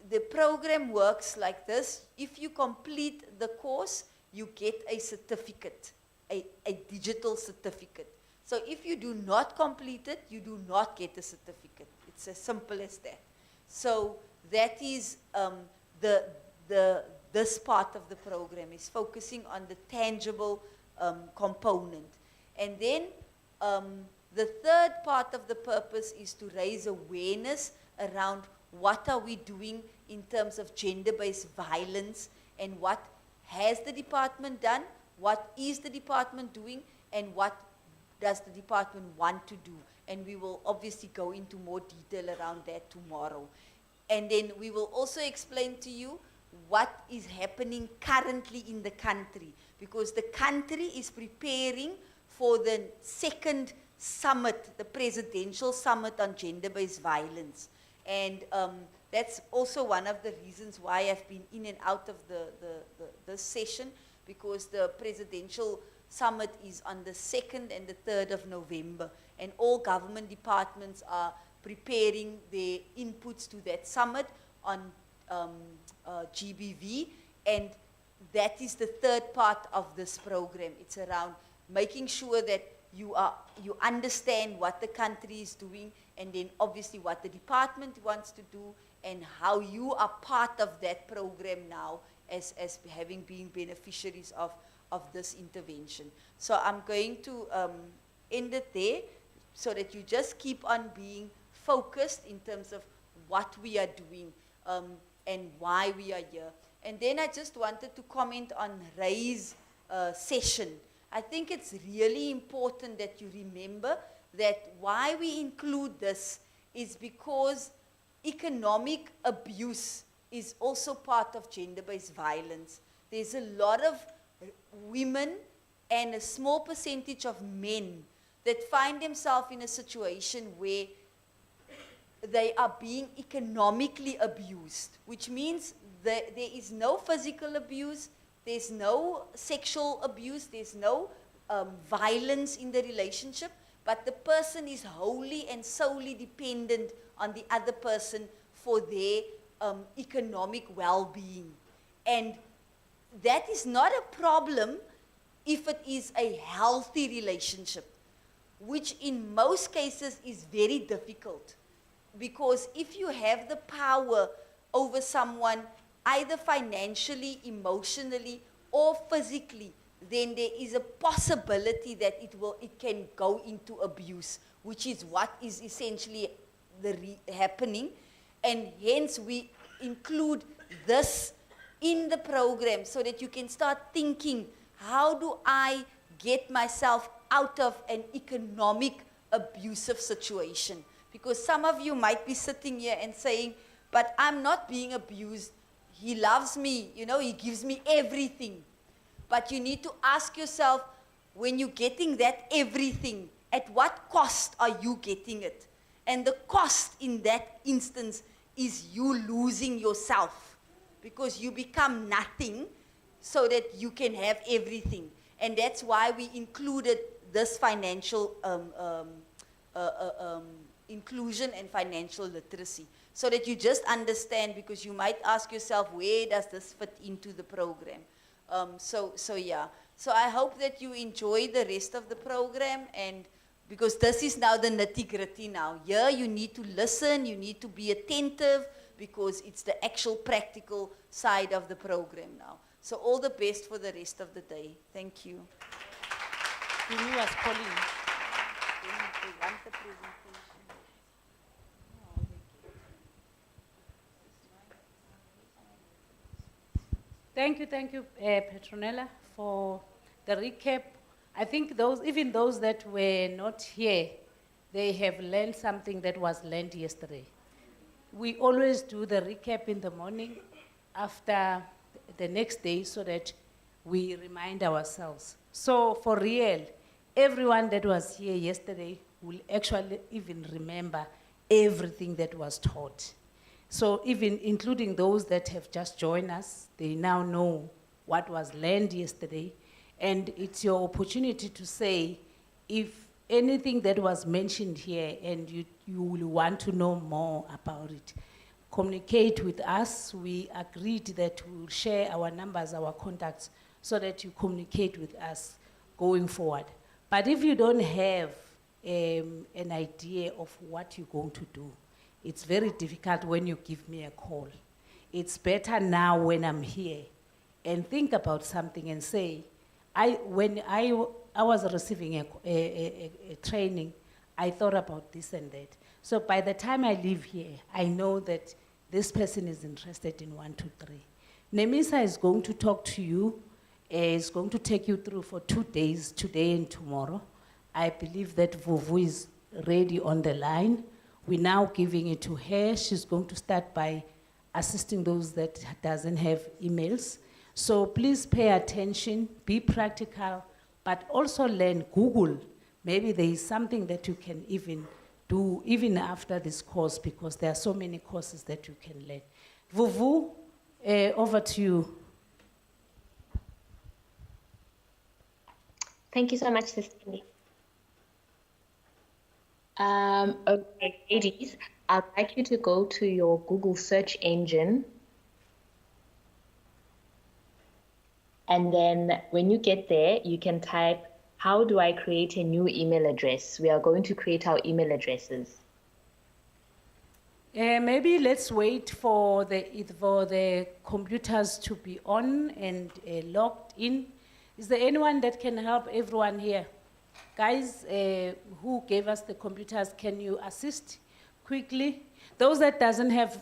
the program works like this. If you complete the course, you get a certificate, a digital certificate. So if you do not complete it, you do not get a certificate. It's as simple as that. So that is this part of the program, is focusing on the tangible component. And then the third part of the purpose is to raise awareness around what are we doing in terms of gender-based violence, and what has the department done, what is the department doing, and what does the department want to do. And we will obviously go into more detail around that tomorrow. And then we will also explain to you what is happening currently in the country, because the country is preparing for the second summit, the presidential summit on gender-based violence. And that's also one of the reasons why I've been in and out of this session, because the presidential summit is on the 2nd and the 3rd of November, and all government departments are preparing their inputs to that summit on GBV, and that is the third part of this program. It's around making sure that you understand what the country is doing, and then obviously what the department wants to do, and how you are part of that program now as having been beneficiaries of this intervention. So I'm going to end it there, so that you just keep on being focused in terms of what we are doing and why we are here. And then I just wanted to comment on Ray's session. I think it's really important that you remember that why we include this is because economic abuse is also part of gender-based violence. There's a lot of women and a small percentage of men that find themselves in a situation where they are being economically abused, which means that there is no physical abuse, there's no sexual abuse, there's no violence in the relationship, but the person is wholly and solely dependent on the other person for their economic well-being. And that is not a problem if it is a healthy relationship, which in most cases is very difficult. because if you have the power over someone, either financially, emotionally, or physically, then there is a possibility that it can go into abuse, which is what is essentially happening. And hence we include this in the program so that you can start thinking, how do I get myself out of an economic abusive situation? Because some of you might be sitting here and saying, but I'm not being abused. He loves me, you know, he gives me everything. But you need to ask yourself, when you're getting that everything, at what cost are you getting it? And the cost in that instance is you losing yourself, because you become nothing so that you can have everything. And that's why we included this financial inclusion and financial literacy, so that you just understand, because you might ask yourself, where does this fit into the program? So I hope that you enjoy the rest of the program, and because this is now the nitty-gritty now. Here you need to listen, you need to be attentive, because it's the actual practical side of the program now. So all the best for the rest of the day. Thank you. To me was Pauline. Thank you, Petronella, for the recap. I think even those that were not here, they have learned something that was learned yesterday. We always do the recap in the morning after the next day so that we remind ourselves. So for real, everyone that was here yesterday will actually even remember everything that was taught. So even including those that have just joined us, they now know what was learned yesterday. And it's your opportunity to say, if anything that was mentioned here and you will want to know more about it, communicate with us. We agreed that we will share our numbers, our contacts, so that you communicate with us going forward. But if you don't have an idea of what you're going to do, it's very difficult when you give me a call. It's better now when I'm here and think about something and say, when I was receiving a training, I thought about this and that. So by the time I leave here, I know that this person is interested in 1, 2, 3. Nemisa is going to talk to you, is going to take you through for 2 days, today and tomorrow. I believe that Vuvu is ready on the line. We're now giving it to her. She's going to start by assisting those that doesn't have emails. So please pay attention, be practical, but also learn Google. Maybe there is something that you can even do even after this course, because there are so many courses that you can learn. Vuvu, over to you. Thank you so much, Sister Cindy. Okay, ladies, I'd like you to go to your Google search engine. And then when you get there, you can type, how do I create a new email address? We are going to create our email addresses. Maybe let's wait for the computers to be on and logged in. Is there anyone that can help everyone here? Guys who gave us the computers, can you assist quickly? Those that doesn't have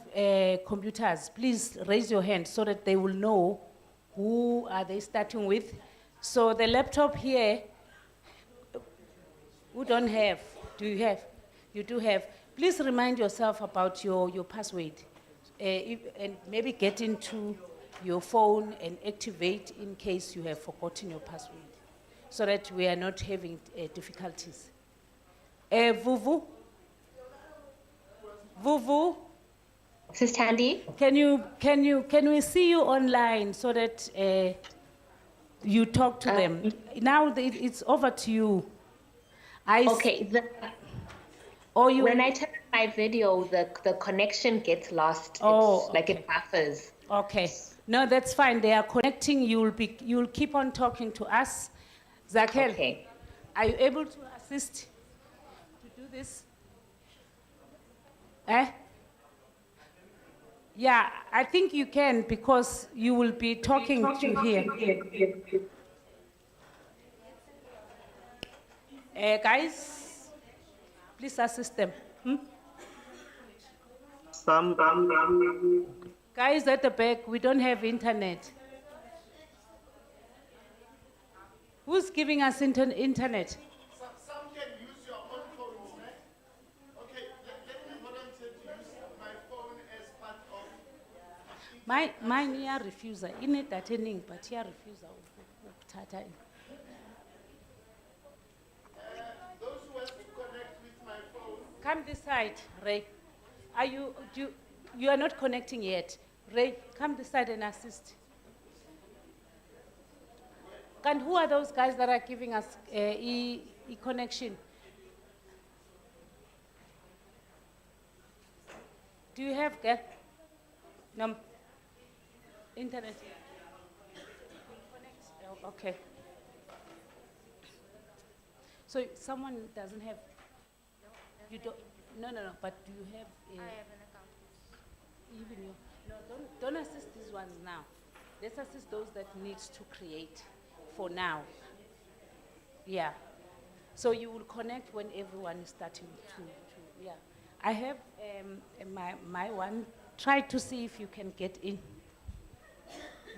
computers, please raise your hand so that they will know who are they starting with. So the laptop here, who don't have? Do you have? You do have. Please remind yourself about your password and maybe get into your phone and activate in case you have forgotten your password, so that we are not having difficulties. Vuvu? Vuvu? Sis Tandy? Can we see you online so that you talk to them? Now it's over to you. When I turn on my video, the connection gets lost. It's like it buffers. Okay. No, that's fine. They are connecting. You'll keep on talking to us. Zakel, Okay. Are you able to assist to do this? Eh? Yeah, I think you can because you will be talking to here. Guys, please assist them. Guys at the back, we don't have internet. Who's giving us internet? Some can use your own phones, right? Okay, let me volunteer to use my phone as part of. Mine iya refuser. Ine data eningi but iya refuser ukuthatha. Those who have to connect with my phone. Come this side, Ray. You are not connecting yet. Ray, come this side and assist. And who are those guys that are giving us e-connection? Do you have internet? Oh, okay. So someone doesn't have, you don't, no, but do you have? I have an account. Even you, no, don't assist these ones now. Let's assist those that need to create for now. Yeah. So you will connect when everyone is starting to yeah. I have my one, try to see if you can get in.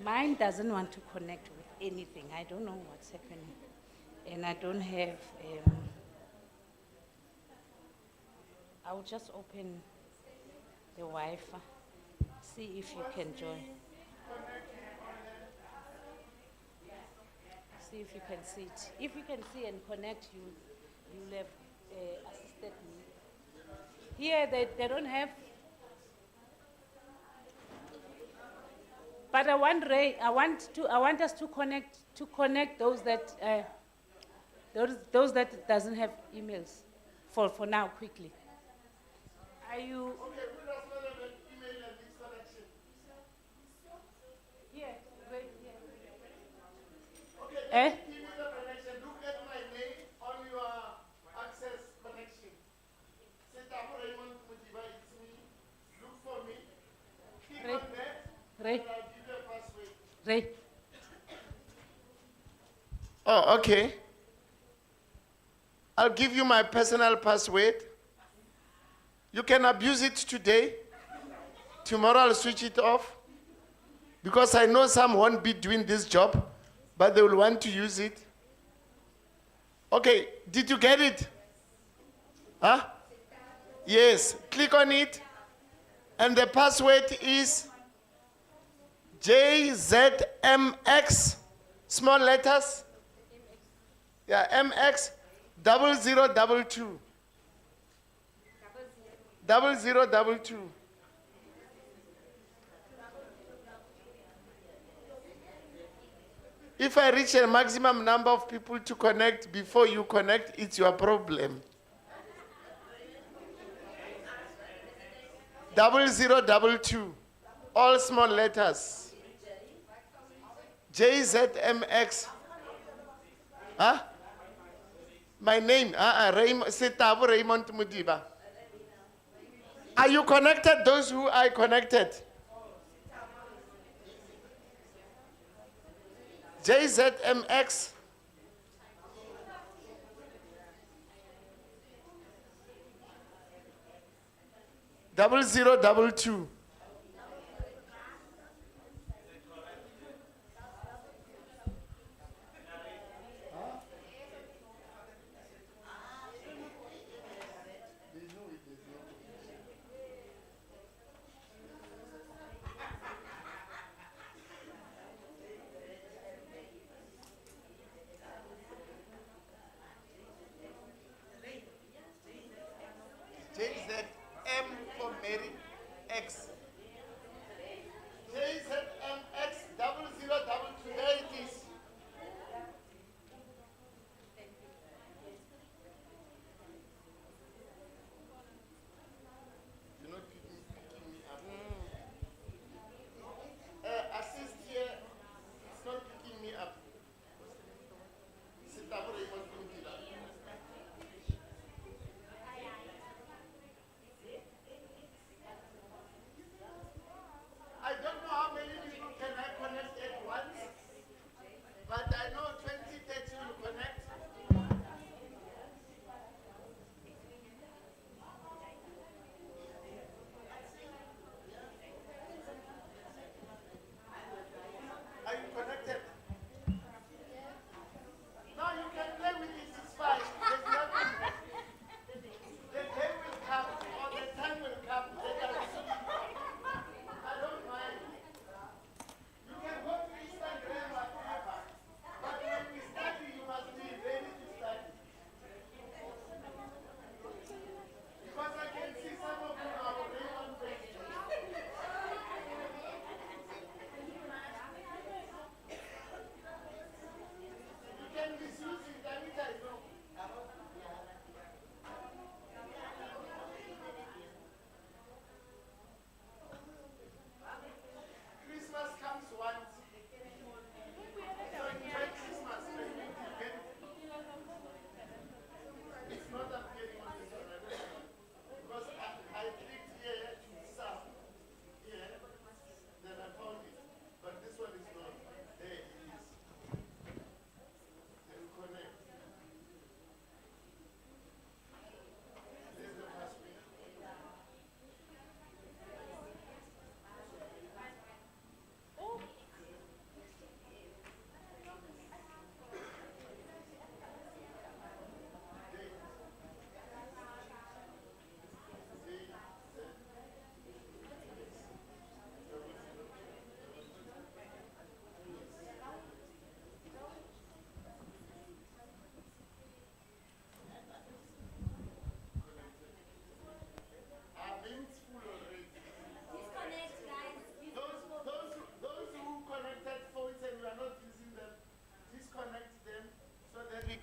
Mine doesn't want to connect with anything. I don't know what's happening. And I don't have, I'll just open the Wi-Fi, see if you can join. See if you can see it. If you can see and connect, you'll have assisted me. Here they don't have, but I want Ray. I want us to connect those that those that doesn't have emails for now quickly. Are you? Okay, who does not have an email and this connection? Here, Ray, here. Okay, Eh? let me give you the connection. Look at my name on your access connection. Setapo Raymond Mudiba, it's me. Look for me. Click Ray. on that. Ray. And I'll give you a password. Ray. Oh, okay. I'll give you my personal password. You can abuse it today. Tomorrow I'll switch it off. Because I know some won't be doing this job, but they will want to use it. Okay, did you get it? Huh? Yes, click on it. And the password is JZMX, small letters. Yeah, MX 0022. 0022. If I reach a maximum number of people to connect before you connect, it's your problem. 0022. All small letters. JZMX. Huh? My name, Setabo Raymond Mudiba. Are you connected, those who are connected? JZMX. Double 022. JZM for Mary X. JZMX 0022. There it is. You're not picking me up. Assist here. It's not picking me up. Setabo Raymond Mudiba.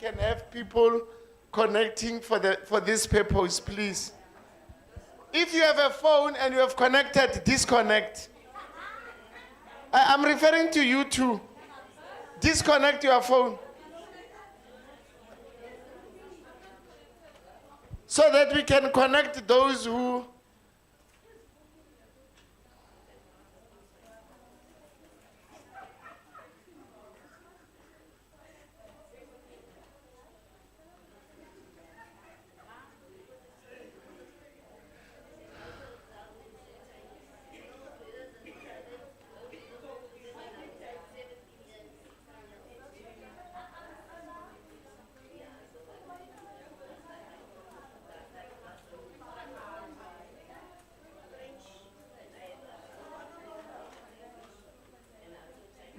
can have people connecting for this purpose, please. If you have a phone and you have connected, disconnect. I'm referring to you too. Disconnect your phone. So that we can connect those who...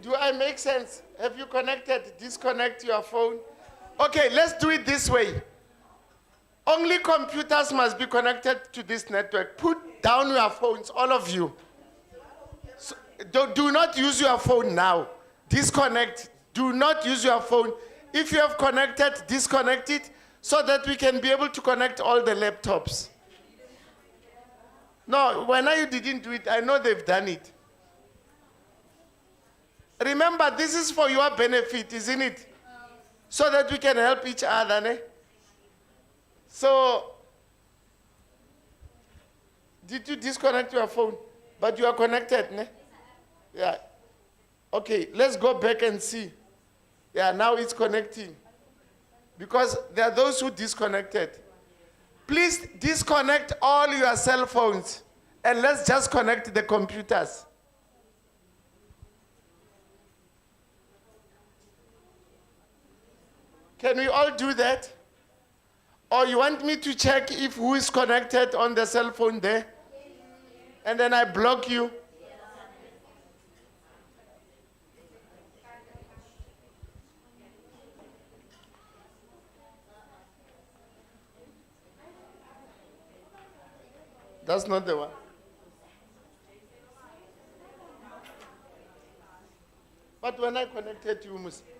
Do I make sense? Have you connected? Disconnect your phone. Okay, let's do it this way. Only computers must be connected to this network. Put down your phones, all of you. So, do not use your phone now. Disconnect. Do not use your phone. If you have connected, disconnect it so that we can be able to connect all the laptops. No, when you didn't do it, I know they've done it. Remember, this is for your benefit, isn't it? So that we can help each other. Ne? So, did you disconnect your phone? But you are connected, ne? Yeah. Okay, let's go back and see. Yeah, now it's connecting. Because there are those who disconnected. Please disconnect all your cell phones and let's just connect the computers. Can we all do that? Or you want me to check if who is connected on the cell phone there? And then I block you? That's not the one. But when I connected you, must wait.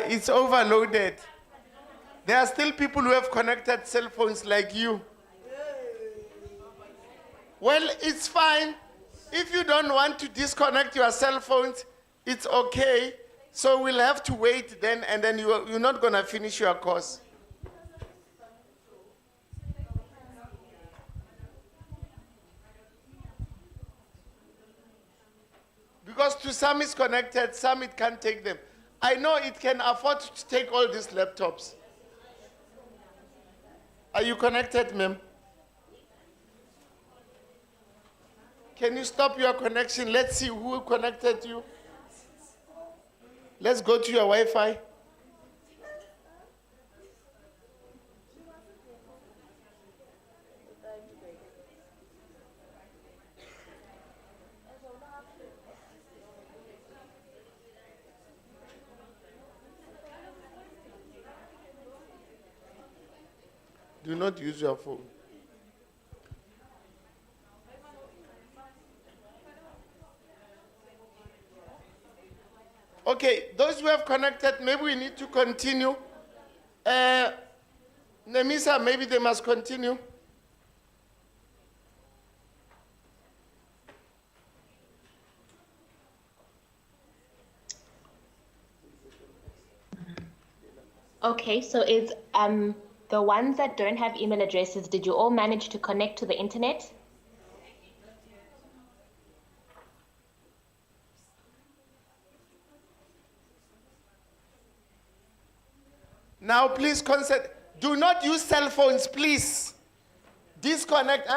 It's overloaded. There are still people who have connected cell phones like you. Well, it's fine. If you don't want to disconnect your cell phones, it's okay. So we'll have to wait then, and then you're not going to finish your course. Because to some it's connected, some it can't take them. I know it can afford to take all these laptops. Are you connected, ma'am? Can you stop your connection? Let's see who connected you. Let's go to your Wi-Fi. Do not use your phone. Okay, those who have connected, maybe we need to continue. Nemisa, maybe they must continue. Okay, so it's the ones that don't have email addresses, did you all manage to connect to the internet? Now, please do not use cell phones, please. Disconnect,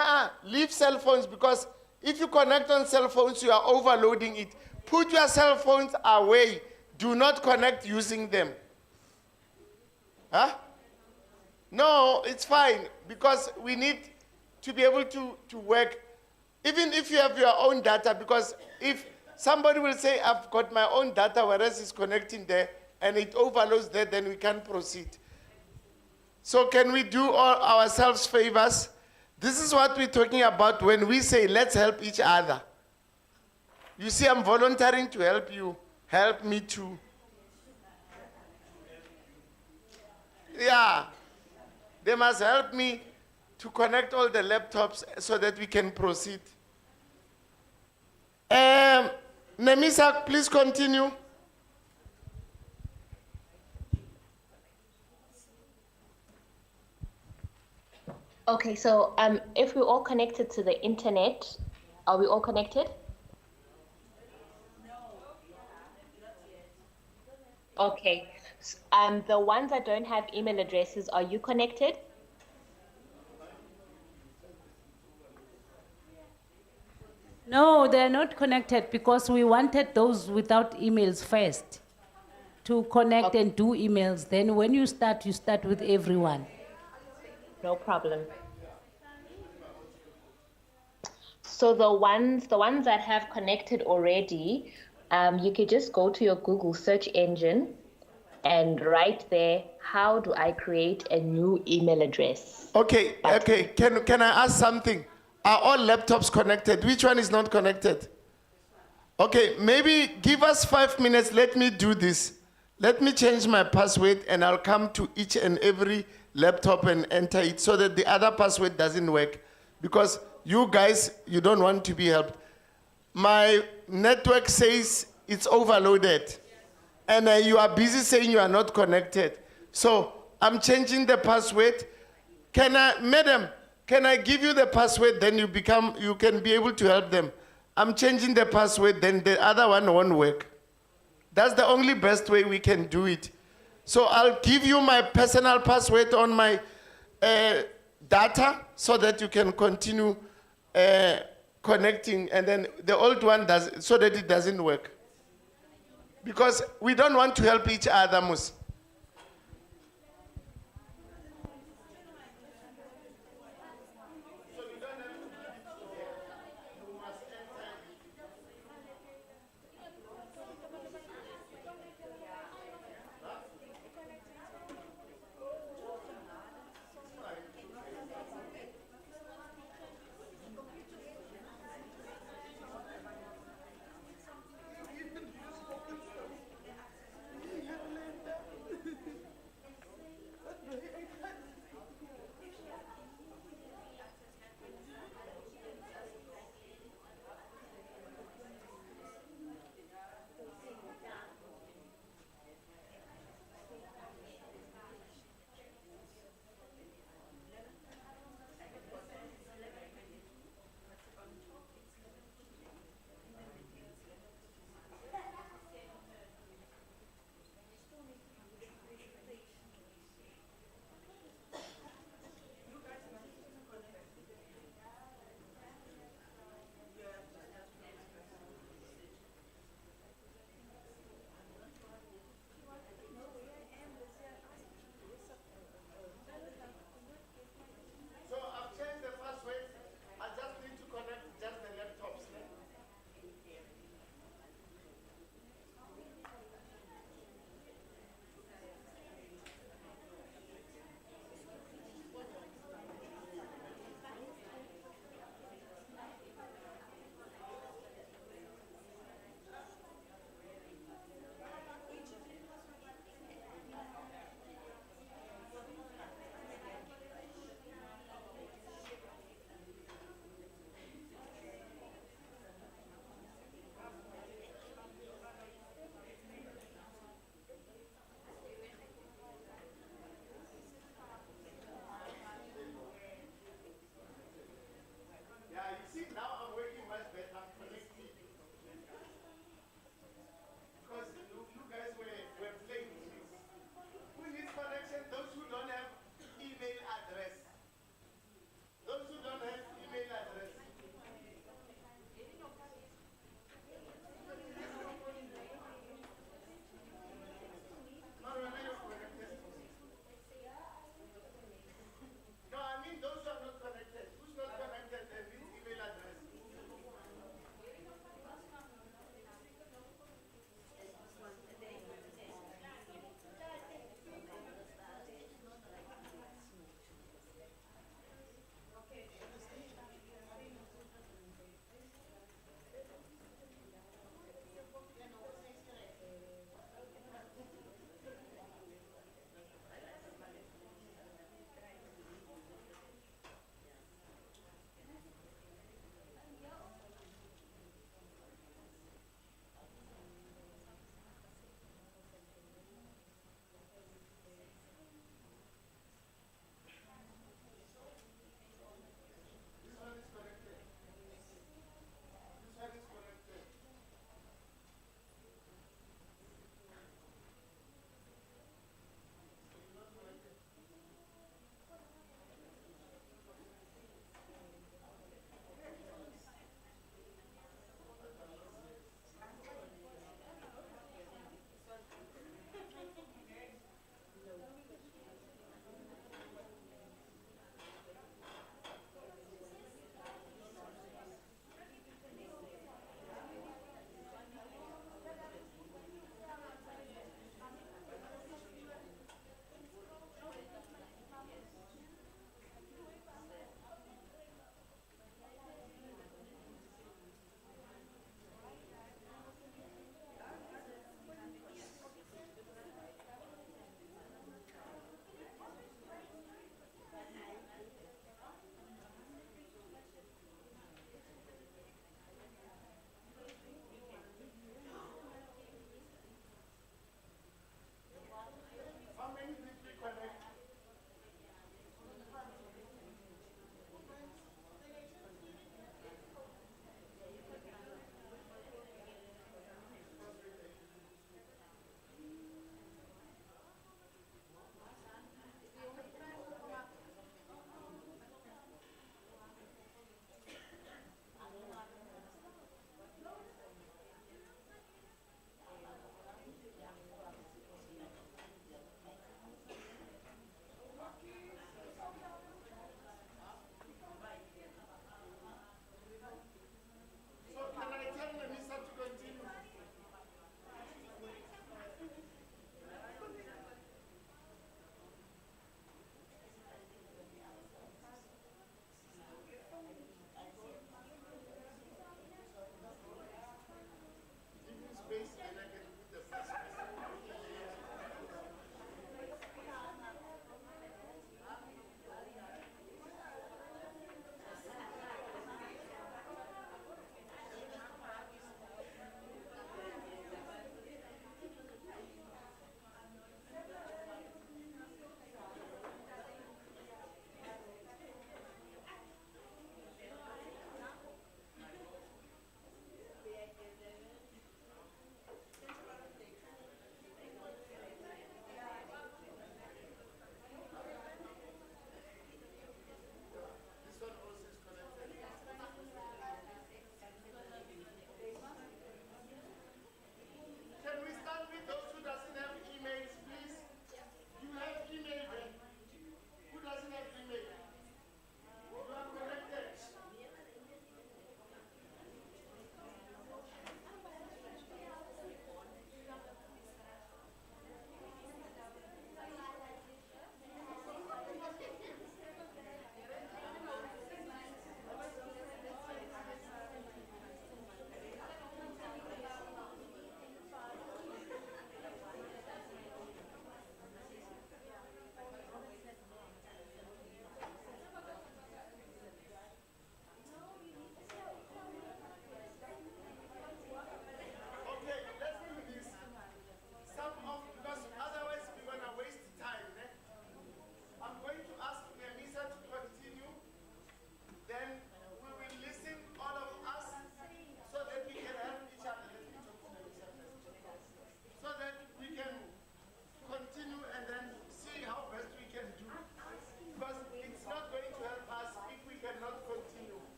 leave cell phones, because if you connect on cell phones, you are overloading it. Put your cell phones away. Do not connect using them. Huh? No, it's fine, because we need to be able to work. Even if you have your own data, because if somebody will say, I've got my own data, whereas it's connecting there, and it overloads there, then we can't proceed. So can we do all ourselves favors? This is what we're talking about when we say, let's help each other. You see, I'm volunteering to help you. Help me too. Yeah. They must help me to connect all the laptops so that we can proceed. Nemisa, please continue. Okay, so if we're all connected to the internet, are we all connected? Okay. The ones that don't have email addresses, are you connected? No, they're not connected because we wanted those without emails first to connect and do emails. Then when you start with everyone. No problem. So the ones that have connected already, you could just go to your Google search engine and write there, how do I create a new email address? Okay, okay. Can I ask something? Are all laptops connected? Which one is not connected? Okay, maybe give us 5 minutes. Let me do this. Let me change my password and I'll come to each and every laptop and enter it so that the other password doesn't work. Because you guys, you don't want to be helped. My network says it's overloaded. And you are busy saying you are not connected. So I'm changing the password. Madam, can I give you the password, then you can be able to help them. I'm changing the password, then the other one won't work. That's the only best way we can do it. So I'll give you my personal password on my data so that you can continue connecting, and then the old one does, so that it doesn't work. Because we don't want to help each other, Mus.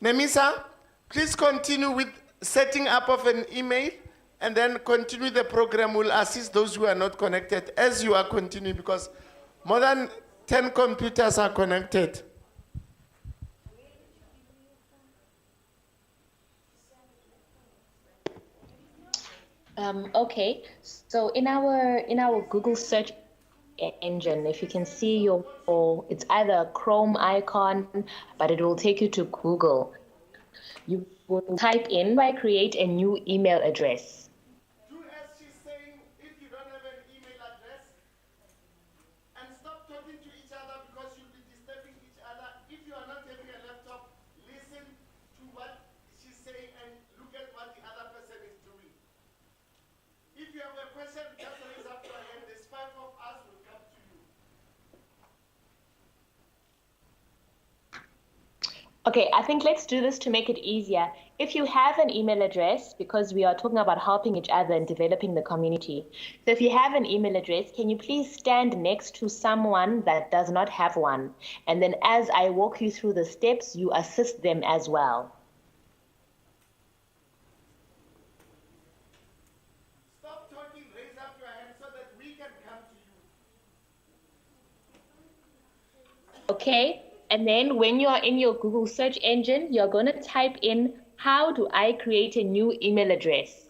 Nemisa, please continue with setting up of an email and then continue the program. Will assist those who are not connected as you are continuing because more than 10 computers are connected. Okay, so in our Google search engine, if you can see it's either a Chrome icon, but it will take you to Google. You will type in by create a new email address. Do as she's saying if you don't have an email address and stop talking to each other because you'll be disturbing each other. If you are not having a laptop, listen to what she's saying and look at what the other person is doing. If you have a question, just raise up your hand. There's 5 of us will come to you. Okay, I think let's do this to make it easier. If you have an email address, because we are talking about helping each other and developing the community. So if you have an email address, can you please stand next to someone that does not have one? And then as I walk you through the steps, you assist them as well. Stop talking, raise up your hand so that we can come to you. Okay, and then when you are in your Google search engine, you're going to type in, how do I create a new email address?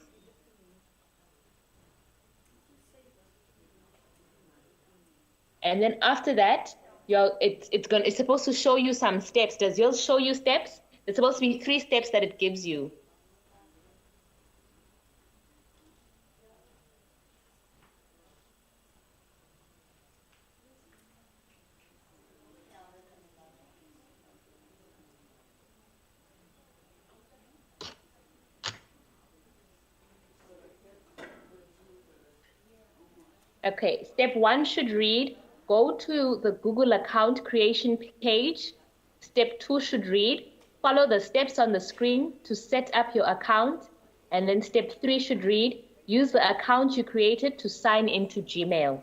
And then after that, it's supposed to show you some steps. Does yours show you steps? There's supposed to be 3 steps that it gives you. Okay, step 1 should read, go to the Google account creation page. Step 2 should read, follow the steps on the screen to set up your account. And then step 3 should read, use the account you created to sign into Gmail.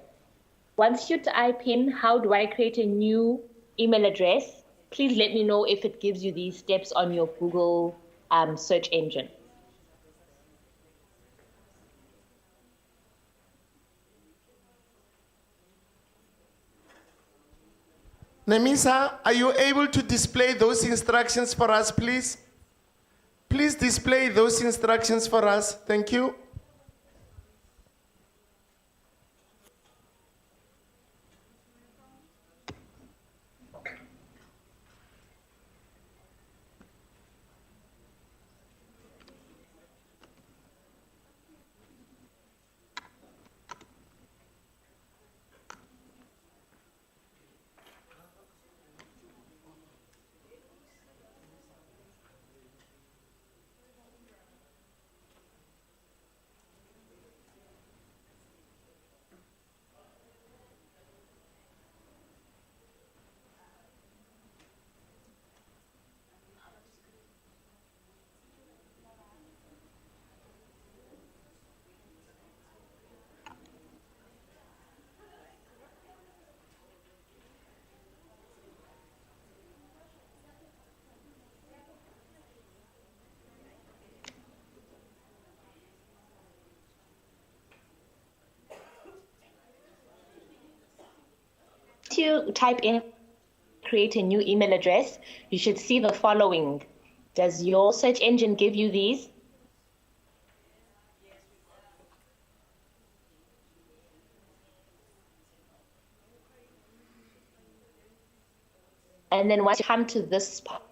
Once you type in, how do I create a new email address, please let me know if it gives you these steps on your Google search engine. Nemisa, are you able to display those instructions for us, please? Please display those instructions for us. Thank you. You type in create a new email address, you should see the following. Does your search engine give you these? And then once you come to this spot,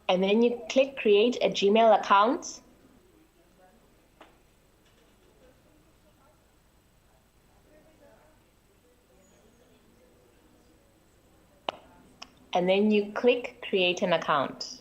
and then you click create a Gmail account. And then you click create an account.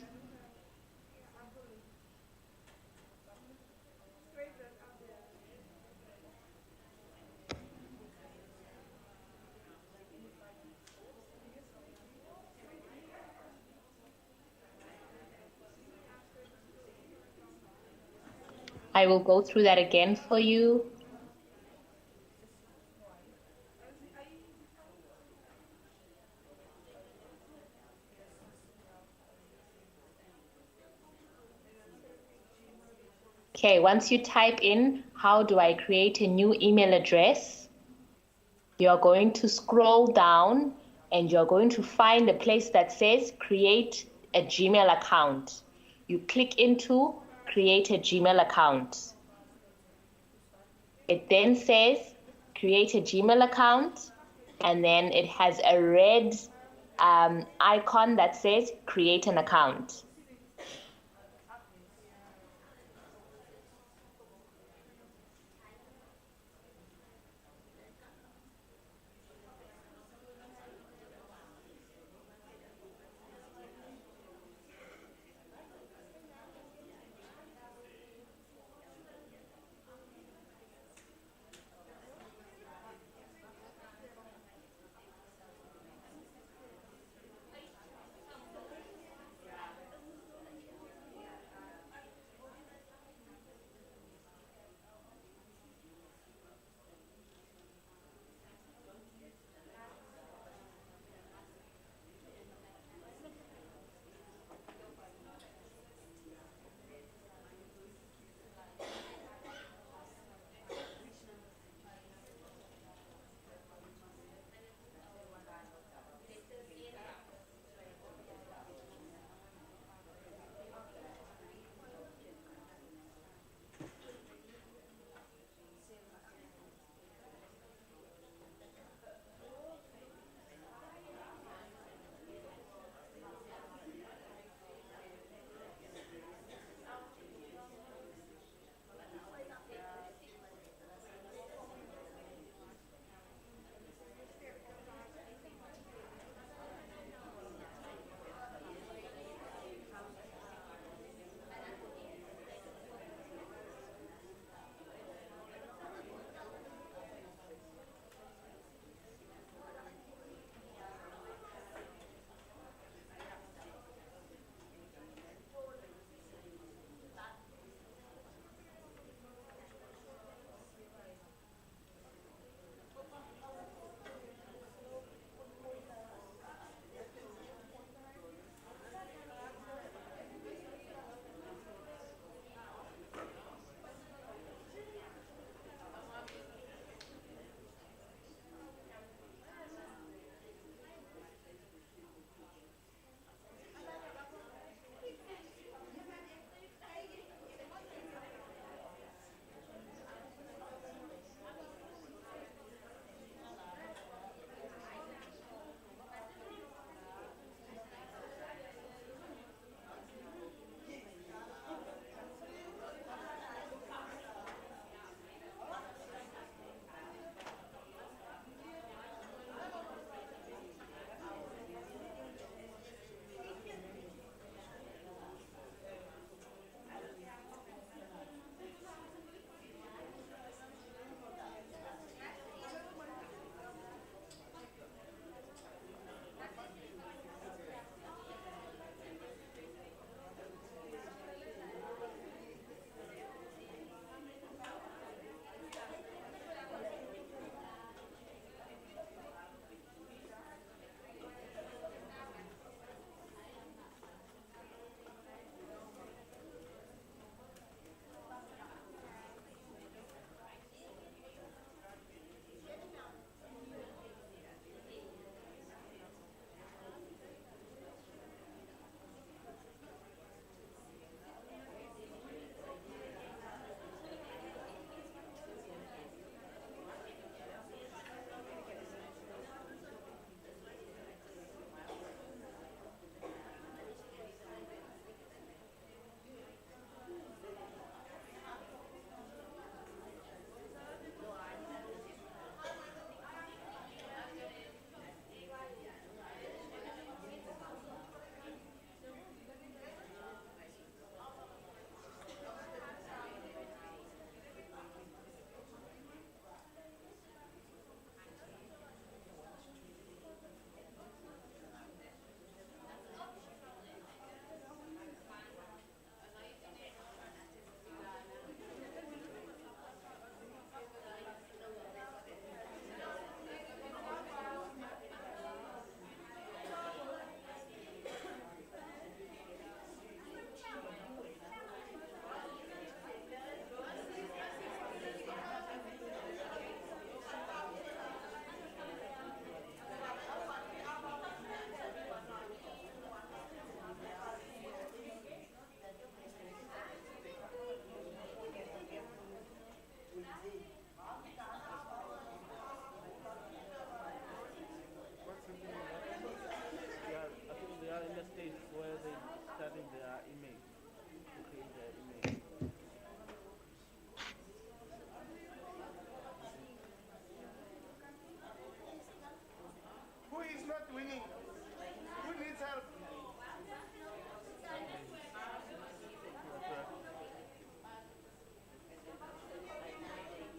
I will go through that again for you. Okay, once you type in, how do I create a new email address? You're going to scroll down and you're going to find a place that says create a Gmail account. You click into create a Gmail account. It then says create a Gmail account, and then it has a red icon that says create an account.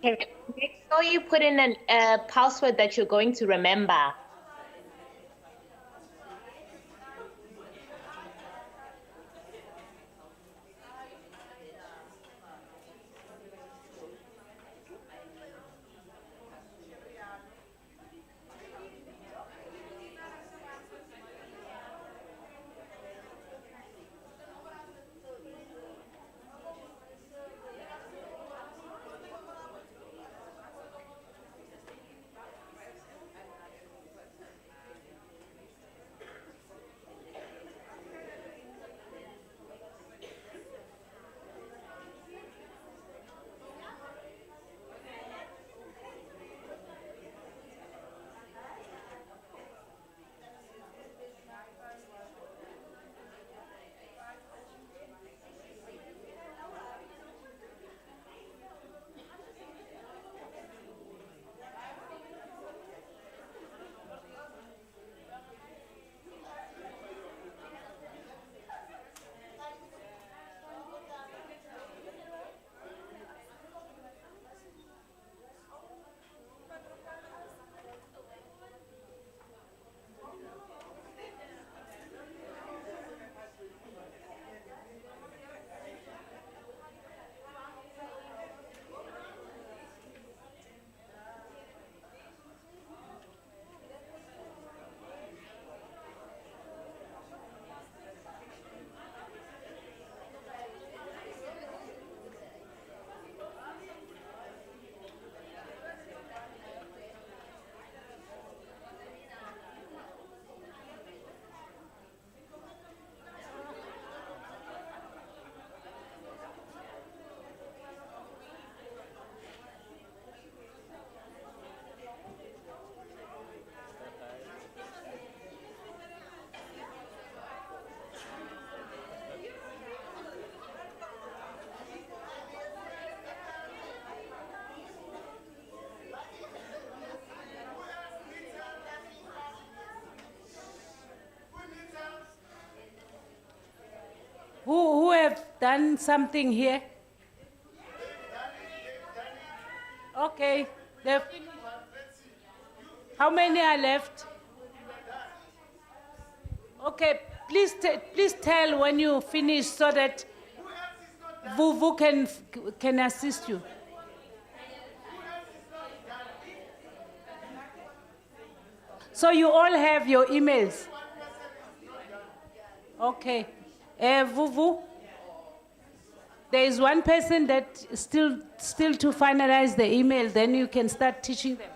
Okay, make sure you put in a password that you're going to remember. Who have done something here? Okay. How many are left? Okay, please tell when you finish so that Vuvu can assist you. So you all have your emails? Okay. Vuvu, there is one person that still to finalize the email, then you can start teaching them.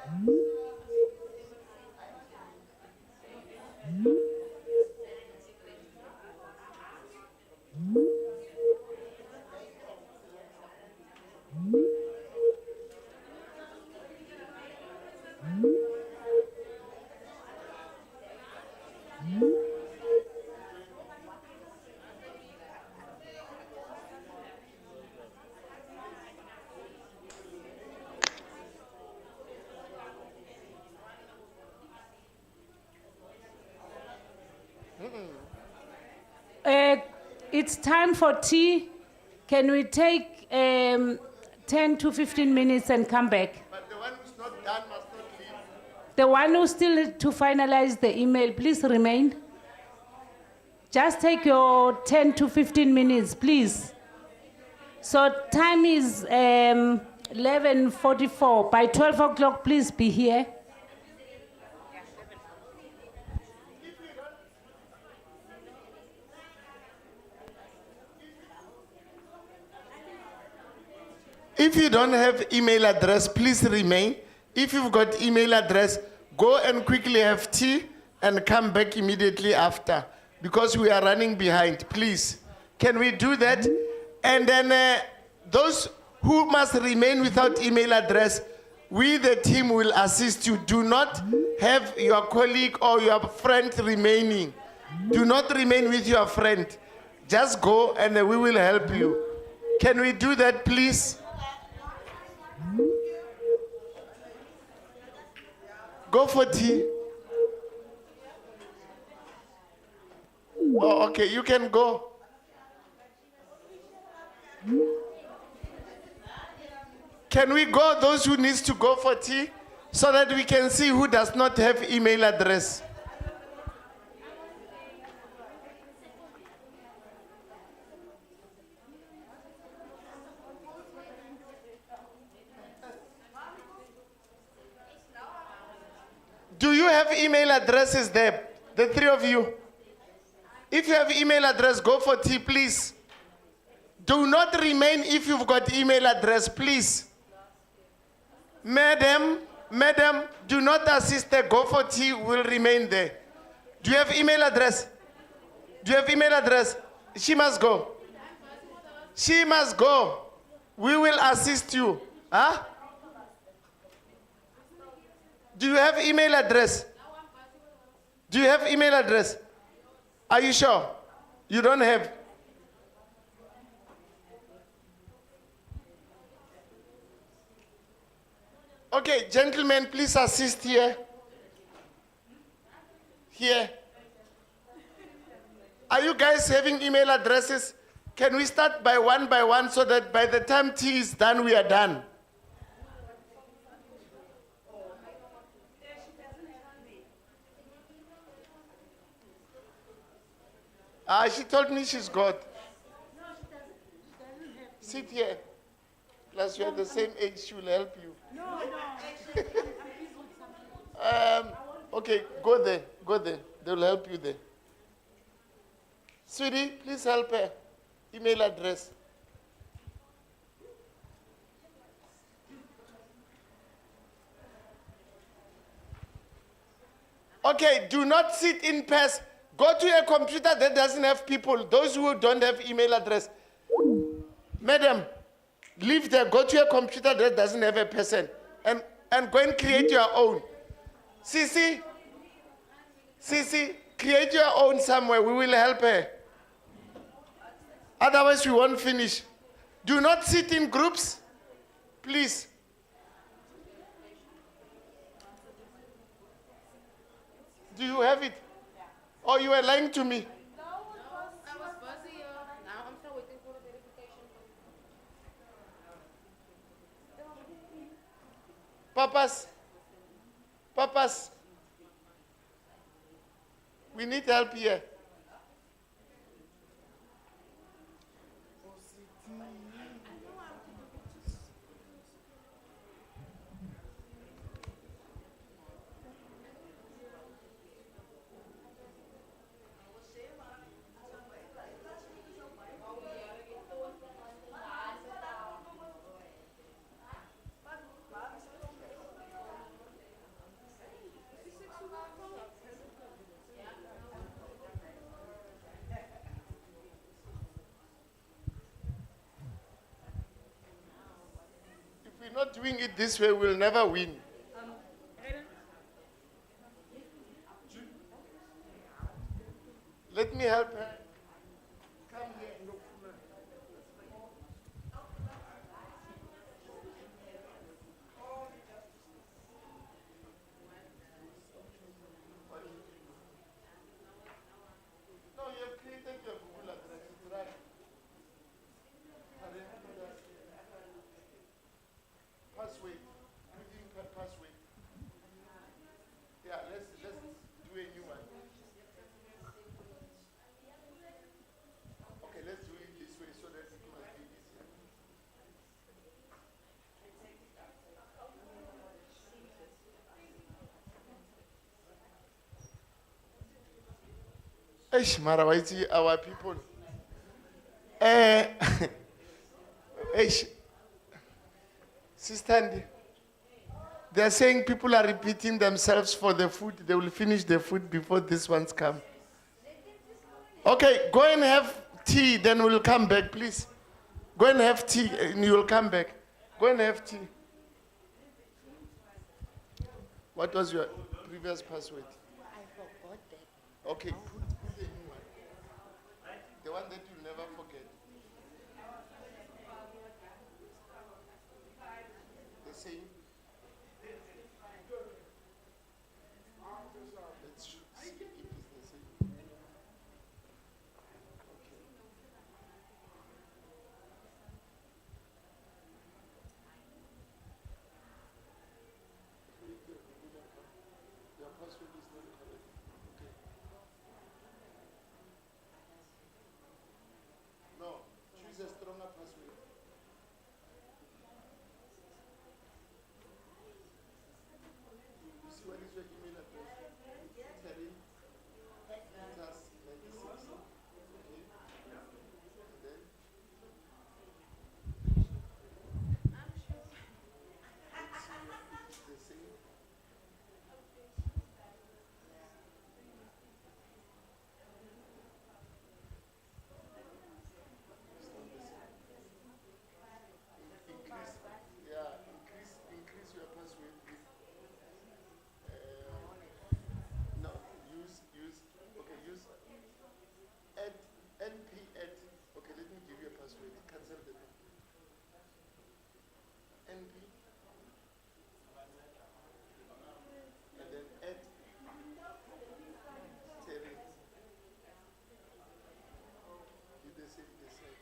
It's time for tea. Can we take 10 to 15 minutes and come back? But the one who's not done must not leave. The one who still to finalize the email, please remain. Just take your 10 to 15 minutes, please. So time is 11:44. By 12 o'clock, please be here. If you don't have email address, please remain. If you've got email address, go and quickly have tea and come back immediately after because we are running behind. Please, can we do that? And then those who must remain without email address, we, the team, will assist you. Do not have your colleague or your friend remaining. Do not remain with your friend. Just go and we will help you. Can we do that, please? Go for tea. Oh, okay, you can go. Can Can we go, those who needs to go for tea, so that we can see who does not have email address? Do you have email addresses there? The three of you. If you have email address, go for tea, please. Do not remain if you've got email address, please. Madam, do not assist there. Go for tea, will remain there. Do you have email address? Do you have email address? She must go. She must go. We will assist you. Huh? Do you have email address? Do you have email address? Are you sure? You don't have? Okay, gentlemen, please assist here. Here. Are you guys having email addresses? Can we start by one so that by the time tea is done, we are done? She told me she's got. Sit here. Plus, you're the same age, she will help you. Okay, go there. They will help you there. Sweetie, please help her. Email address. Okay, do not sit in pairs. Go to a computer that doesn't have people, those who don't have email address. Madam, leave there, go to a computer that doesn't have a person and go and create your own. Sisi, create your own somewhere, we will help her. Otherwise we won't finish. Do not sit in groups, please. Do you have it? Or you are lying to me? I was busy. Now I'm still waiting for the verification. Papas, we need help here. If we're not doing it this way, we'll never win. Let me help her. Come here. No, you have created your Google address, it's right. Password. Put in password. Yeah, let's do a new one. Okay, let's do it this way so that it must be easier. Eish, Marawaiti, our people. Eish. Sister Andy, they are saying people are repeating themselves for the food. They will finish the food before these ones come. Okay, go and have tea, then we'll come back, please. Go and have tea, and you will come back. Go and have tea. What was your previous password? I forgot that. Okay, put the new one. The one that you'll never forget. The same. Let's see if it's the same. password is not correct. Okay. No, choose a stronger password. You see what is your email address? Terry Peters 96. Okay. And then it's the same. Increase your password with, no, use, add, np add, okay, let me give you a password, cancel the name. np, and then add, Terry. Did they say the same?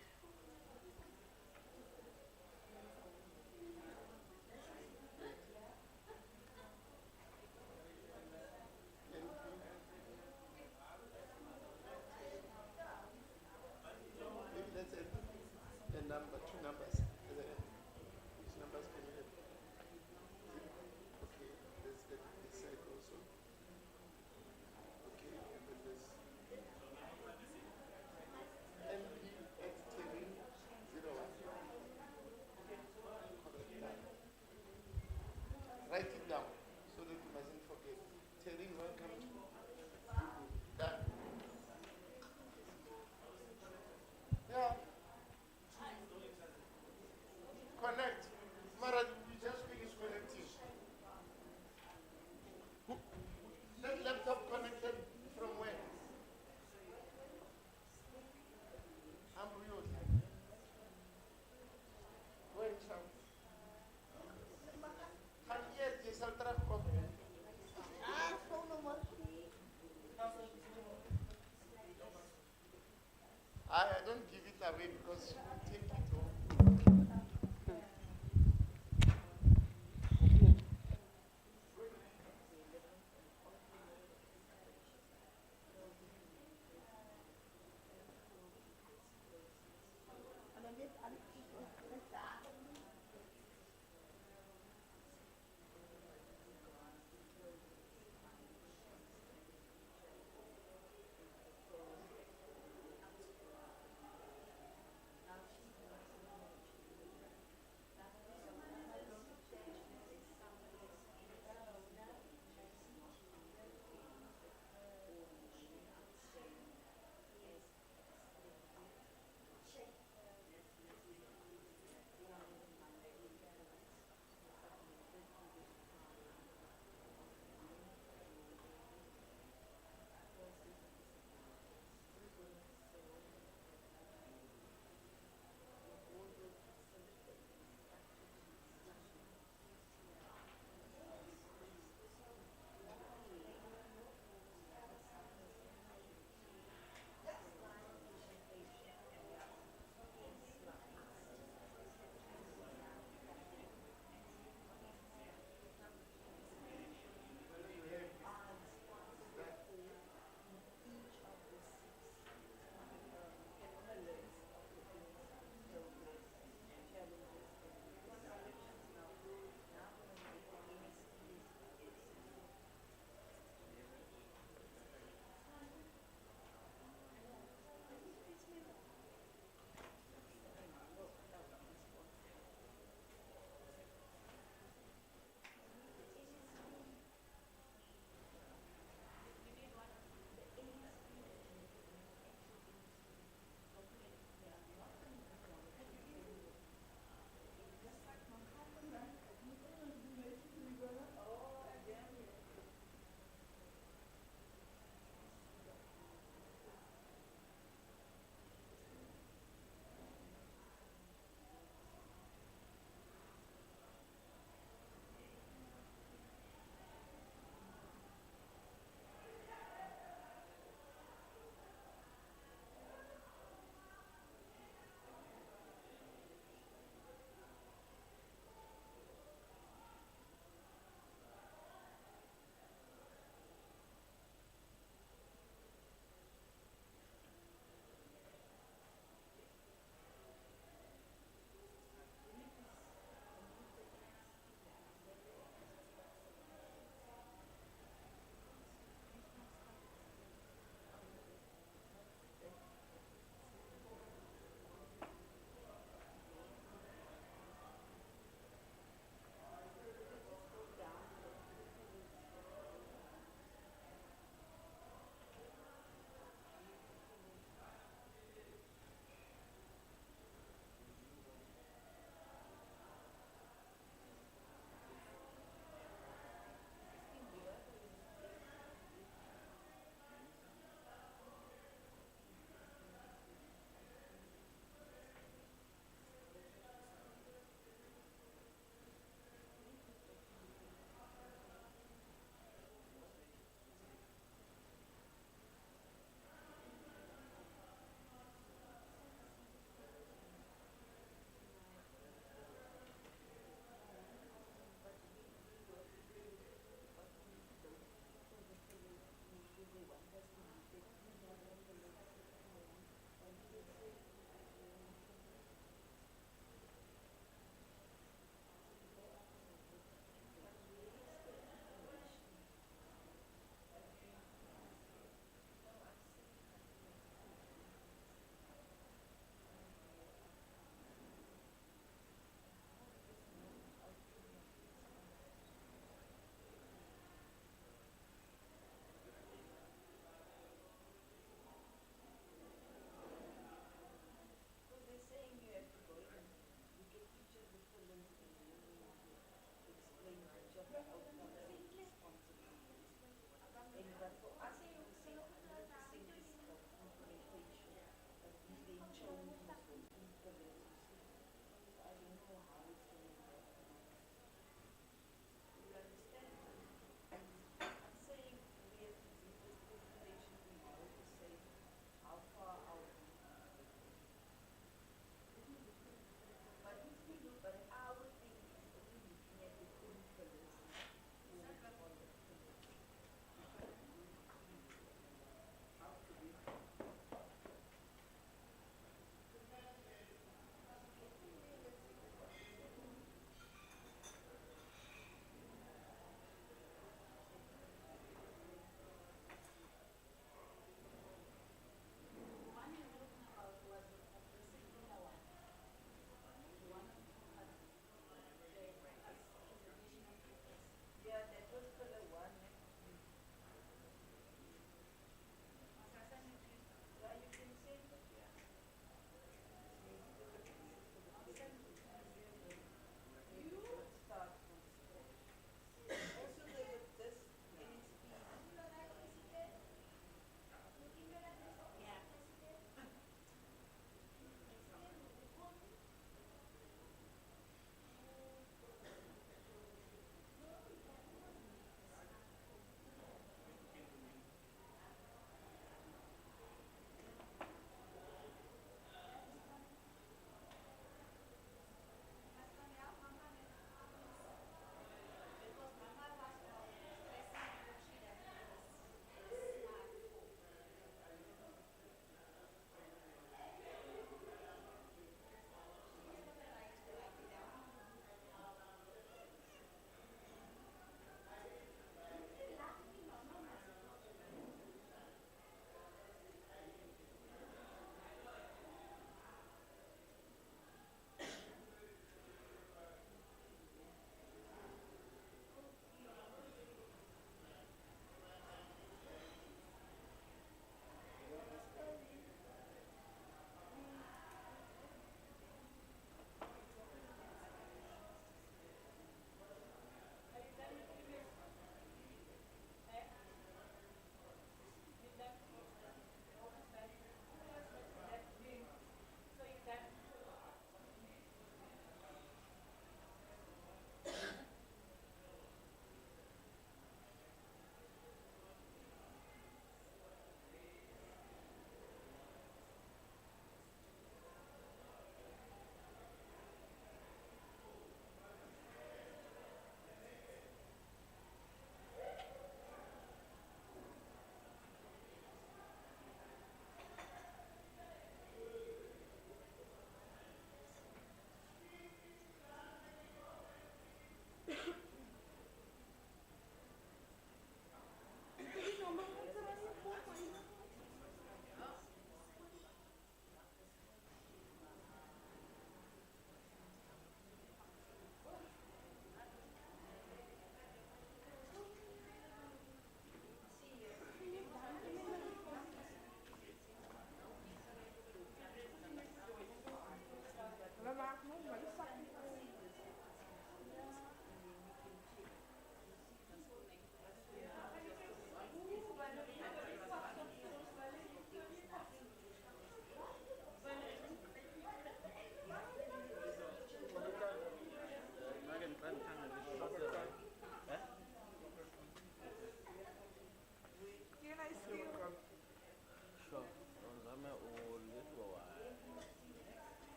Maybe let's add a number, two numbers at the end. Which numbers can you add? Okay, let's add this side also. Okay, and then this. NP at Terry 01. Write it down so that you mustn't forget. Terry, welcome to Google. Done. Yeah. Connect. Mara, you just finished connecting. That laptop connected from where? Ambryo. Where is Sam? Can you just ultra from? I don't give it away because you will take it home.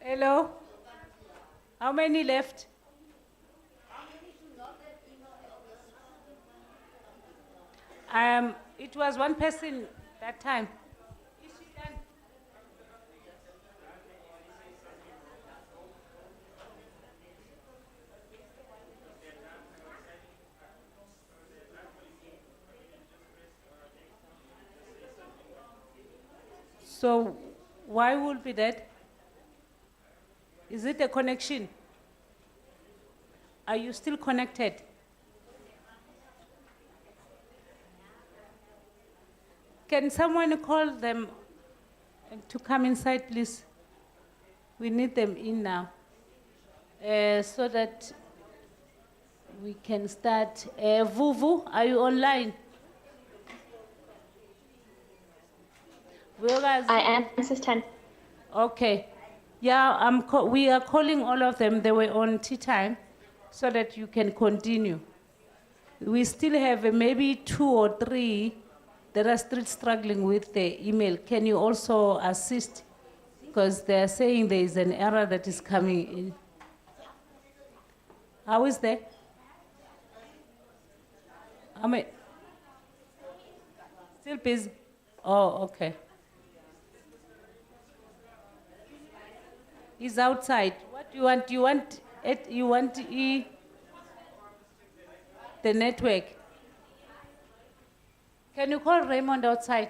Hello? How many left? It was one person that time. Is she done? So why would be that? Is it a connection? Are you still connected? Can someone call them to come inside, please? We need them in now, so that we can start. Vuvu, are you online? I am, Assistant. Okay. Yeah, we are calling all of them. They were on tea time, so that you can continue. We still have maybe 2 or 3 that are still struggling with the email. Can you also assist? Because they are saying there is an error that is coming in. How is that? Still busy? Oh, okay. He's outside. What do you want? You want the network? Can you call Raymond outside?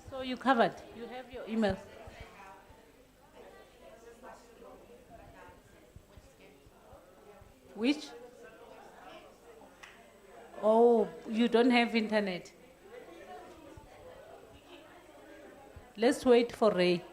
So you covered. You have your email. Which? Oh, you don't have internet. Let's wait for Ray.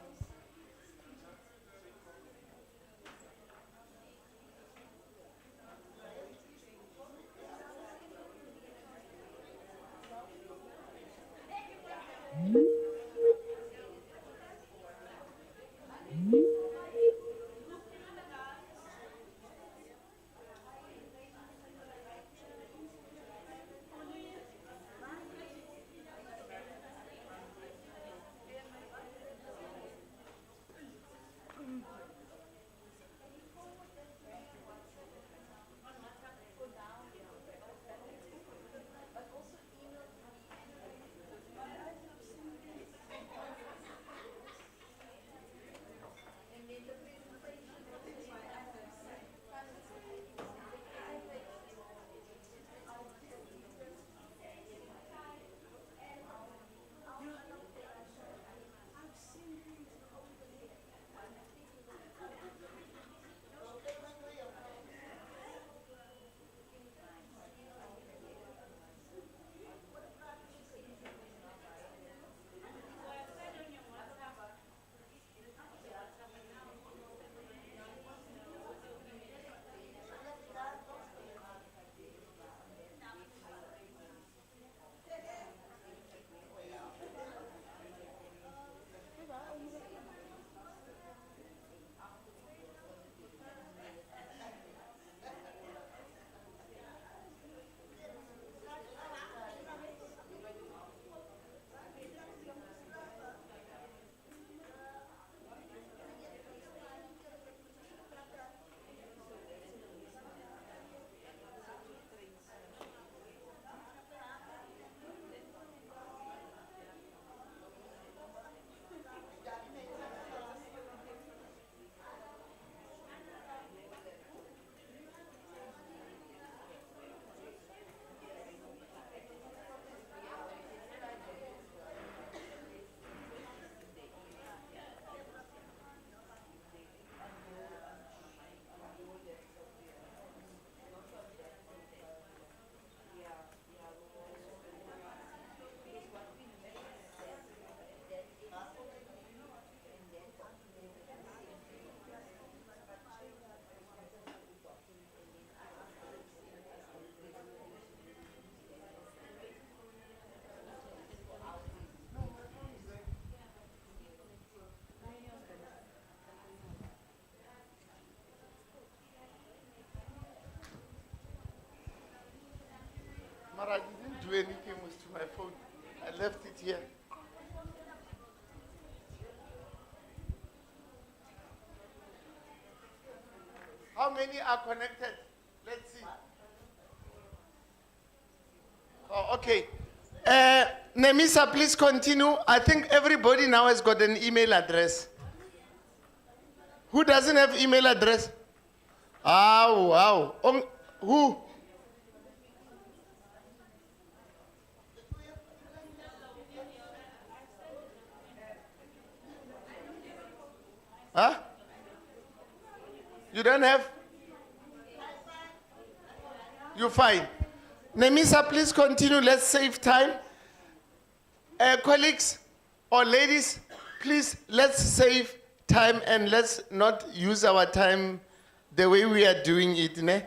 Mara, I didn't do anything with my phone. I left it here. many are connected? Let's see. Oh, okay. Nemisa, please continue. I think everybody now has got an email address. Who doesn't have email address? Ah, wow. Who? Huh? You don't have? You're fine. Nemisa, please continue. Let's save time. Colleagues or ladies, please, let's save time and let's not use our time the way we are doing it. Ne?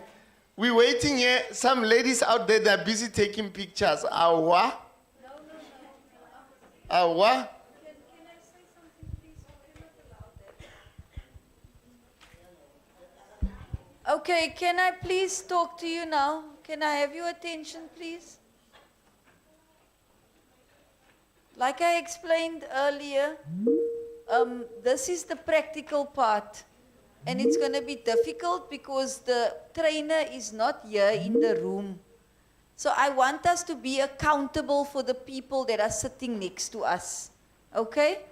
We're waiting here. Some ladies out there that are busy taking pictures. Awa? Awa? Okay, can I please talk to you now? Can I have your attention, please? Like I explained earlier, this is the practical part. And it's going to be difficult because the trainer is not here in the room. So I want us to be accountable for the people that are sitting next to us. Okay?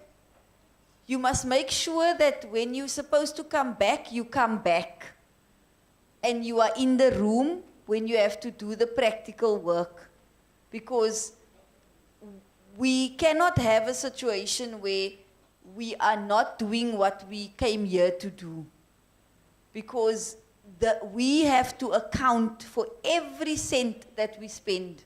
You must make sure that when you're supposed to come back, you come back. And you are in the room when you have to do the practical work. Because we cannot have a situation where we are not doing what we came here to do. Because we have to account for every cent that we spend.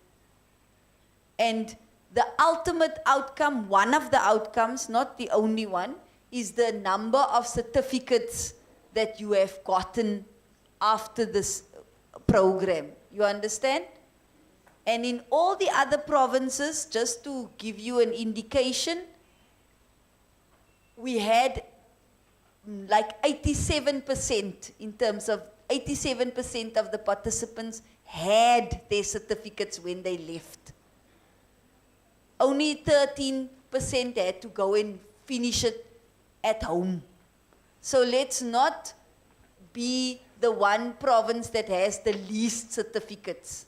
And the ultimate outcome, one of the outcomes, not the only one, is the number of certificates that you have gotten after this program. You understand? And in all the other provinces, just to give you an indication, we had like 87% in terms of 87% of the participants had their certificates when they left. Only 13% had to go and finish it at home. So let's not be the one province that has the least certificates.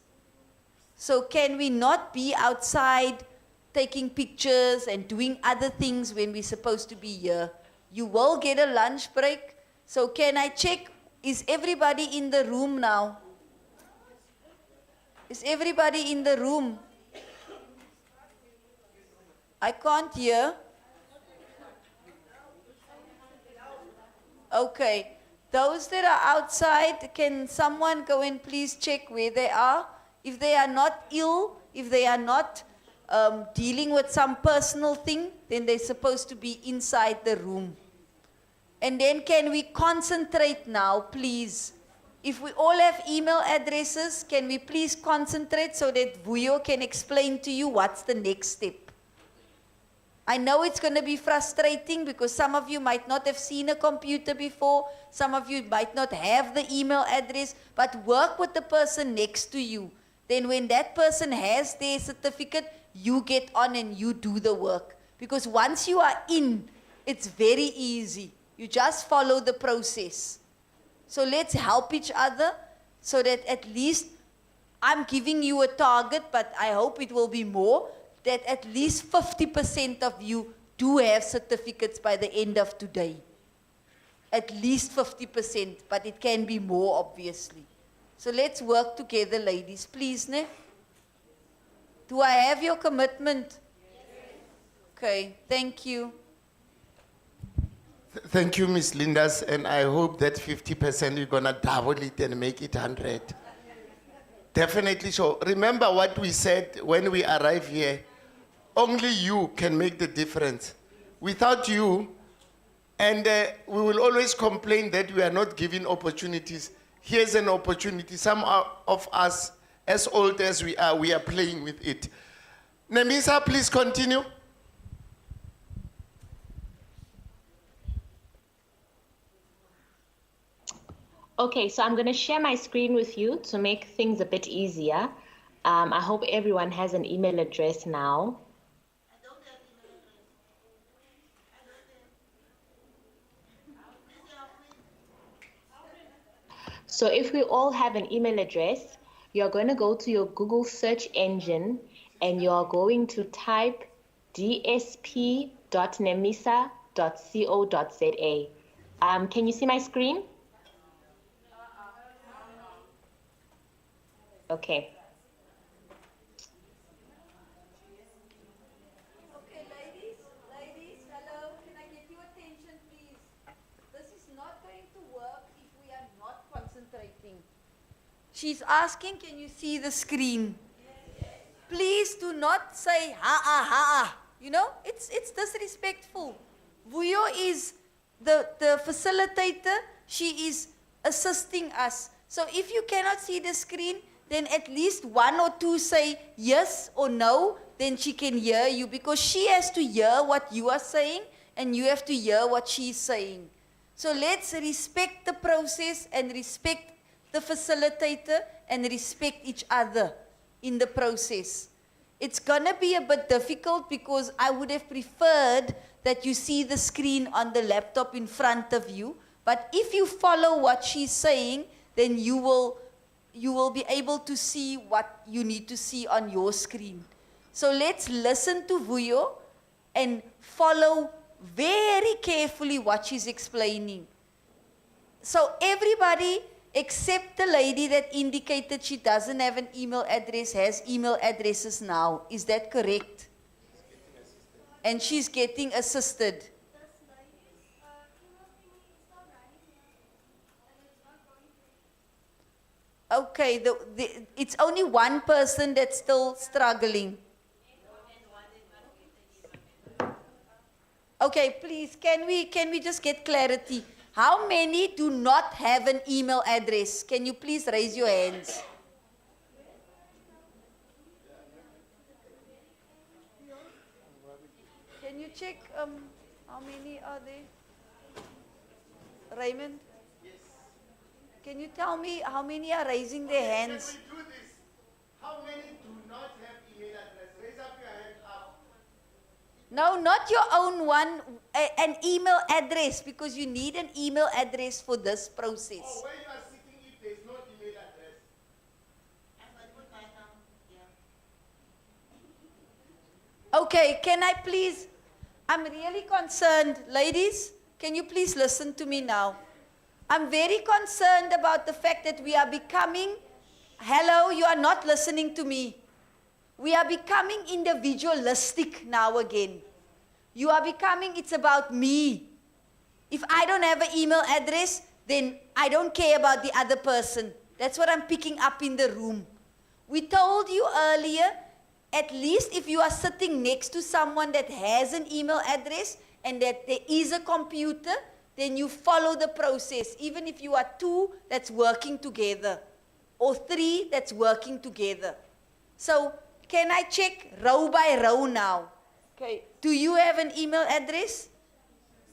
So can we not be outside taking pictures and doing other things when we're supposed to be here? You will get a lunch break. So can I check, is everybody in the room now? Is everybody in the room? I can't hear. Okay. Those that are outside, can someone go and please check where they are? If they are not ill, if they are not dealing with some personal thing, then they're supposed to be inside the room. And then can we concentrate now, please? If we all have email addresses, can we please concentrate so that Vuyo can explain to you what's the next step? I know it's going to be frustrating because some of you might not have seen a computer before, some of you might not have the email address, but work with the person next to you. Then when that person has their certificate, you get on and you do the work. Because once you are in, it's very easy. You just follow the process. So let's help each other so that at least I'm giving you a target, but I hope it will be more, that at least 50% of you do have certificates by the end of today. At least 50%, but it can be more, obviously. So let's work together, ladies. Please, ne? Do I have your commitment? Yes. Okay, thank you. Thank you, Ms. Lindas, and I hope that 50% you're gonna double it and make it 100. Definitely so. Remember what we said when we arrive here. Only you can make the difference. Without you, and we will always complain that we are not given opportunities. Here's an opportunity. Some of us, as old as we are playing with it. Nemisa, please continue. Okay, so I'm going to share my screen with you to make things a bit easier. I hope everyone has an email address now. So if we all have an email address, you're going to go to your Google search engine and you're going to type dsp.nemisa.co.za. Can you see my screen? Okay. Okay, ladies, hello, can I get your attention, please? This is not going to work if we are not concentrating. She's asking, can you see the screen? Please do not say ha. You know, it's disrespectful. Vuyo is the facilitator. She is assisting us. So if you cannot see the screen, then at least one or two say yes or no, then she can hear you, because she has to hear what you are saying and you have to hear what she's saying. So let's respect the process and respect the facilitator and respect each other in the process. It's gonna be a bit difficult because I would have preferred that you see the screen on the laptop in front of you, but if you follow what she's saying, then you will be able to see what you need to see on your screen. So let's listen to Vuyo and follow very carefully what she's explaining. So everybody except the lady that indicated she doesn't have an email address has email addresses now. Is that correct? And she's getting assisted. Okay, it's only one person that's still struggling. Okay, please, can we just get clarity? How many do not have an email address? Can you please raise your hands? Can you check how many are there? Raymond? Can you tell me how many are raising their hands? Can we do this? How many do not have email address? Raise up your hand up. No, not your own one, an email address, because you need an email address for this process. Oh, where you are sitting, if there is no email address. Okay, can I please, I'm really concerned. Ladies, can you please listen to me now? I'm very concerned about the fact that we are becoming, hello, you are not listening to me. We are becoming individualistic now again. You are becoming, it's about me. If I don't have an email address, then I don't care about the other person. That's what I'm picking up in the room. We told you earlier, at least if you are sitting next to someone that has an email address and that there is a computer, then you follow the process. Even if you are two that's working together, or three that's working together. So, can I check row by row now? Okay. Do you have an email address?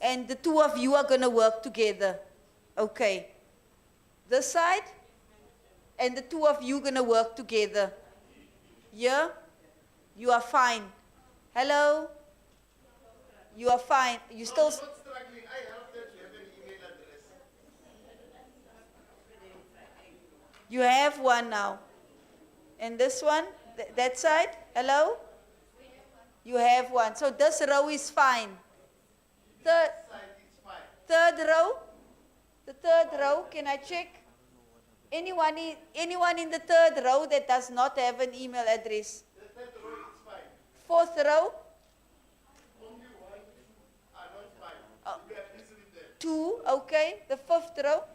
And the two of you are going to work together. Okay. This side? And the two of you going to work together. Yeah? You are fine. Hello? You are fine. You still... I'm not struggling. I help them to have an email address. You have one now. And this one? That side? Hello? You have one. So this row is fine. Third row? The third row, can I check? Anyone in the third row that does not have an email address? The third row is fine. Fourth row? Only one are not fine. We are busy with them. Two, okay. The fifth row?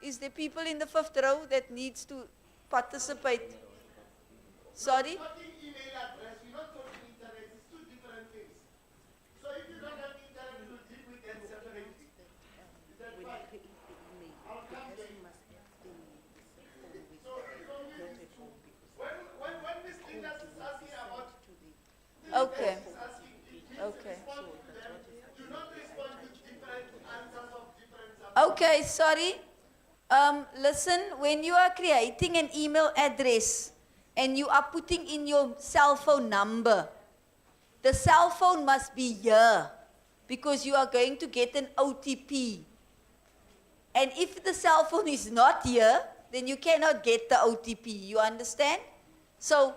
Is there people in the fifth row that needs to participate? Sorry? We're talking email address, we're not talking internet, it's two different things. So if you don't have internet, we'll deal with them separately. Is that fine? I'll come there. So it's only these two. When Ms. Linda is asking about Okay. is asking, please Okay. respond to them. Do not respond with different answers of different subjects. Okay, sorry. Listen, when you are creating an email address and you are putting in your cell phone number, the cell phone must be here because you are going to get an OTP. And if the cell phone is not here, then you cannot get the OTP. You understand? So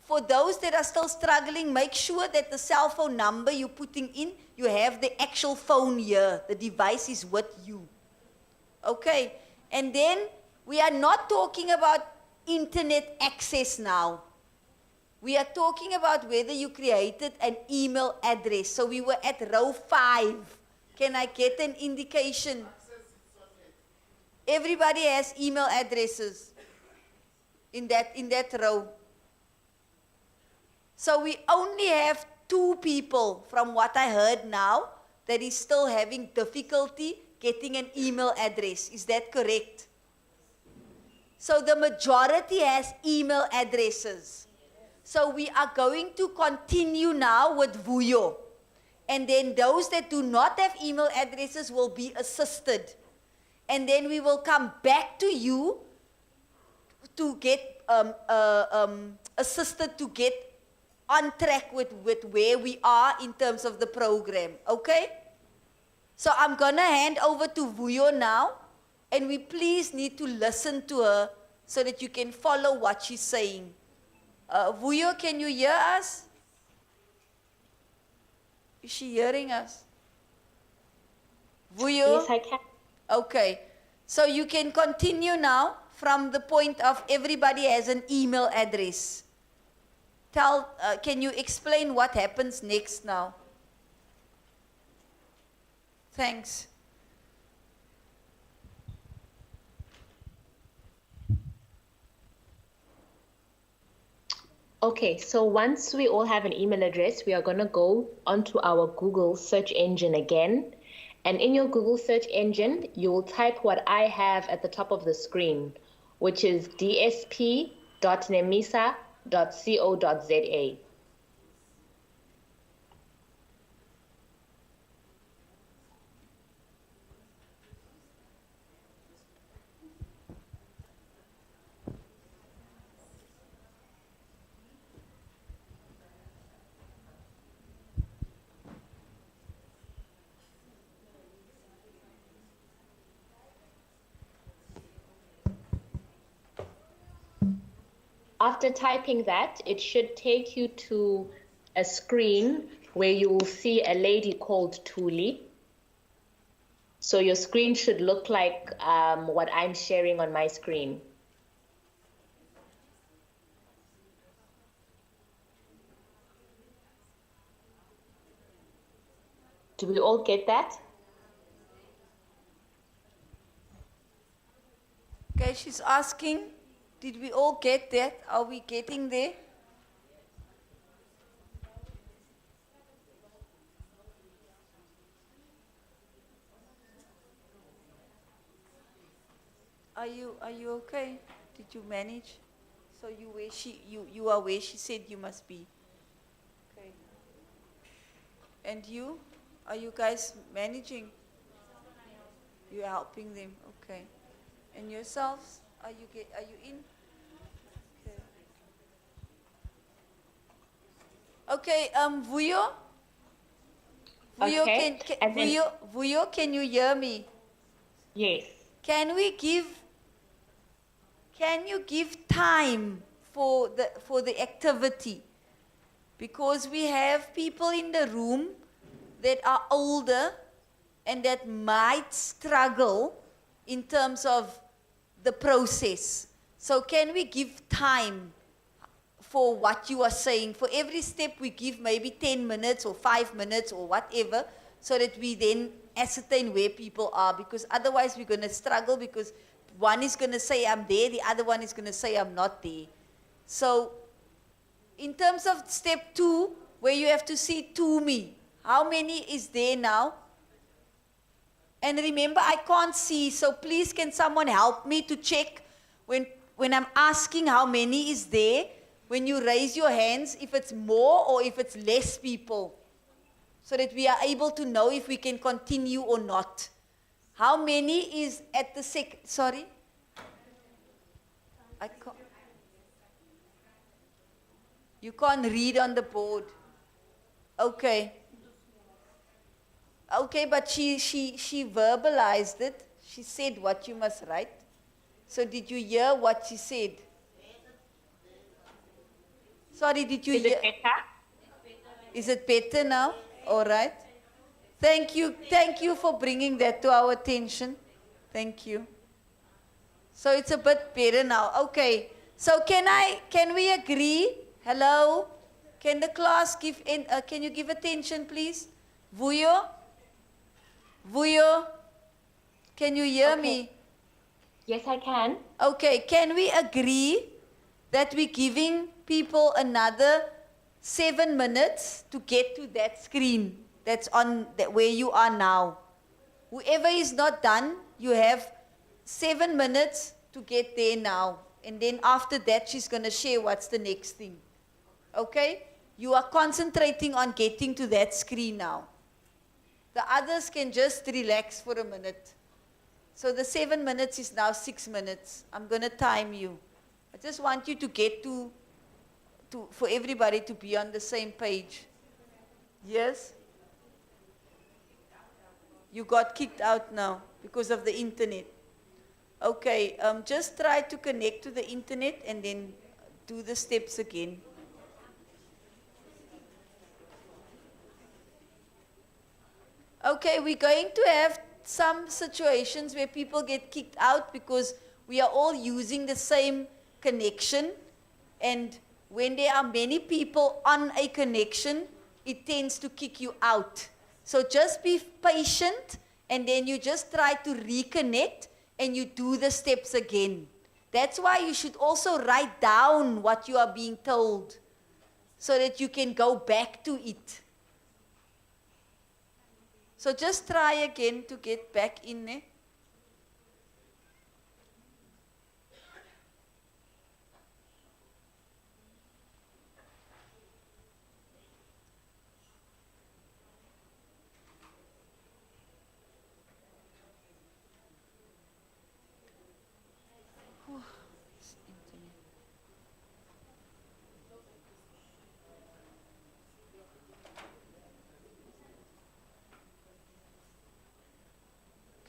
for those that are still struggling, make sure that the cell phone number you're putting in, you have the actual phone here. The device is with you. Okay? And then we are not talking about internet access now. We are talking about whether you created an email address. So we were at row 5. Can I get an indication? Everybody has email addresses in that row. So we only have 2 people, from what I heard now, that is still having difficulty getting an email address. Is that correct? So the majority has email addresses. So we are going to continue now with Vuyo. And then those that do not have email addresses will be assisted. And then we will come back to you to get assisted to get on track with where we are in terms of the program. Okay? So I'm going to hand over to Vuyo now. And we please need to listen to her so that you can follow what she's saying. Vuyo, can you hear us? Is she hearing us? Vuyo? Yes, I can. Okay. So you can continue now from the point of everybody has an email address. Can you explain what happens next now? Thanks. Okay, so once we all have an email address, we are going to go onto our Google search engine again. And in your Google search engine, you will type what I have at the top of the screen, which is dsp.nemisa.co.za. After typing that, it should take you to a screen where you will see a lady called Tuli. So your screen should look like what I'm sharing on my screen. Do we all get that? Okay, she's asking, did we all get that? Are we getting there? Are you okay? Did you manage? So you are where she said you must be. Okay. And you? Are you guys managing? You're helping them. Okay. And yourselves? Are you in? Okay. Vuyo? Vuyo, Okay, and then- Vuyo, can you hear me? Yes. Can you give time for the activity? Because we have people in the room that are older and that might struggle in terms of the process. So can we give time for what you are saying? For every step we give maybe 10 minutes or 5 minutes or whatever, so that we then ascertain where people are, because otherwise we're going to struggle, because one is going to say I'm there, the other one is going to say I'm not there. So in terms of step 2, where you have to see to me, how many is there now? And remember, I can't see, so please can someone help me to check when I'm asking how many is there, when you raise your hands, if it's more or if it's less people, so that we are able to know if we can continue or not. How many is at the sorry? I can't. You can't read on the board. Okay. Okay, but she verbalized it. She said what you must write. So did you hear what she said? Sorry, did you Is hear? it better? Is it better now? All right. Thank you. Thank you for bringing that to our attention. Thank you. So it's a bit better now. Okay. So can we agree? Hello? Can the class can you give attention, please? Vuyo? Vuyo? Can you hear me? Yes, I can. Okay, can we agree that we're giving people another 7 minutes to get to that screen that's on where you are now? Whoever is not done, you have 7 minutes to get there now. And then after that, she's going to share what's the next thing. Okay? You are concentrating on getting to that screen now. The others can just relax for a minute. So the 7 minutes is now 6 minutes. I'm going to time you. I just want you to get for everybody to be on the same page. Yes? You got kicked out now because of the internet. Okay, just try to connect to the internet and then do the steps again. Okay, we're going to have some situations where people get kicked out because we are all using the same connection, and when there are many people on a connection, it tends to kick you out. So just be patient, and then you just try to reconnect and you do the steps again. That's why you should also write down what you are being told so that you can go back to it. So just try again to get back in there.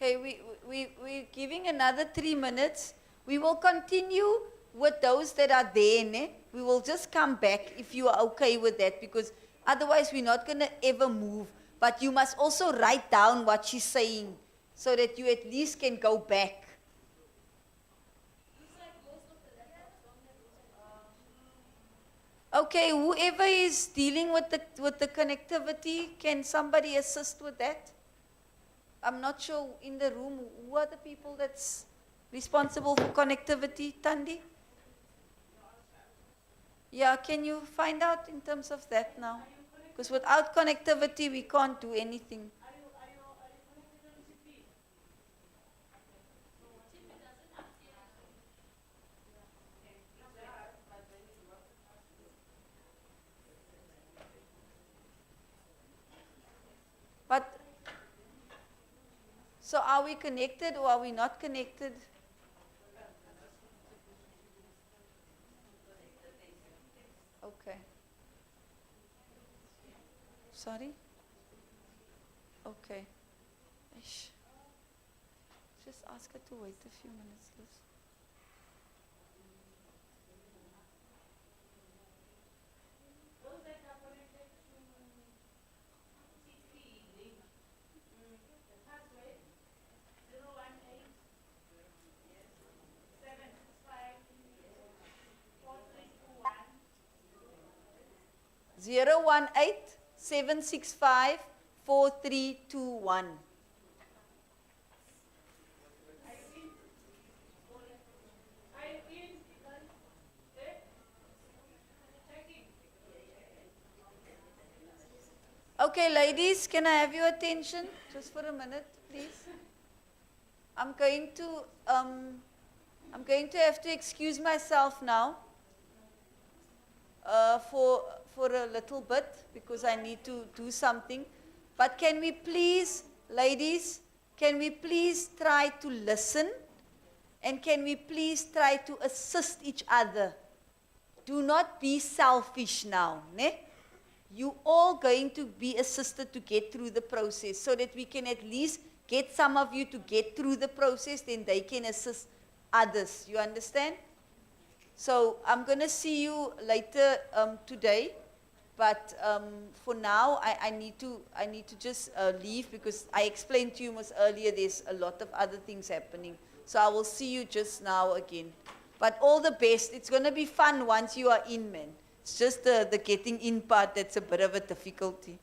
Okay, we're giving another 3 minutes. We will continue with those that are there. Ne? We will just come back if you are okay with that, because otherwise we're not going to ever move. But you must also write down what she's saying so that you at least can go back. Okay, whoever is dealing with the connectivity, can somebody assist with that? I'm not sure in the room, who are the people that's responsible for connectivity, Tandi? Yeah, can you find out in terms of that now? Because without connectivity, we can't do anything. But so are we connected or are we not connected? Okay. Sorry? Okay. Ish. Just ask her to wait a few minutes, Liz. Zero 018-765-4321. Okay, ladies, can I have your attention just for a minute, please? I'm going to have to excuse myself now for a little bit because I need to do something. But can we please, ladies, can we please try to listen, and can we please try to assist each other? Do not be selfish now, ne? You all going to be assisted to get through the process so that we can at least get some of you to get through the process, then they can assist others. You understand? So I'm going to see you later today. But for now, I need to just leave because I explained to you much earlier there's a lot of other things happening. So I will see you just now again. But all the best. It's going to be fun once you are in, man. It's just the getting in part that's a bit of a difficulty.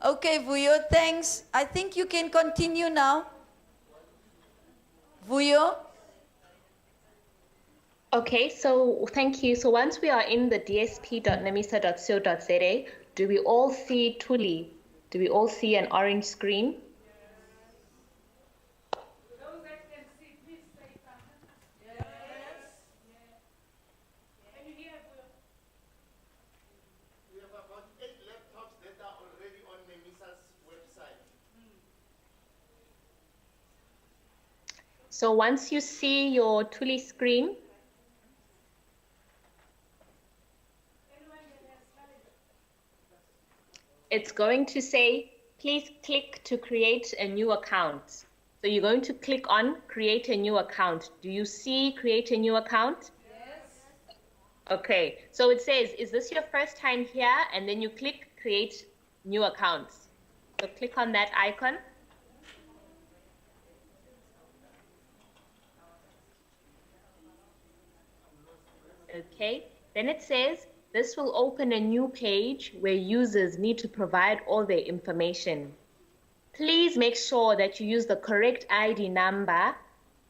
Okay, Vuyo, thanks. I think you can continue now. Vuyo? Okay, so thank you. So once we are in the dsp.namisa.co.za, do we all see Tuli? Do we all see an orange screen? We have about 8 laptops that are already on NEMISA's website. So once you see your Tuli screen, it's going to say, please click to create a new account. So you're going to click on create a new account. Do you see create a new account? Yes. Okay, so it says, is this your first time here? And then you click create new accounts. So click on that icon. Okay, then it says, this will open a new page where users need to provide all their information. Please make sure that you use the correct ID number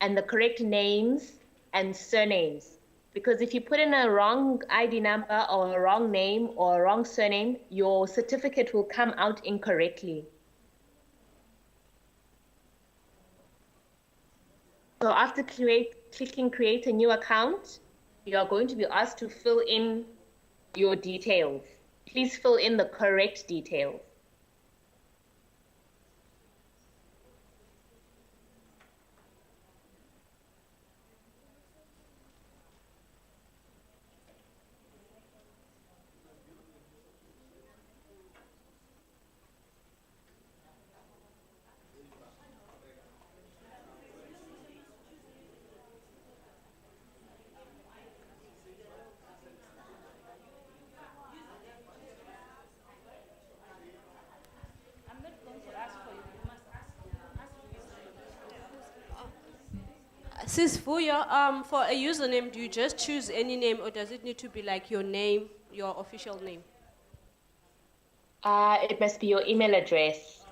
and the correct names and surnames. Because if you put in a wrong ID number or a wrong name or a wrong surname, your certificate will come out incorrectly. So after clicking create a new account, you are going to be asked to fill in your details. Please fill in the correct details. Sis Vuyo, for a username, do you just choose any name or does it need to be like your name, your official name? It must be your email address.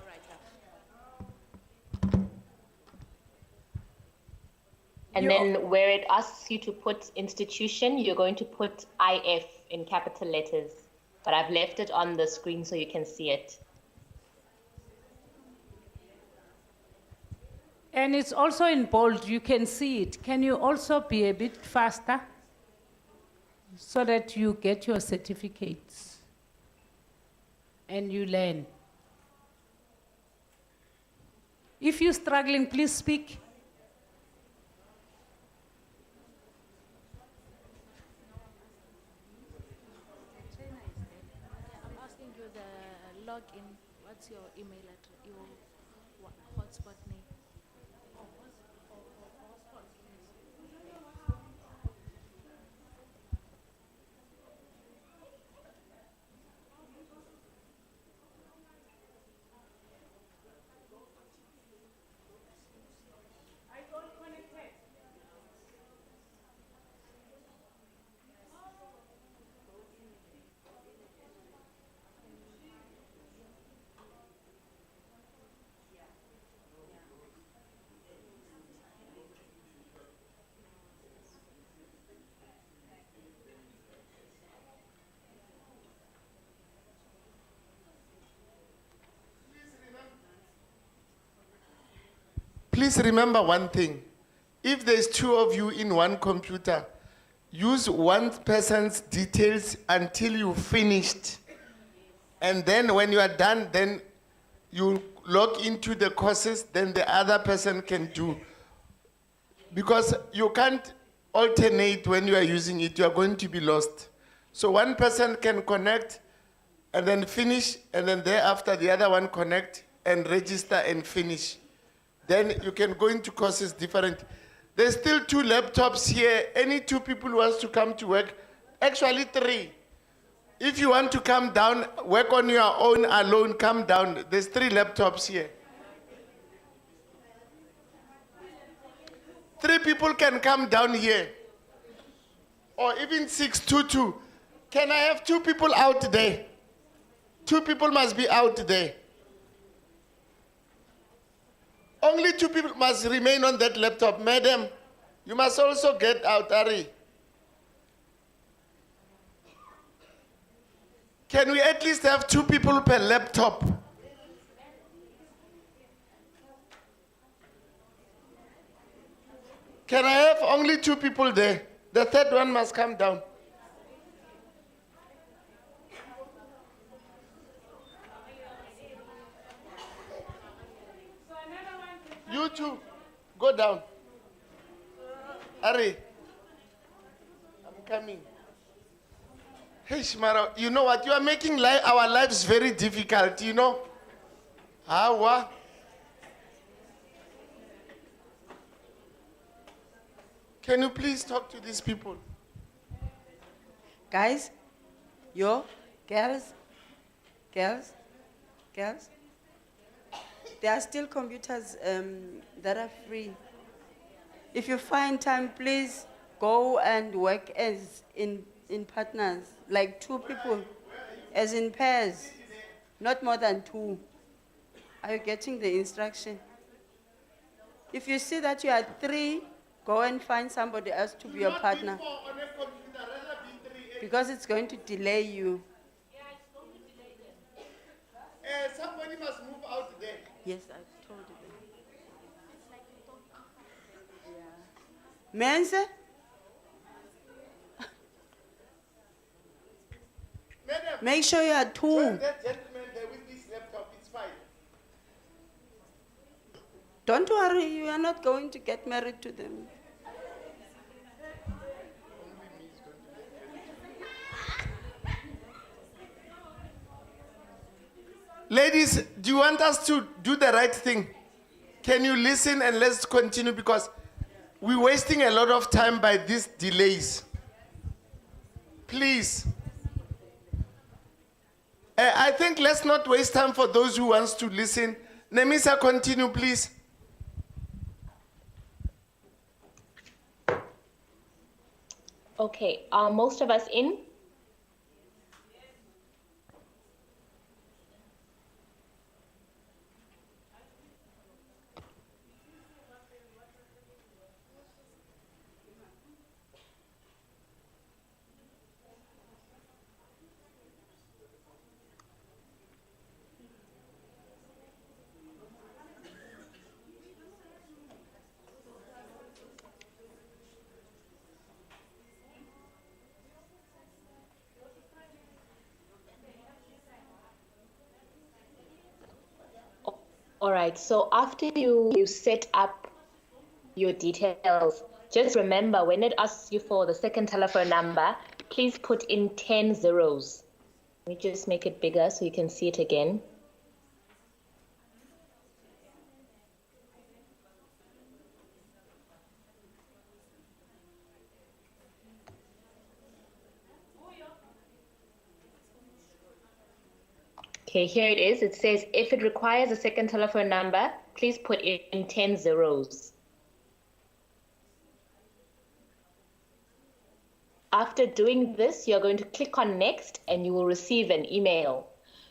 And then where it asks you to put institution, you're going to put IF in capital letters. But I've left it on the screen so you can see it. And it's also in bold, you can see it. Can you also be a bit faster so that you get your certificates and you learn? If you're struggling, please speak. I'm asking you the login. What's your email address? Your hotspot name? Please remember one thing. If there's 2 of you in one computer, use one person's details until you finished. And then when you are done, then you log into the courses, then the other person can do. Because you can't alternate when you are using it, you are going to be lost. So one person can connect and then finish, and then thereafter the other one connect and register and finish. then you can go into courses different. There's still 2 laptops here. Any 2 people who wants to come to work, actually 3. If you want to come down, work on your own alone, come down. There's 3 laptops here. 3 people can come down here. Or even 6, 2, 2. Can I have 2 people out there? 2 people must be out there. Only 2 people must remain on that laptop. Madam, you must also get out, Ari. Can we at least have 2 people per laptop? Can I have only 2 people there? The third one must come down. You two, go down. Ari, I'm coming. Hey, Shmara, you know what? You are making our lives very difficult, you know? Hawa. Can you please talk to these people? Guys, girls, there are still computers that are free. If you find time, please go and work as in partners, like 2 people, as in pairs, not more than 2. Are you getting the instruction? If you see that you are 3, go and find somebody else to be your partner, because it's going to delay you. Somebody must move out there. Yes, I told you that. Mense? Make sure you are 2. Join that gentleman there with this laptop, it's fine. Don't worry, you are not going to get married to them. Ladies, do you want us to do the right thing? Can you listen and let's continue, because we're wasting a lot of time by these delays. Please. I think let's not waste time for those who wants to listen. Nemisa, continue, please. Okay, are most of us in? All right, so after you set up your details, just remember when it asks you for the second telephone number, please put in 10 zeros. Let me just make it bigger so you can see it again. Okay, here it is. It says, if it requires a second telephone number, please put in 10 zeros. After doing this, you're going to click on next and you will receive an email.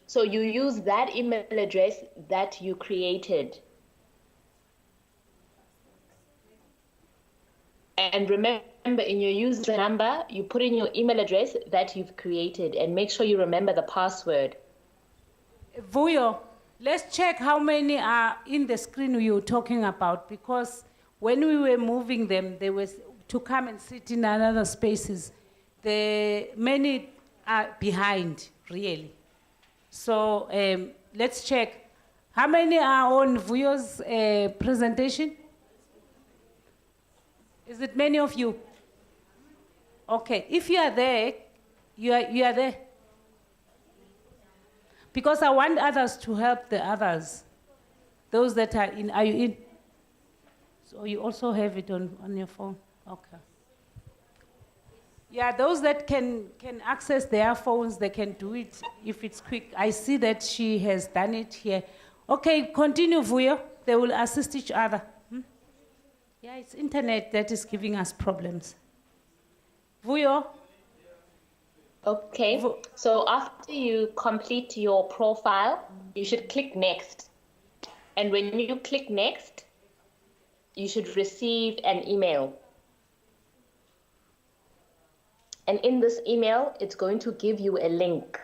So you use that email address that you created. And remember, in your user number, you put in your email address that you've created and make sure you remember the password. Vuyo, let's check how many are in the screen we were talking about, because when we were moving them, they were to come and sit in another spaces. Many are behind, really. So let's check. How many are on Vuyo's presentation? Is it many of you? Okay, if you are there, you are there. Because I want others to help the others. Those that are in, are you in? So you also have it on your phone? Okay. Yeah, those that can access their phones, they can do it if it's quick. I see that she has done it here. Okay, continue, Vuyo. They will assist each other. Hmm? Yeah, it's internet that is giving us problems. Vuyo? Okay, so after you complete your profile, you should click next. And when you click next, you should receive an email. And in this email, it's going to give you a link.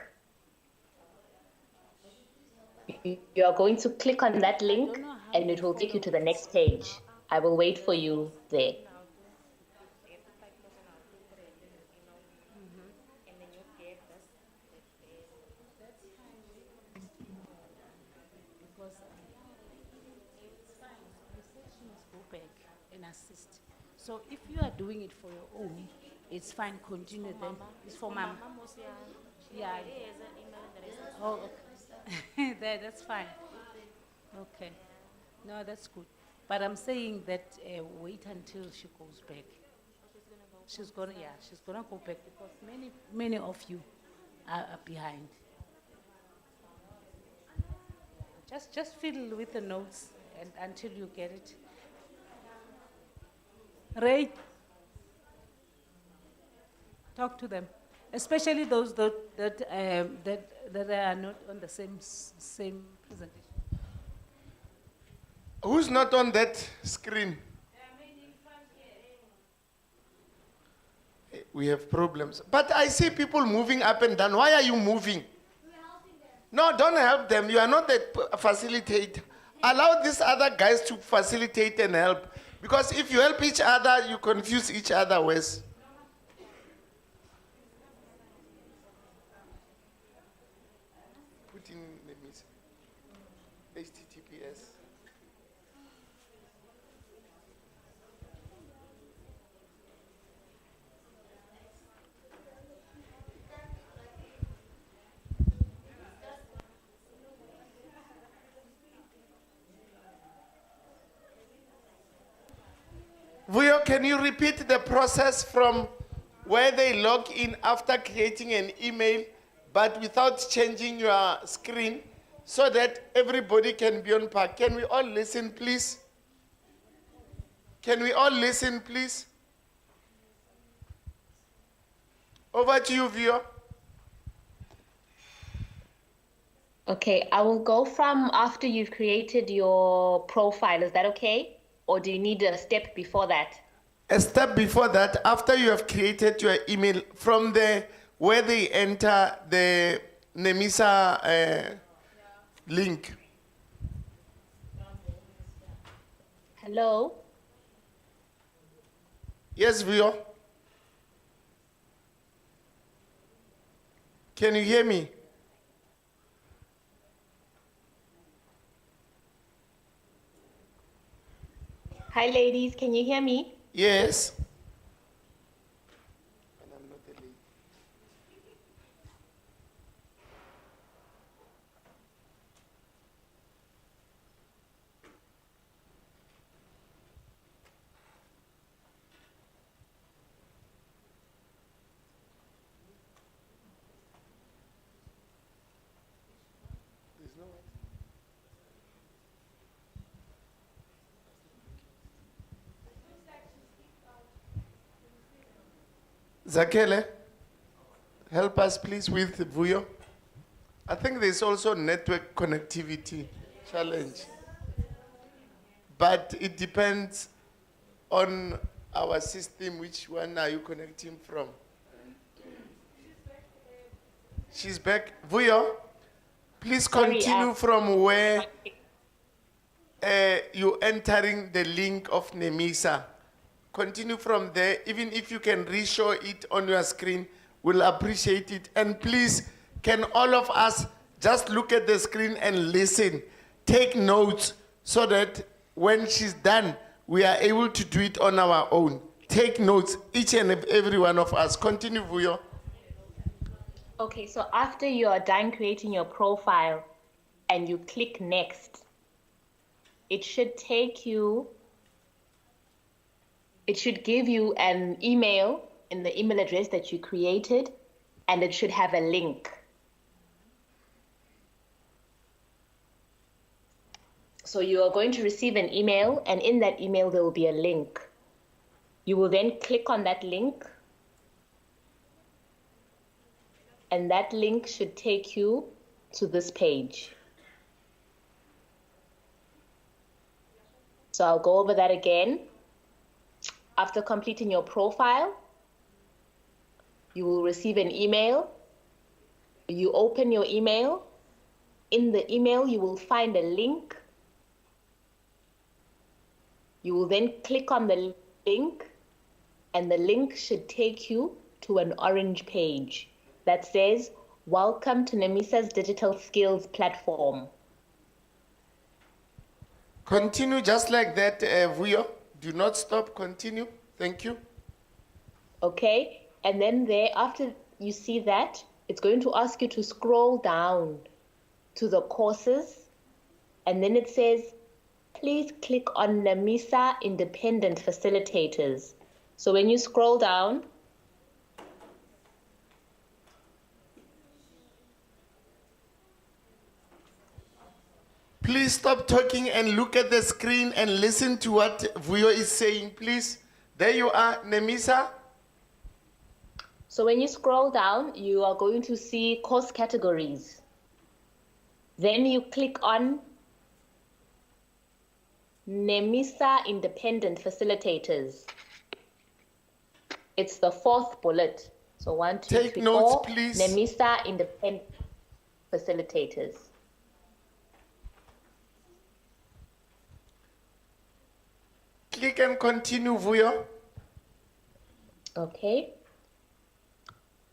You are going to click on that link and it will take you to the next page. I will wait for you there. Assist. So if you are doing it for your own, it's fine, continue then. It's for mom. Yeah. Oh, okay. That's fine. Okay. No, that's good. But I'm saying that wait until she goes back. She's gonna go back because many of you are behind. Just fiddle with the notes and until you get it. Ray, talk to them, especially those that are not on the same presentation. Who's not on that screen? We have problems. But I see people moving up and down. Why are you moving? No, don't help them. You are not the facilitator. Allow these other guys to facilitate and help. Because if you help each other, you confuse each other worse. Put in, let me see, HTTPS. Vuyo, can you repeat the process from where they log in after creating an email, but without changing your screen, so that everybody can be on par? Can we all listen, please? Can we all listen, please? Over to you, Vuyo. Okay, I will go from after you've created your profile. Is that okay? Or do you need a step before that? A step before that, after you have created your email, from the where they enter the NEMISA link. Hello? Yes, Vuyo. Can you hear me? Hi, ladies. Can you hear me? Yes. Zakele, help us please with Vuyo. I think there's also network connectivity challenge. But it depends on our system, which one are you connecting from? She's back. Vuyo, please continue from where you're entering the link of NEMISA. Continue from there. Even if you can re-show it on your screen, we'll appreciate it. And please, can all of us just look at the screen and listen, take notes, so that when she's done, we are able to do it on our own. Take notes, each and every one of us. Continue, Vuyo. Okay, so after you are done creating your profile and you click next, it should take you It should give you an email in the email address that you created, and it should have a link. So you are going to receive an email, and in that email there will be a link. You will then click on that link, and that link should take you to this page. So I'll go over that again. After completing your profile, you will receive an email. You open your email. In the email, you will find a link. You will then click on the link, and the link should take you to an orange page that says, "Welcome to NEMISA's Digital Skills Platform." Continue just like that, Vuyo. Do not stop, continue. Thank you. Okay, and then there, after you see that, it's going to ask you to scroll down to the courses, and then it says, please click on NEMISA Independent Facilitators. So when you scroll down, Please stop talking and look at the screen and listen to what Vuyo is saying, please. There you are, NEMISA. so when you scroll down, you are going to see course categories. Then you click on NEMISA Independent Facilitators. It's the fourth bullet. So 1, 2, Take 3, notes, 4, please. NEMISA Independent Facilitators. Click and continue, Vuyo. Okay.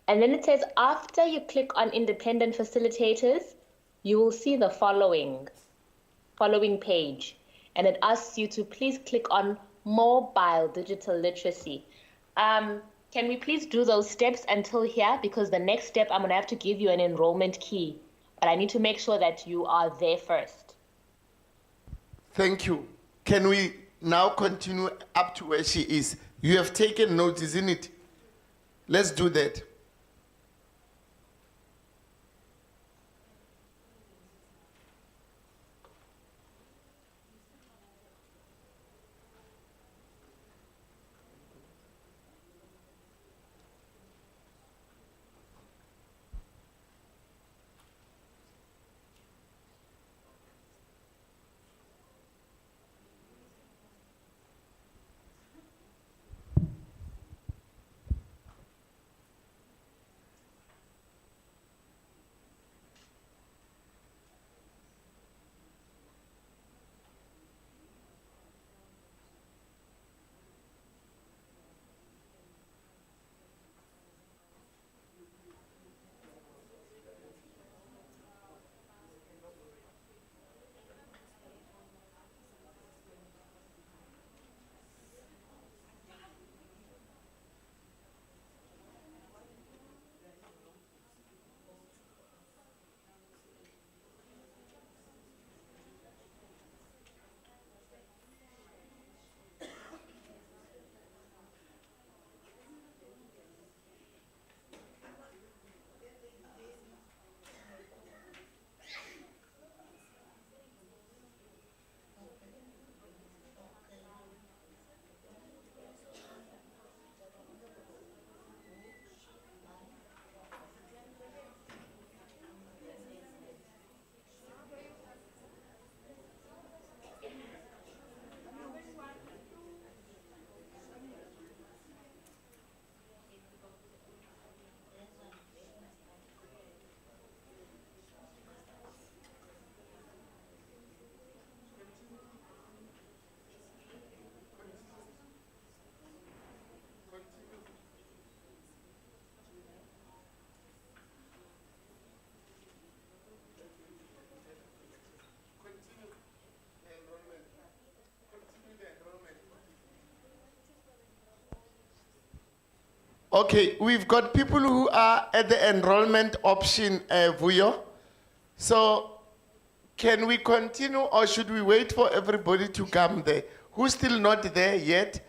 And then it says, after you click on independent facilitators, you will see the following page. And it asks you to please click on mobile digital literacy. Can we please do those steps until here? Because the next step, I'm gonna have to give you an enrollment key, but I need to make sure that you are there first. Thank you. Can we now continue up to where she is? You have taken notes, isn't it? Let's do that. Okay, we've got people who are at the enrollment option, Vuyo. So can we continue or should we wait for everybody to come there? Who's still not there yet?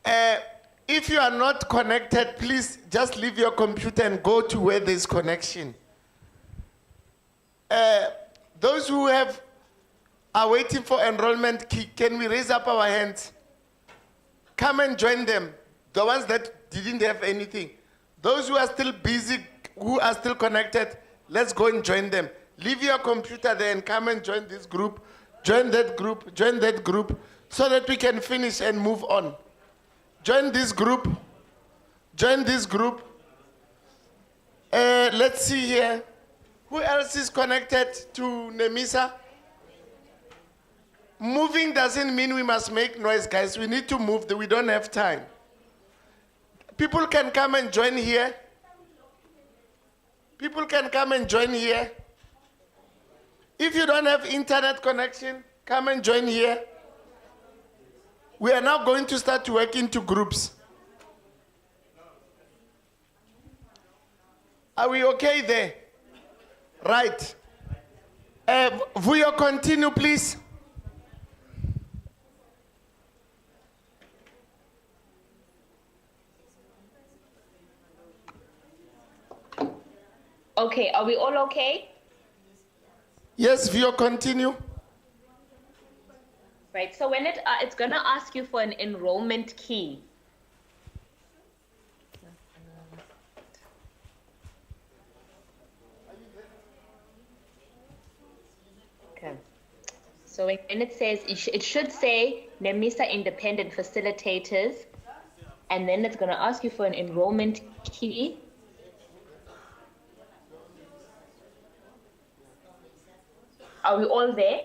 If you are not connected, please just leave your computer and go to where there's connection. Those who are waiting for enrollment key, can we raise up our hands? Come and join them. The ones that didn't have anything. Those who are still busy, who are still connected, let's go and join them. Leave your computer there and come and join this group, join that group, so that we can finish and move on. Join this group. Join this group. Let's see here. Who else is connected to Nemisa? Moving doesn't mean we must make noise, guys. We need to move. We don't have time. People can come and join here. People can come and join here. If you don't have internet connection, come and join here. We are now going to start to work into groups. Are we okay there? Right. Vuyo, continue, please. Okay, are we all okay? Yes, Vuyo, continue. Right, so when it's gonna ask you for an enrollment key. Okay. So when it says, it should say Nemisa Independent Facilitators, and then it's gonna ask you for an enrollment key. Are we all there?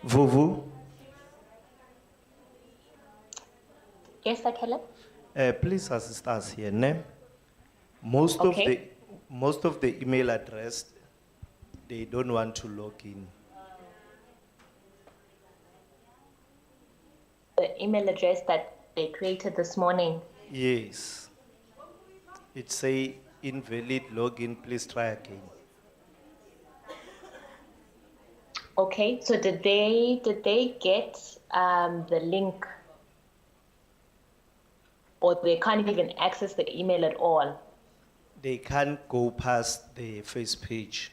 Vuvu, Yes, Sakela? please assist us here, ne? Most of the email address, they don't want to log in. The email address that they created this morning. Yes. It say invalid login, please try again. Okay, so did they get the link, or they can't even access the email at all? They can't go past the first page.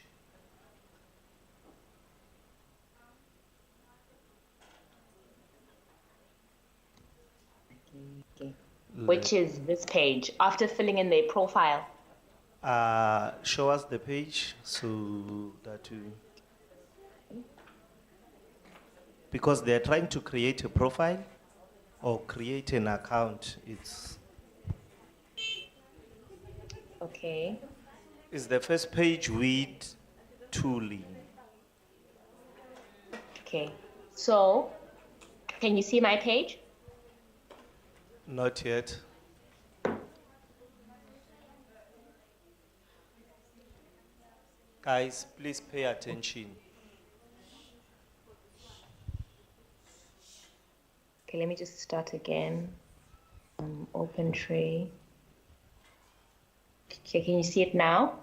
Which is this page, after filling in their profile. Show us the page so that we, because they're trying to create a profile or create an account. It's Okay. Is the first page with tooling. Okay. So, can you see my page? Not yet. Guys, please pay attention. Okay, let me just start again. Open tray. Okay, can you see it now?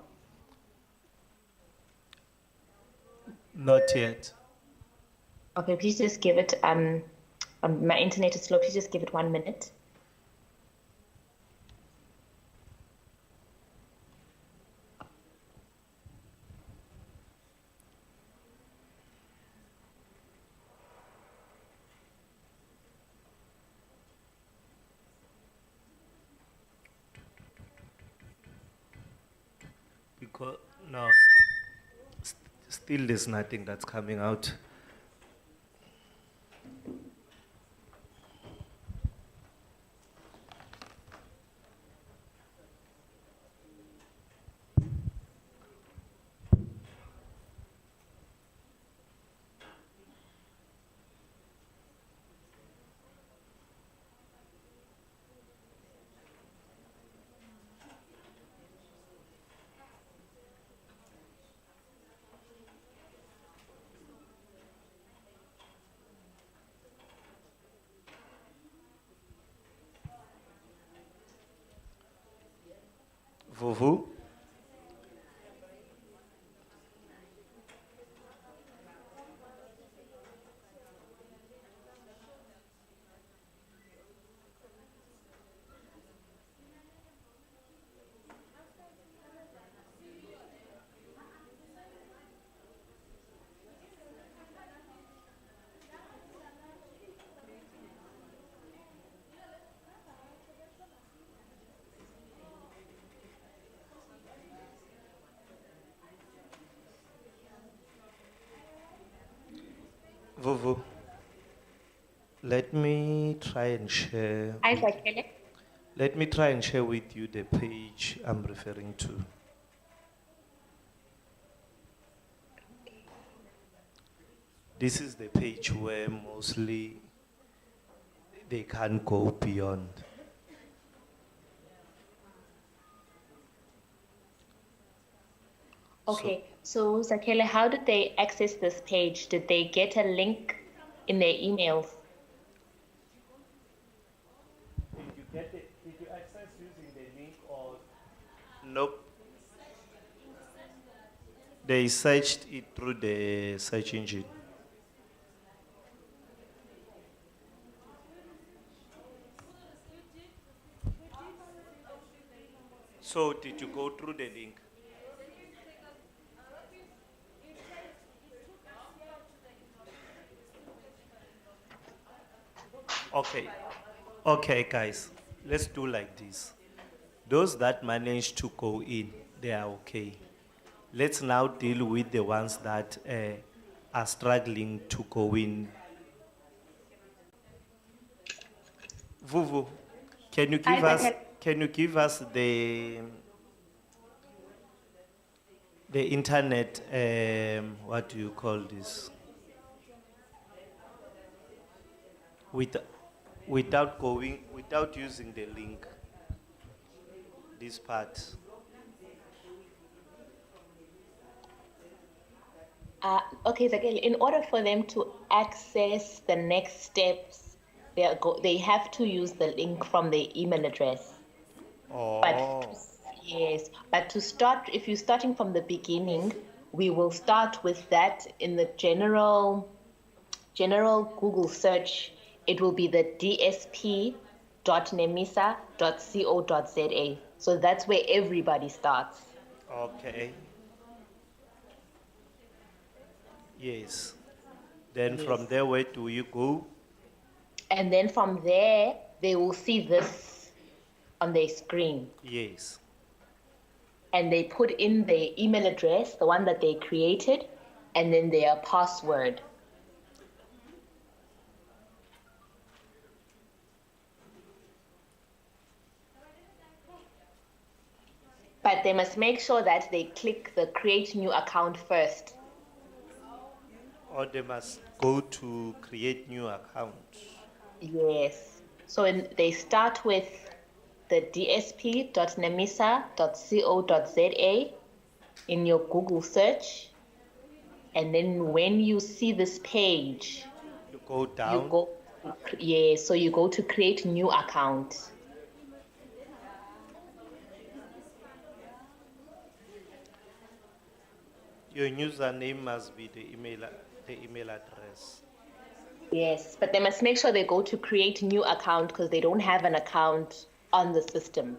Not yet. Okay, please just give it, my internet is slow, please just give it 1 minute. Because no, still there's nothing that's coming out. Vuvu. Vuvu. Let me try and share. Hi, Sakele. Let me try and share with you the page I'm referring to. This is the page where mostly they can't go beyond. Okay, so Sakele, how did they access this page? Did they get a link in their emails? Did you access using the link or? Nope. They searched it through the search engine. So did you go through the link? Okay. Okay, guys, let's do like this. Those that managed to go in, they are okay. Let's now deal with the ones that are struggling to go in. Vuvu, can you give us the internet, what do you call this? with, without using the link. This part. Okay, Zakel, in order for them to access the next steps, they have to use the link from the email address. Oh. Yes, but to start, if you're starting from the beginning, we will start with that in the general Google search. It will be the dsp.nemisa.co.za. So that's where everybody starts. Okay. Yes. Then Yes. from there, where do you go? And then from there, they will see this on their screen. Yes. And they put in their email address, the one that they created, and then their password. But they must make sure that they click the create new account first. Or they must go to create new account. Yes. So they start with the dsp.nemisa.co.za in your Google search. And then when you see this page, You go down. so you go to create new account. Your username must be the email address. Yes, but they must make sure they go to create new account because they don't have an account on the system.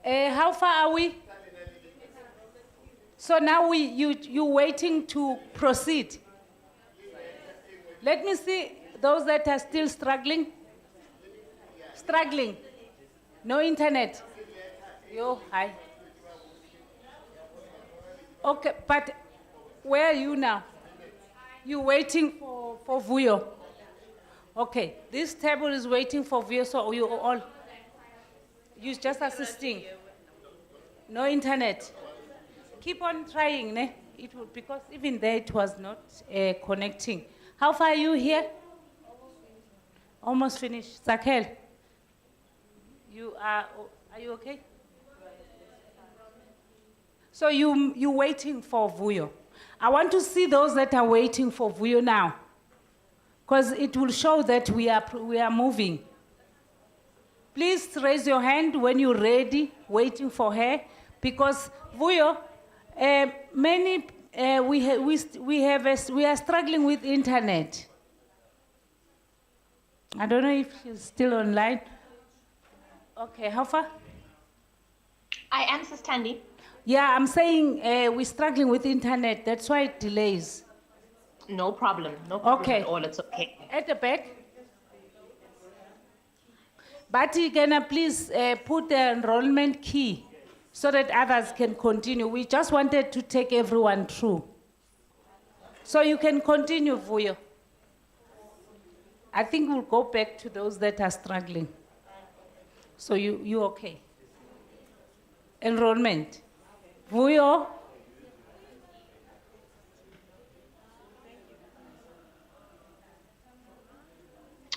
How far are we? So now you waiting to proceed. Let me see those that are still struggling. Struggling. No internet. Yo, hi. Okay, but where are you now? You waiting for Vuyo? Okay, this table is waiting for Vuyo, so you all, you just assisting. No internet. Keep on trying, ne? It will, because even there it was not connecting. How far are you here? Almost finished. Zakel, you are you okay? So you waiting for Vuyo. I want to see those that are waiting for Vuyo now, because it will show that we are moving. Please raise your hand when you're ready, waiting for her, because Vuyo, we are struggling with internet. I don't know if she's still online. Okay, how far? I am Sister Tandy. Yeah, I'm saying we're struggling with internet. That's why it delays. No problem. No problem Okay. at all. It's okay. At the back. But can I please put the enrollment key so that others can continue? We just wanted to take everyone through. So you can continue, Vuyo. I think we'll go back to those that are struggling. So you okay? Enrollment. Vuyo.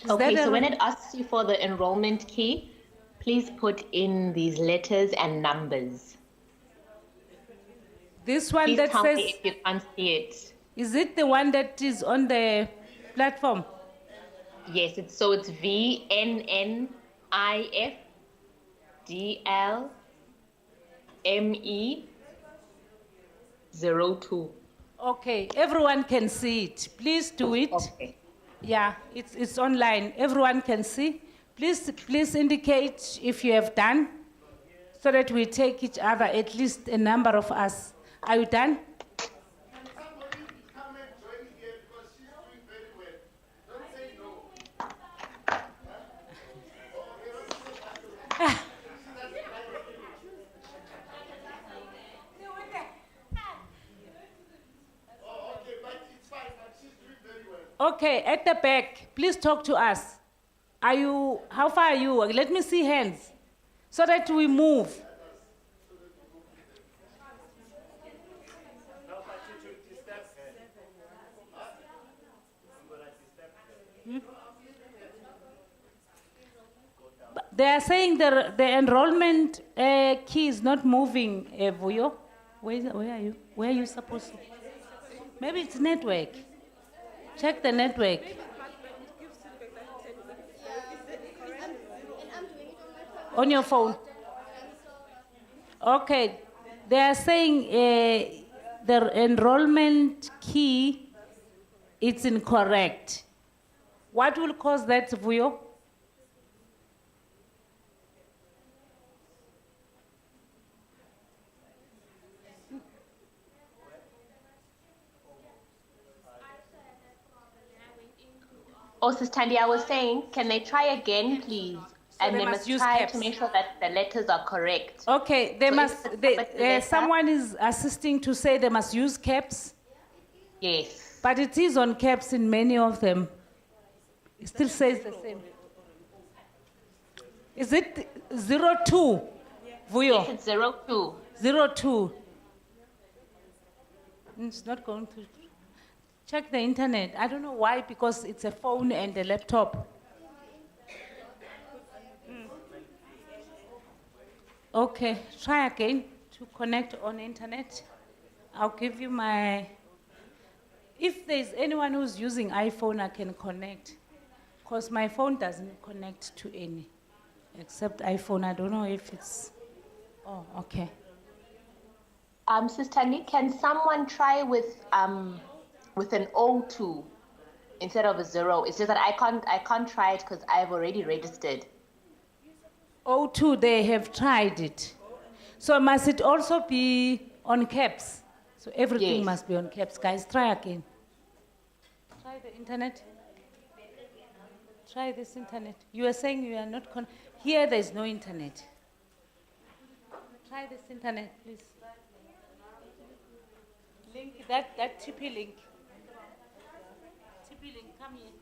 Okay, that so a- when it asks you for the enrollment key, please put in these letters and numbers. This one Please that tell says, me if you can't see it. is it the one that is on the platform? Yes, it's VNNIFDLME02. Okay, everyone can see it. Please do it. Okay. Yeah, it's online. Everyone can see. Please indicate if you have done, so that we take each other, at least a number of us. Are you done? Okay, at the back, please talk to us. How far are you? Let me see hands, so that we move. But they are saying the enrollment key is not moving, Vuyo. Where are you? Where are you supposed to? Maybe it's network. Check the network. On your phone. Okay. They are saying the enrollment key, it's incorrect. What will cause that, Vuyo? Oh, Sister Tandy, I was saying, can they try again, please? And they they must must use try caps. to make sure that the letters are correct. Okay, they So must. if it's a letter- Someone is assisting to say they must use caps, Yes. but it is on caps in many of them. It still says the same. Is it 02? Vuyo. Yes, it's 02. 02. It's not going to. Check the internet. I don't know why, because it's a phone and a laptop. Okay, try again to connect on internet. I'll give you my. If there's anyone who's using iPhone, I can connect. Because my phone doesn't connect to any, except iPhone. I don't know if it's. Oh, okay. Sister Tandy, can someone try with an 02 instead of a 0? It's just that I can't try it because I've already registered. 02, they have tried it. So must it also be on caps? So everything Yes. must be on caps. Guys, try again. Try the internet. Try this internet. You are saying you are not here there is no internet. Try this internet, please. Link, that TP link. TP link, come here.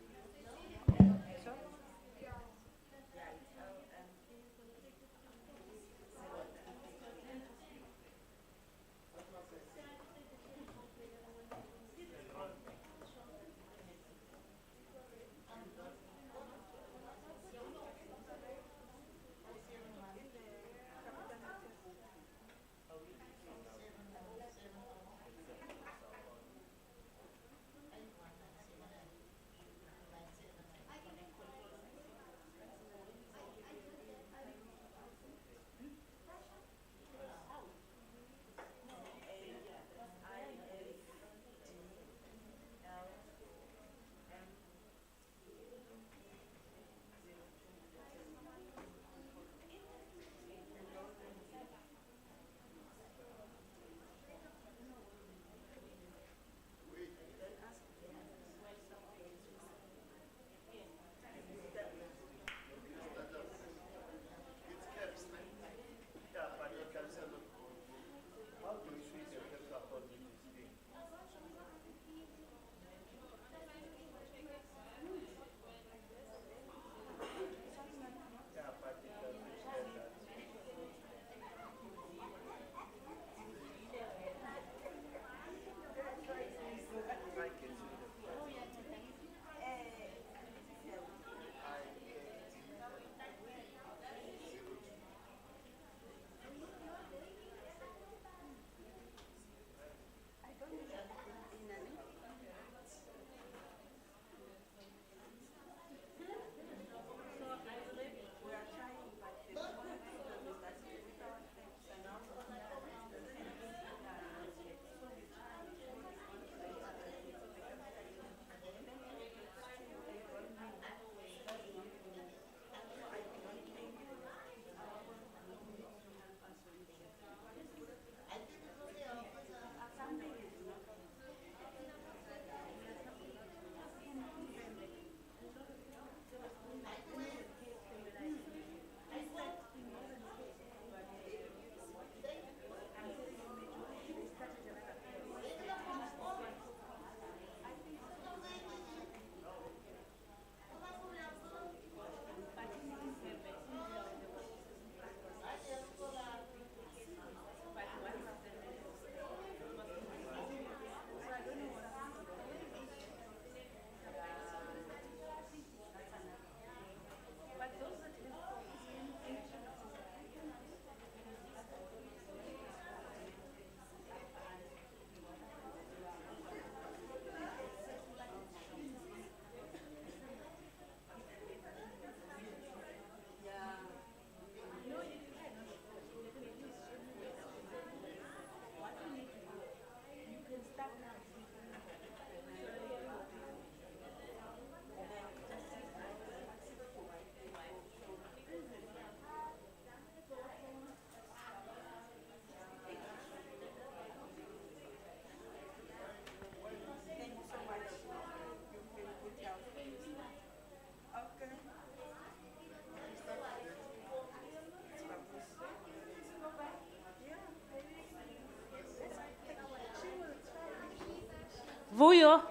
Vuyo.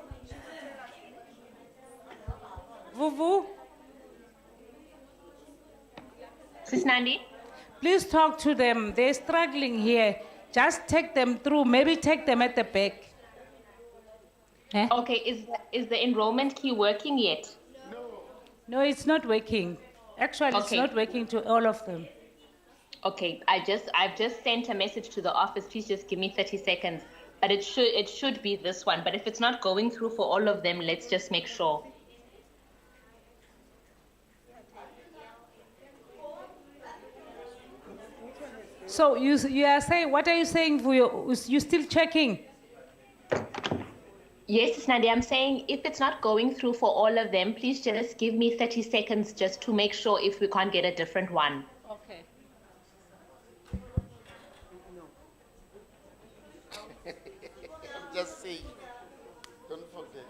Vuvu. Sis Nandi? Please talk to them. They're struggling here. Just take them through. Maybe take them at the back. Okay, is the enrollment key working yet? No, it's not working. Actually, it's Okay. not working to all of them. Okay, I've just sent a message to the office. Please just give me 30 seconds. But it should be this one. But if it's not going through for all of them, let's just make sure. So you are saying, what are you saying, Vuyo? You still checking? Yes, Nandi, I'm saying if it's not going through for all of them, please just give me 30 seconds just to make sure if we can't get a different one. Okay. saying. Don't forget.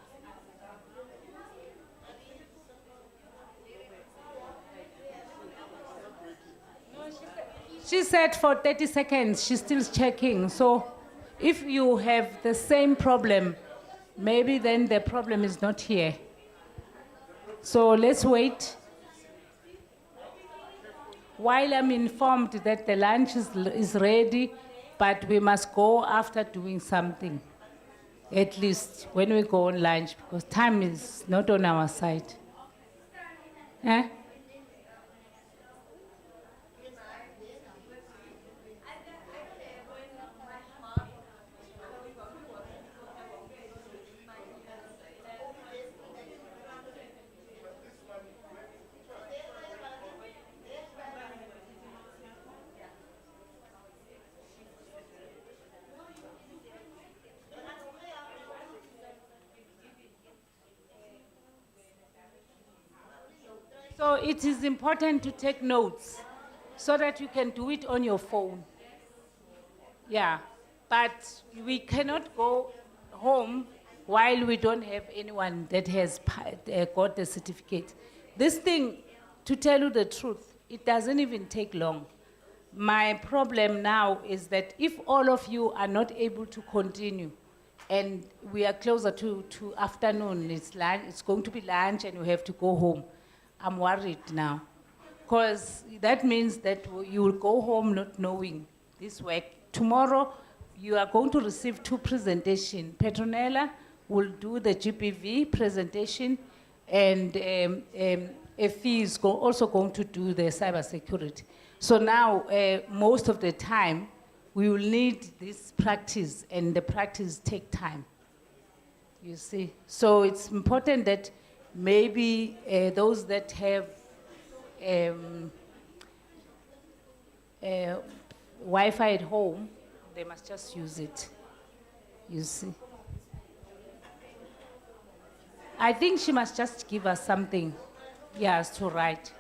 She said for 30 seconds, she's still checking. So if you have the same problem, maybe then the problem is not here. So let's wait. While I'm informed that the lunch is ready, but we must go after doing something, at least when we go on lunch, because time is not on our side. Eh? So it is important to take notes so that you can do it on your phone. Yeah, but we cannot go home while we don't have anyone that has got the certificate. This thing, to tell you the truth, it doesn't even take long. My problem now is that if all of you are not able to continue, and we are closer to afternoon, it's going to be lunch and you have to go home, I'm worried now. Because that means that you will go home not knowing this work. Tomorrow, you are going to receive 2 presentations. Petronella will do the GPV presentation, and FE is also going to do the cybersecurity. So now, most of the time, we will need this practice, and the practice take time. You see? So it's important that maybe those that have Wi-Fi at home, they must just use it. You see? I think she must just give us something, yes, to write.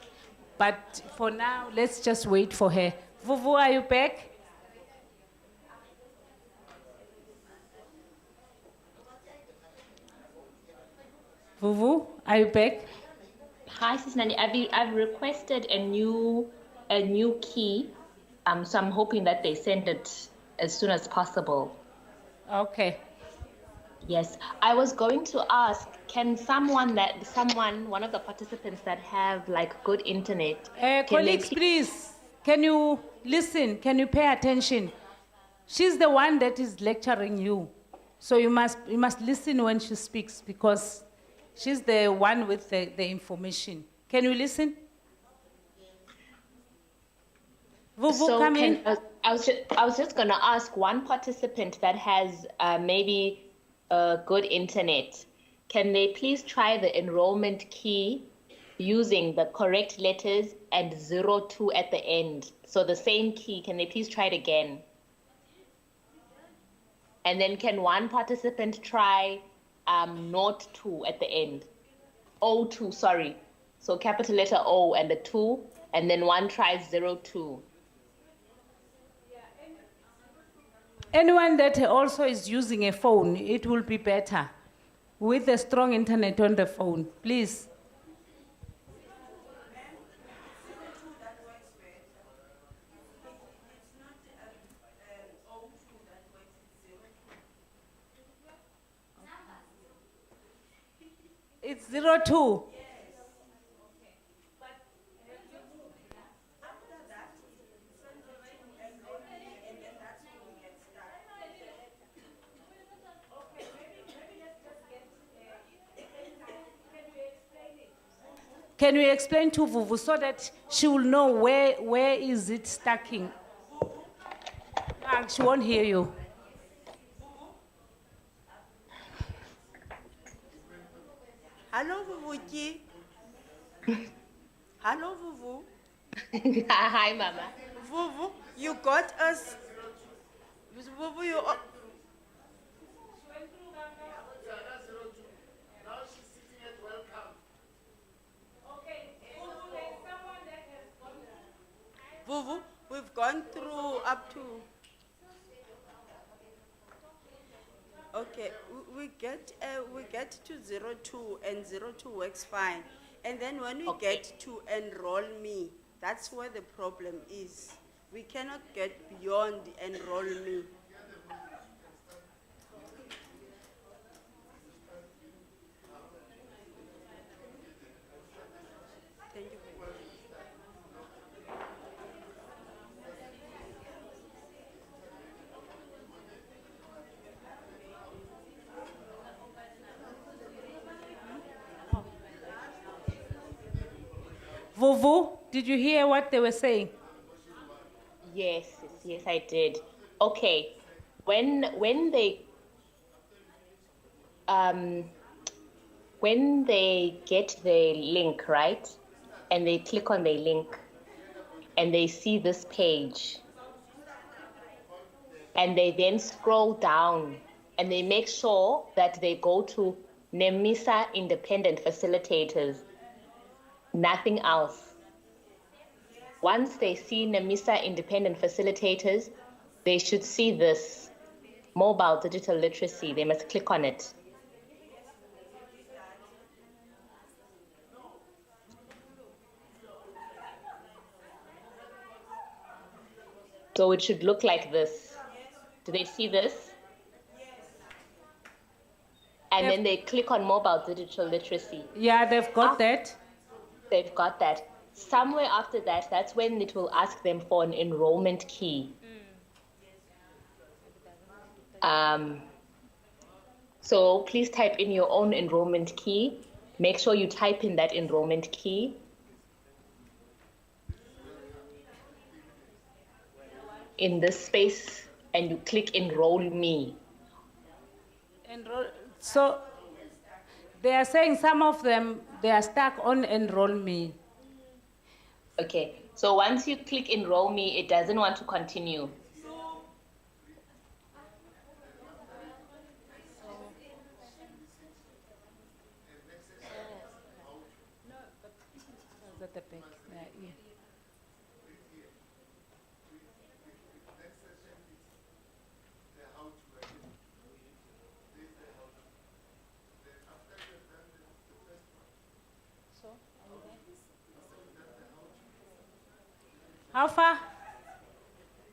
But for now, let's just wait for her. Vuvu, are you back? Vuvu, are you back? Hi, Sis Nani. I've requested a new key, so I'm hoping that they send it as soon as possible. Okay. Yes, I was going to ask, can one of the participants that have like good internet, can they Colleagues, please, can you listen? Can you pay attention? She's the one that is lecturing you, so you must listen when she speaks, because she's the one with the information. Can you listen? Vuvu, come in. I was just gonna ask one participant that has maybe good internet. Can they please try the enrollment key using the correct letters and 02 at the end? So the same key, can they please try it again? And then can one participant try 02 at the end? 02, sorry. So capital letter O and the 2, and then one tries 02. Anyone that also is using a phone, it will be better with a strong internet on the phone, please. It's 02. Can you explain to Vuvu so that she will know where is it stacking? She won't hear you. Hello, Vuvuki. Hello, Vuvu. Hi, Mama. Vuvu, you got us. Vuvu, you. Vuvu, we've gone through up to. Okay, we get to 02 and 02 works fine. And then when we get to enroll me, that's where the problem is. We cannot get beyond enroll me. Thank you very much. Vuvu, did you hear what they were saying? Yes, I did. Okay, when they get the link, right, and they click on the link, and they see this page, and they then scroll down, and they make sure that they go to NEMISA Independent Facilitators, nothing else. Once they see NEMISA Independent Facilitators, they should see this mobile digital literacy. They must click on it. So it should look like this. Do they see this? And then they click on mobile digital literacy. Yeah, they've got that. They've got that. Somewhere after that, that's when it will ask them for an enrollment key. So please type in your own enrollment key. Make sure you type in that enrollment key. In this space, and you click enroll me. So they are saying some of them, they are stuck on enroll me. Okay, so once you click enroll me, it doesn't want to continue. At the back, yeah. How far?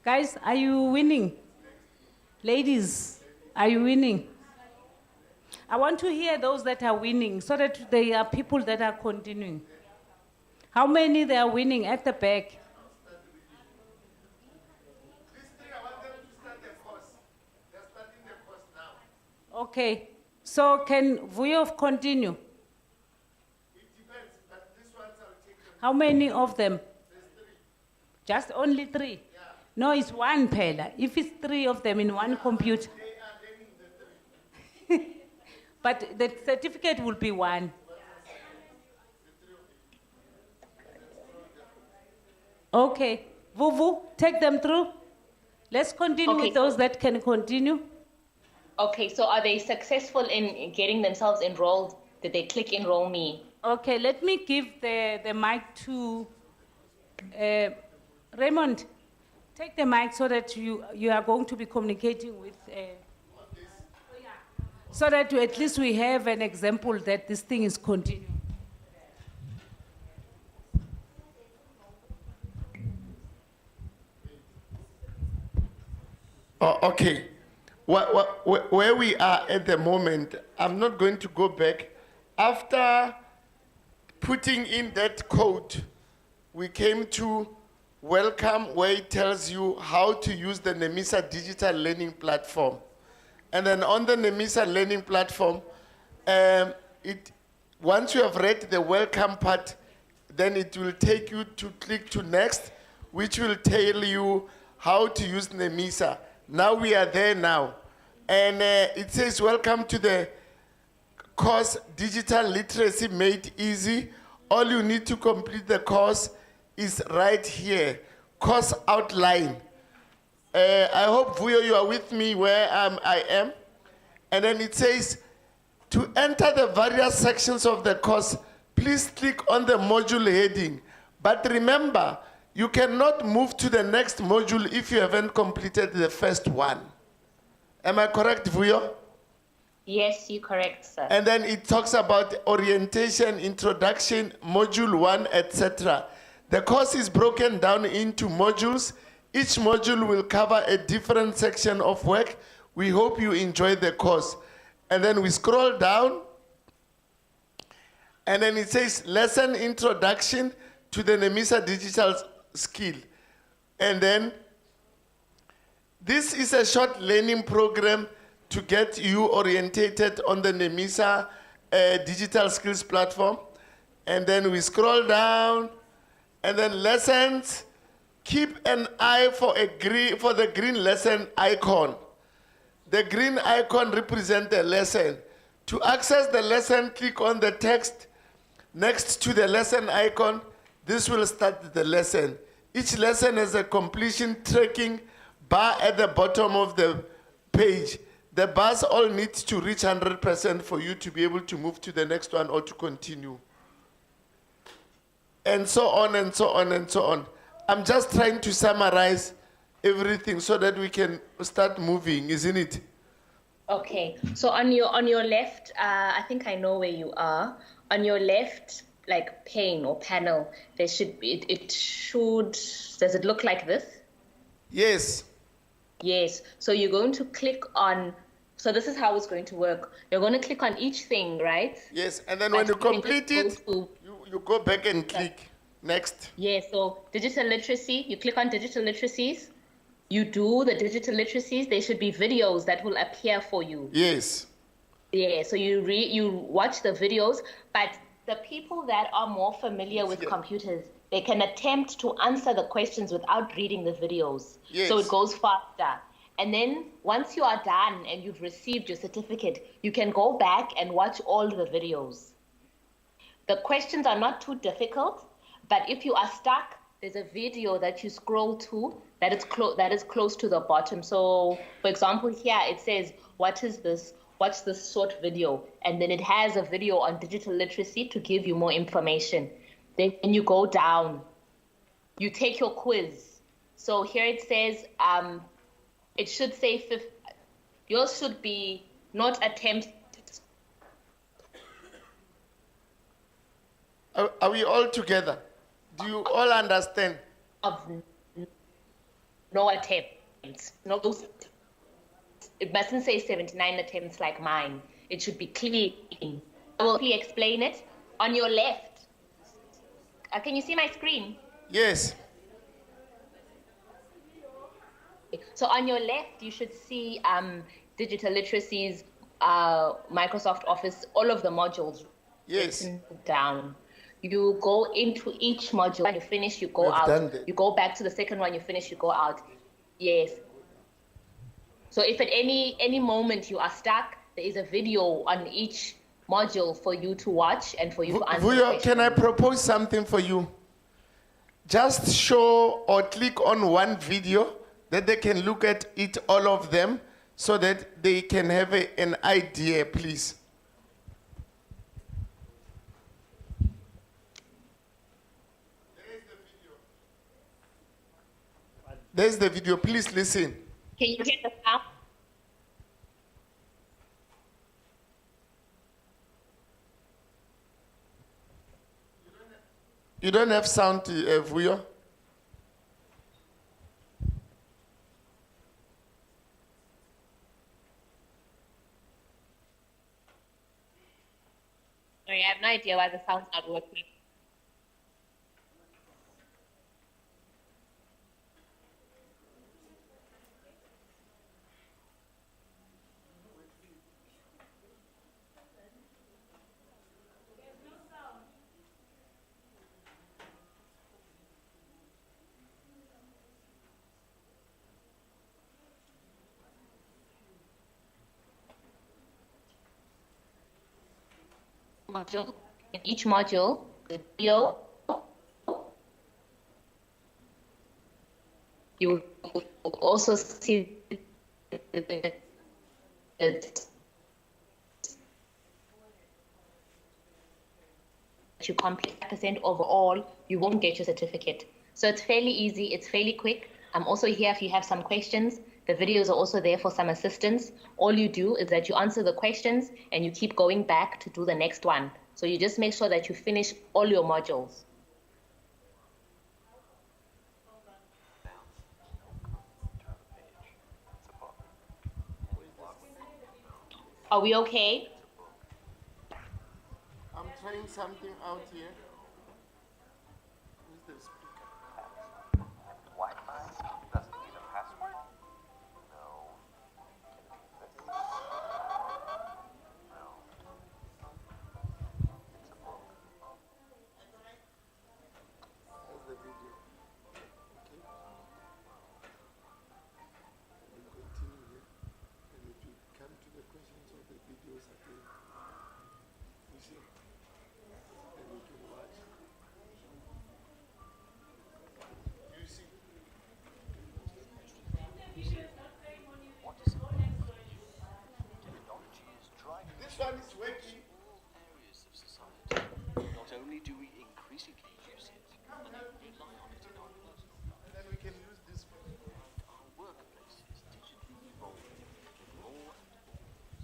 Guys, are you winning? Ladies, are you winning? I want to hear those that are winning so that there are people that are continuing. How many they are winning at the back? Okay, so can Vuyo continue? How many of them? Just only 3? No, it's one Pela. If it's 3 of them in one computer. But the certificate will be 1. Okay, Vuvu, take them through. Let's continue with those that can continue. Okay, so are they successful in getting themselves enrolled? Did they click enroll me? Okay, let me give the mic to Raymond. Take the mic so that you are going to be communicating with, so that at least we have an example that this thing is continuing. Oh, okay. Where we are at the moment, I'm not going to go back. After putting in that code, we came to welcome, where it tells you how to use the NEMISA digital learning platform. And then on the NEMISA learning platform, once you have read the welcome part, then it will take you to click to next, which will tell you how to use NEMISA. Now we are there now. And it says, welcome to the course Digital Literacy Made Easy. All you need to complete the course is right here, course outline. I hope, Vuyo, you are with me where I am. And then it says, to enter the various sections of the course, please click on the module heading. But remember, you cannot move to the next module if you haven't completed the first one. Am I correct, Vuyo? Yes, you're correct, sir. And then it talks about orientation, introduction, module 1, etc. The course is broken down into modules. Each module will cover a different section of work. We hope you enjoy the course. And then we scroll down, and then it says lesson introduction to the NEMISA digital skill. And then this is a short learning program to get you orientated on the NEMISA digital skills platform. And then we scroll down, and then lessons. Keep an eye for the green lesson icon. The green icon represents the lesson. To access the lesson, click on the text next to the lesson icon. This will start the lesson. Each lesson has a completion tracking bar at the bottom of the page. The bars all need to reach 100% for you to be able to move to the next one or to continue. And so on and so on and so on. I'm just trying to summarize everything so that we can start moving, isn't it? Okay, so on your left, I think I know where you are. On your left, like pane or panel, there should be, it should, does it look like this? Yes. Yes, so you're going to click on, so this is how it's going to work. You're going to click on each thing, right? Yes, and then when you complete it, you go back and click next. Yes, so digital literacy, you click on digital literacies. You do the digital literacies, there should be videos that will appear for you. Yes. Yeah, so you watch the videos, but the people that are more familiar with computers, they can attempt to answer the questions without reading the videos. Yes. So it goes faster. And then once you are done and you've received your certificate, you can go back and watch all the videos. The questions are not too difficult, but if you are stuck, there's a video that you scroll to that is close to the bottom. So, for example, here it says, what is this? Watch this short video. And then it has a video on digital literacy to give you more information. Then you go down. You take your quiz. So here it says, it should say, yours should be not attempt. Are we all together? Do you all understand? Of no attempts. No, it mustn't say 79 attempts like mine. It should be clean. I will explain it. On your left, can you see my screen? Yes. So on your left, you should see digital literacies, Microsoft Office, all of the modules. Yes. Down. You go into each module, when you finish, you go out. You go back to the second one, you finish, you go out. Yes. So if at any moment you are stuck, there is a video on each module for you to watch and for you to answer. Vuyo, can I propose something for you? Just show or click on one video that they can look at it, all of them, so that they can have an idea, please. There's the video. Please listen. Can you hear the sound? You don't have sound, Vuyo? Sorry, I have no idea why the sound's not working. Module. In each module, the video, you will also see you complete percent overall, you won't get your certificate. So it's fairly easy, it's fairly quick. I'm also here if you have some questions. The videos are also there for some assistance. All you do is that you answer the questions and you keep going back to do the next one. So you just make sure that you finish all your modules. Are we okay? I'm trying something out here. Who's the speaker? Wi-Fi doesn't need a password? No. No. It's a book. That's the video. Okay. We'll continue here. And if you come to the questions of the videos again, you see, then you can watch. You see. What is it? Technology is driving This one is working. all areas of society. Not only do we increasingly use it, but rely on it in our personal lives. Then we can use this one. Our workplaces digitally evolving with more and more.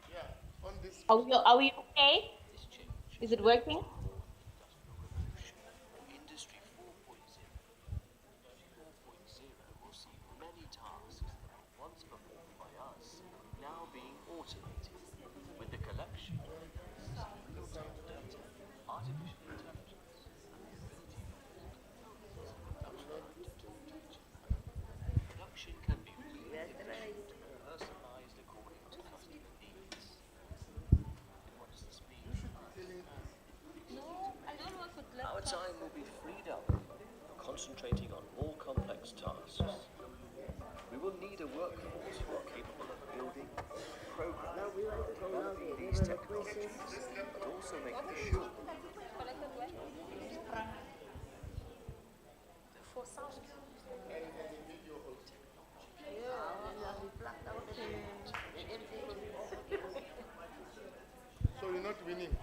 Yeah, on this. Are we okay? This change Is it working? Industry 4.0. 4.0 will see many tasks that were once performed by us now being automated with the collection of real-time data, artificial intelligence, and the ability production can be really efficient, personalized according to customer needs. What does this mean? Our time will be freed up for concentrating on more complex tasks. We will need a workforce who are capable of building, programming, these technologies, but also making sure So you're not winning.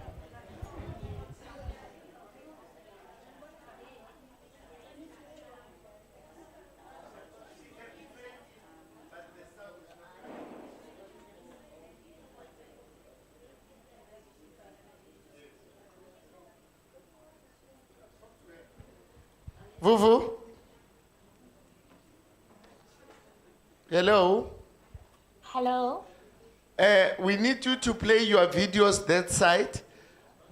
Vuvu? Hello? Hello? We need you to play your videos that side,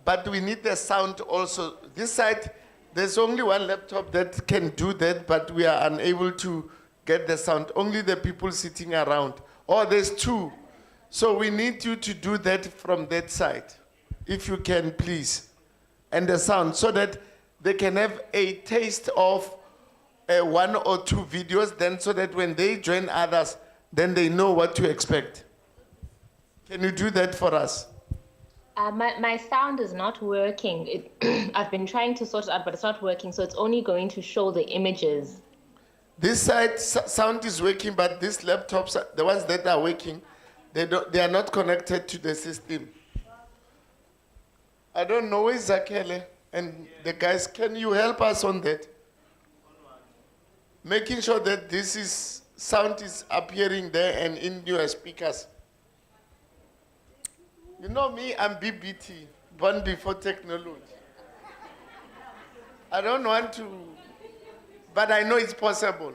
but we need the sound also. This side, there's only one laptop that can do that, but we are unable to get the sound. Only the people sitting around. Oh, there's two. So we need you to do that from that side, if you can, please. And the sound, so that they can have a taste of one or two videos, then so that when they join others, then they know what to expect. Can you do that for us? My sound is not working. I've been trying to sort it out, but it's not working, so it's only going to show the images. This side sound is working, but these laptops, the ones that are working, they are not connected to the system. I don't know where is Zakele and the guys. Can you help us on that? Making sure that sound is appearing there and in your speakers. You know me, I'm BBT, born before technology. I don't want to, but I know it's possible.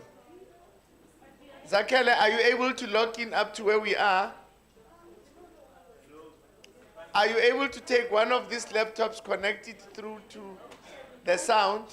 Zakele, are you able to log in up to where we are? Are you able to take one of these laptops, connect it through to the sound?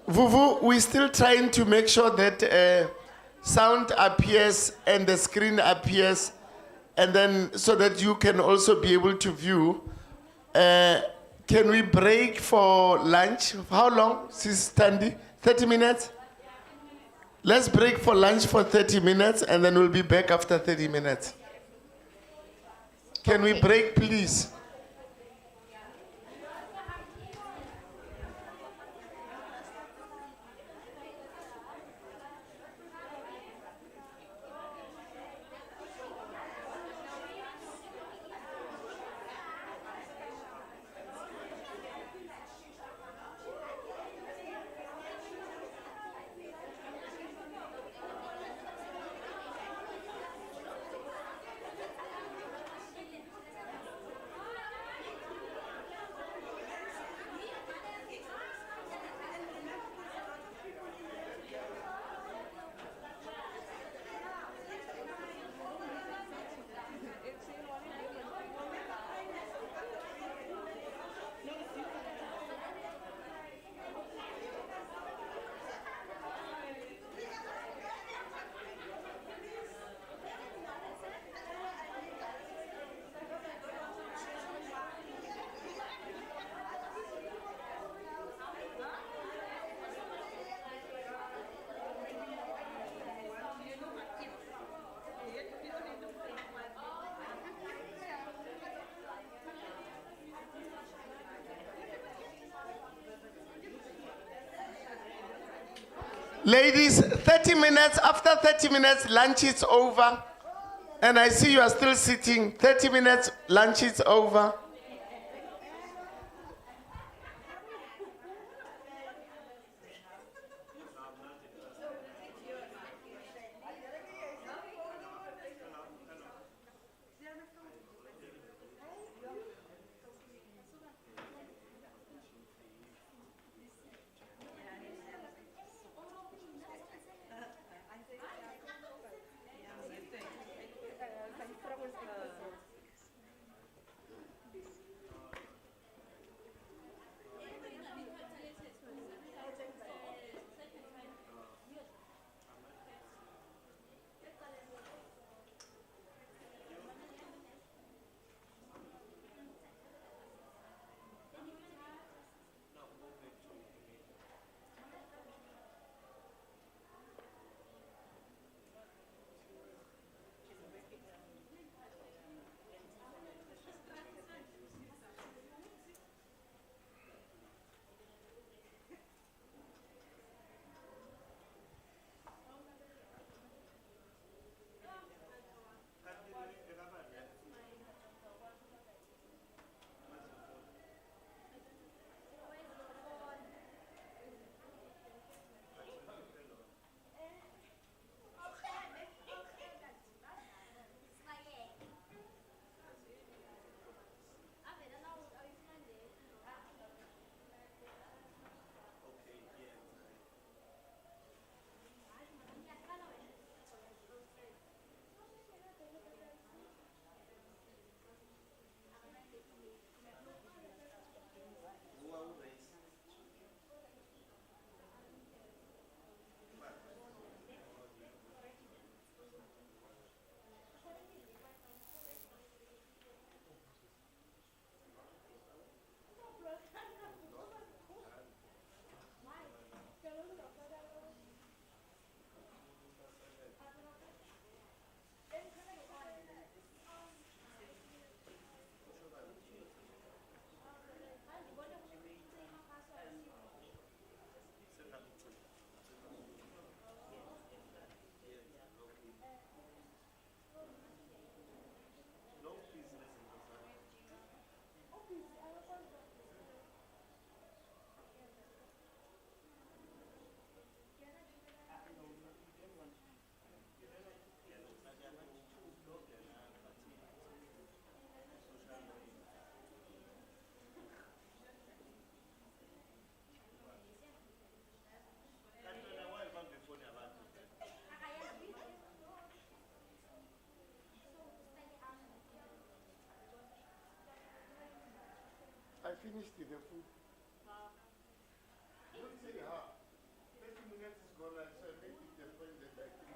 Vuvu, we're still trying to make sure that sound appears and the screen appears, and then so that you can also be able to view. Can we break for lunch? How long, Sis Tandy? 30 minutes? Let's break for lunch for 30 minutes, and then we'll be back after 30 minutes. Can we break, please? Ladies, 30 minutes, after 30 minutes, lunch is over. And I see you are still sitting. 30 minutes, lunch is over. I finished the food. Don't say ha. 30 minutes is gone, so I make it the point that I think.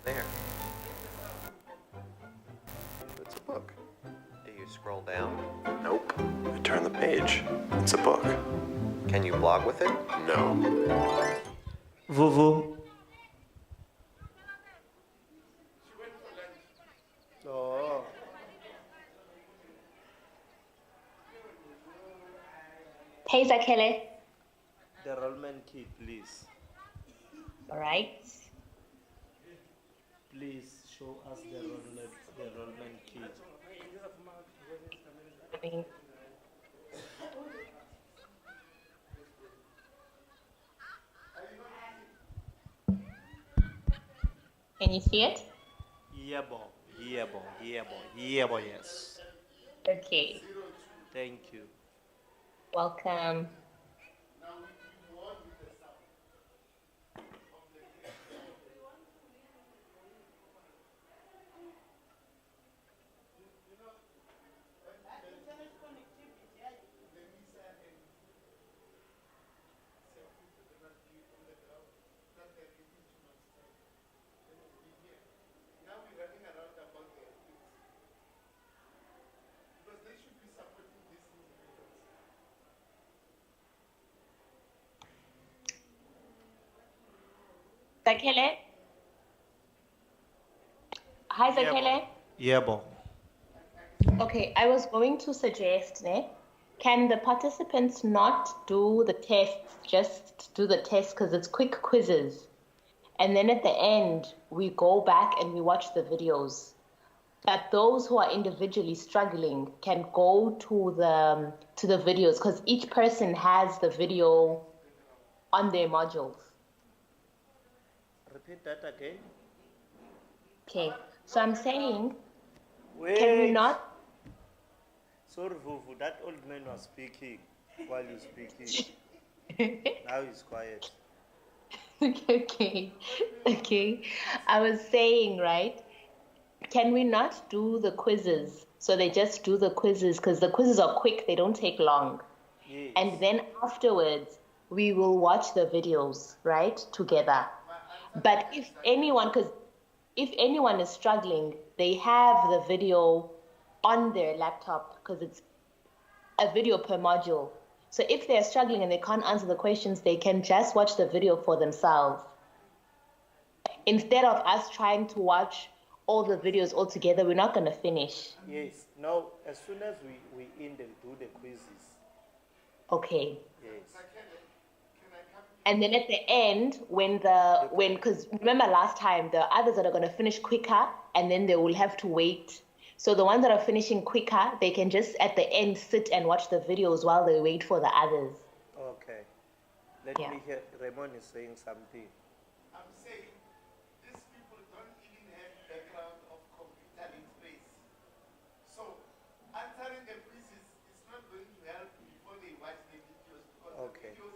There. It's a book. Do you scroll down? Nope. I turn the page. It's a book. Can you blog with it? No. Vuvu. Oh. Hey, Zakele. The Rollman key, please. All right. Please show us the Rollman key. Can you see it? Yeah, boy. Yeah, boy. Yeah, boy. Yeah, boy. Yes. Okay. Thank you. Welcome. Sakele? Hi, Sakele. Yeah, bo. Okay, I was going to suggest, can the participants not do the tests, just do the tests because it's quick quizzes. And then at the end, we go back and we watch the videos. But those who are individually struggling can go to the videos because each person has the video on their modules. Repeat that again. Okay, so I'm saying, can we not? Sorry, Vuvu, that old man was speaking while you speaking. Now he's quiet. Okay. I was saying, right? Can we not do the quizzes? So they just do the quizzes because the quizzes are quick, they don't take long. Yes. And then afterwards, we will watch the videos, right, together. But if anyone is struggling, they have the video on their laptop because it's a video per module. So if they're struggling and they can't answer the questions, they can just watch the video for themselves. Instead of us trying to watch all the videos all together, we're not going to finish. Yes. Now, as soon as we end, they do the quizzes. Okay. Yes. And then at the end, because remember last time, the others that are going to finish quicker, and then they will have to wait. So the ones that are finishing quicker, they can just at the end sit and watch the videos while they wait for the others. Okay. Let me hear. Raymond is saying something. I'm saying these people don't even have background of computer literacy. So answering the quizzes is not going to help before they watch the videos because the videos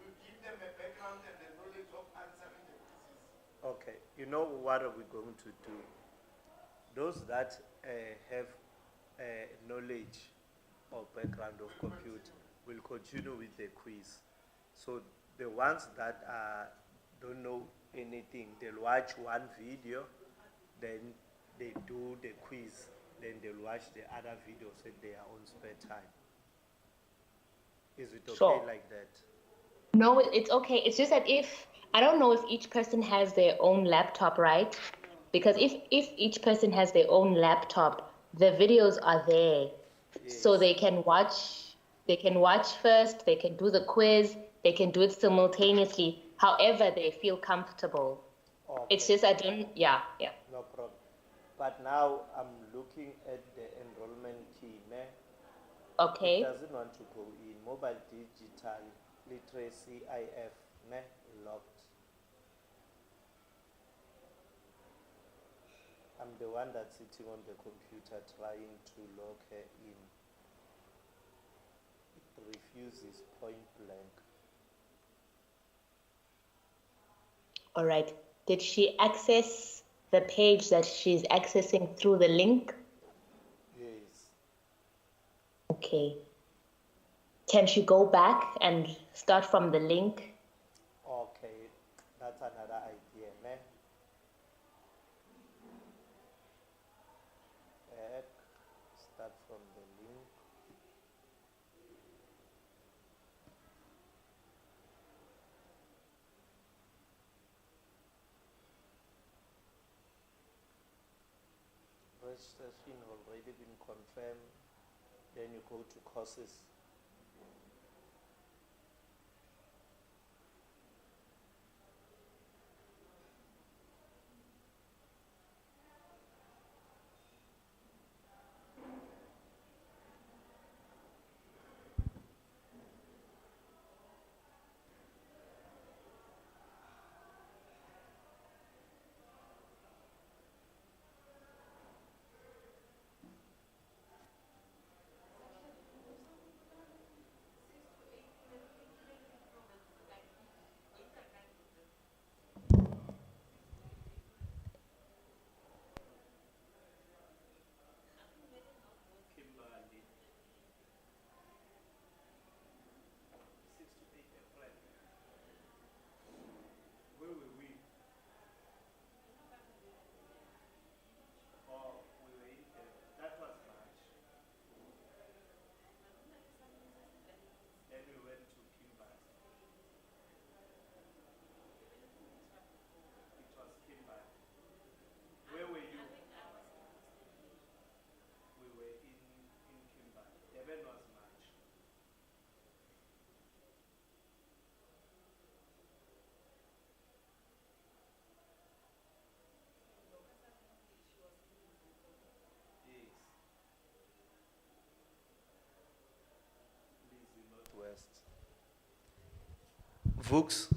will give them a background and the knowledge of answering the quizzes. Okay. You know what are we going to do? Those that have knowledge or background of computer will continue with the quiz. So the ones that don't know anything, they'll watch one video, then they do the quiz, then they'll watch the other videos at their own spare time. Is it okay Sure. like that? No, it's okay. It's just that I don't know if each person has their own laptop, right? Because if each person has their own laptop, the videos are there. Yes. So they can watch first, they can do the quiz, they can do it simultaneously, however they feel comfortable. Okay. It's just yeah. No problem. But now I'm looking at the enrollment key. Okay. It doesn't want to go in. Mobile digital literacy IF locked. I'm the one that's sitting on the computer trying to log her in. It refuses point blank. All right. Did she access the page that she's accessing through the link? Yes. Okay. Can she go back and start from the link? Okay, that's another idea, man. Back, start from the link. Registration already been confirmed. Then you go to courses. Vooks.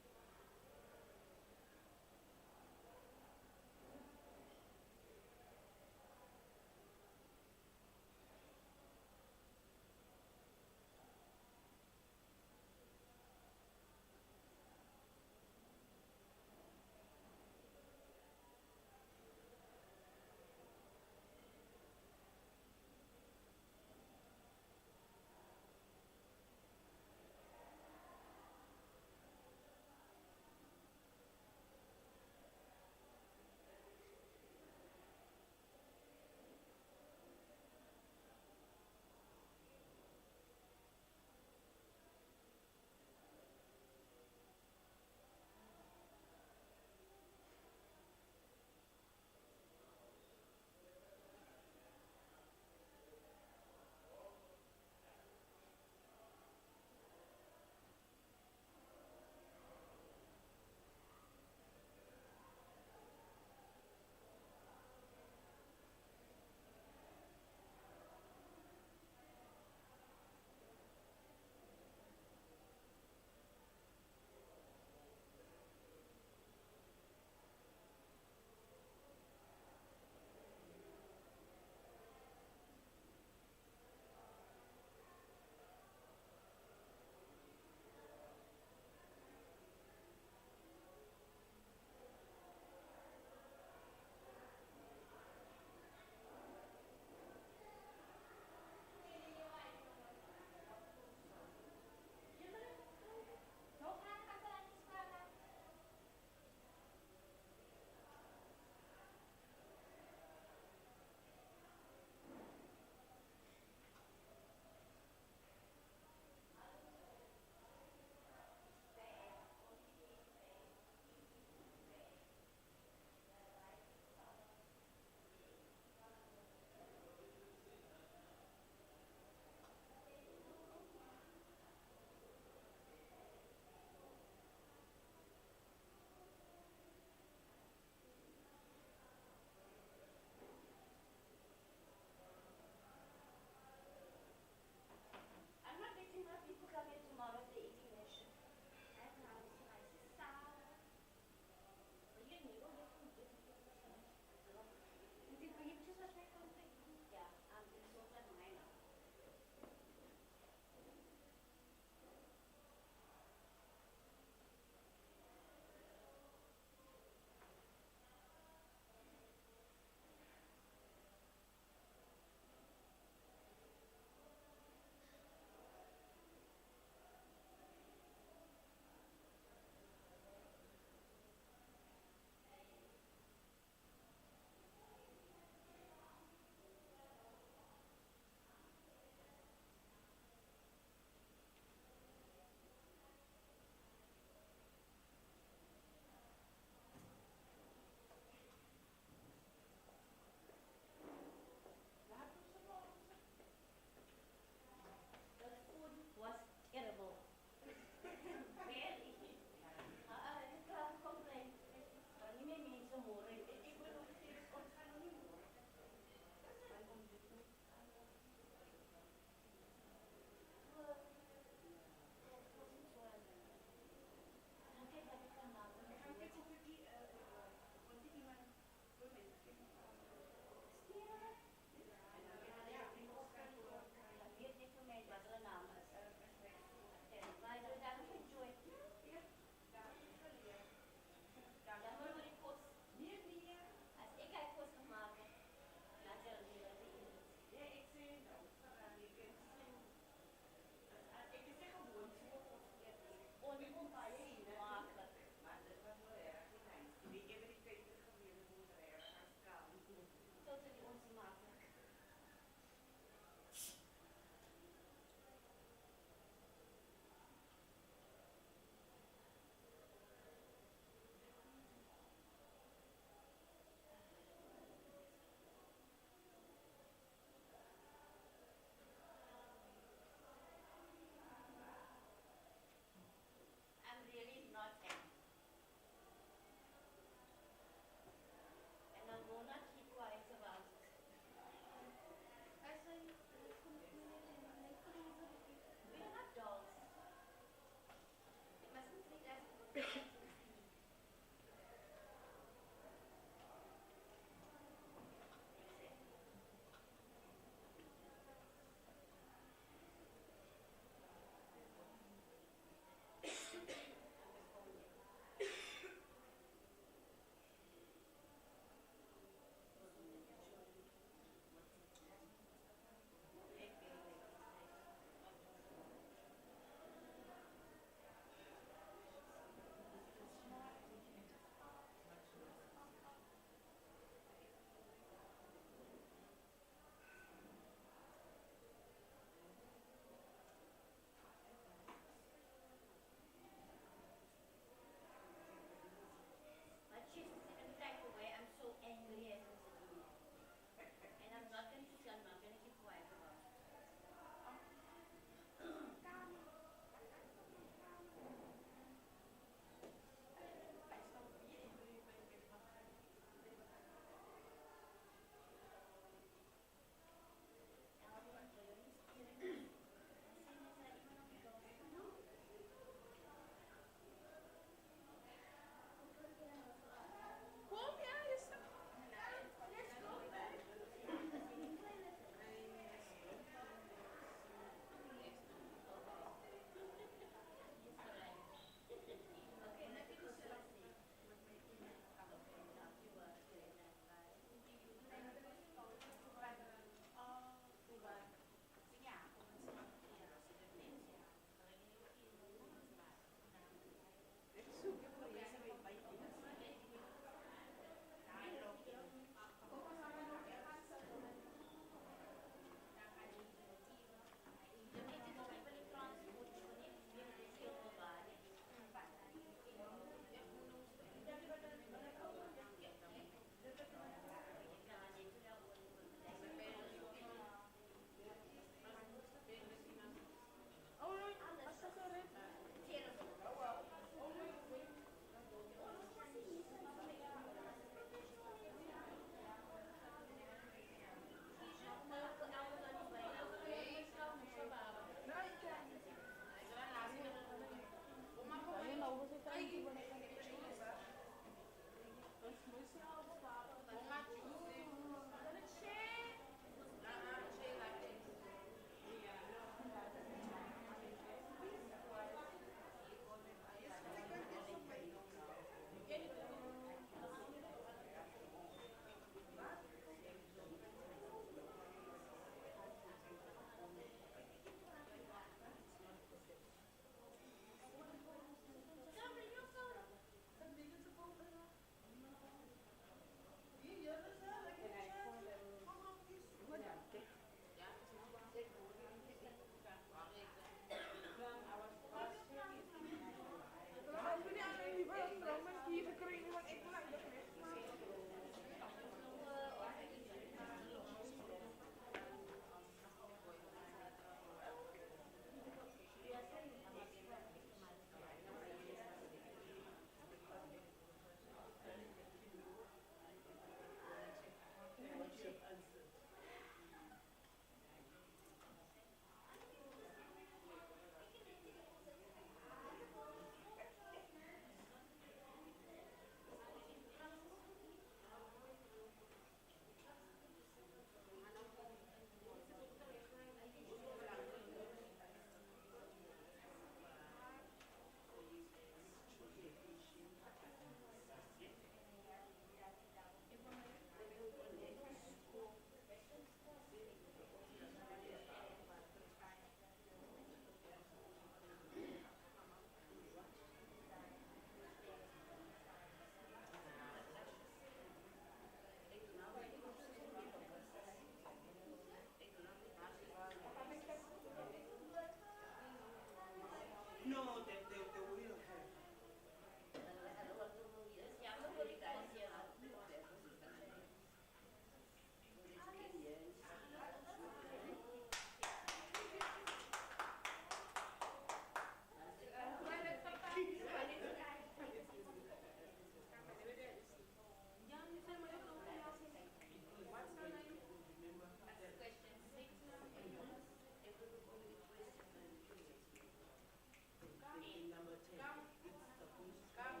in number 10. It's supposed to be show.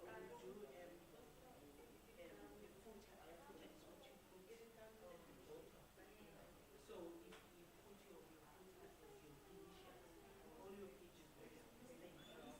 When you do the footer is what you put at the bottom. So if you put your footer as your initials, all your pages will be the same.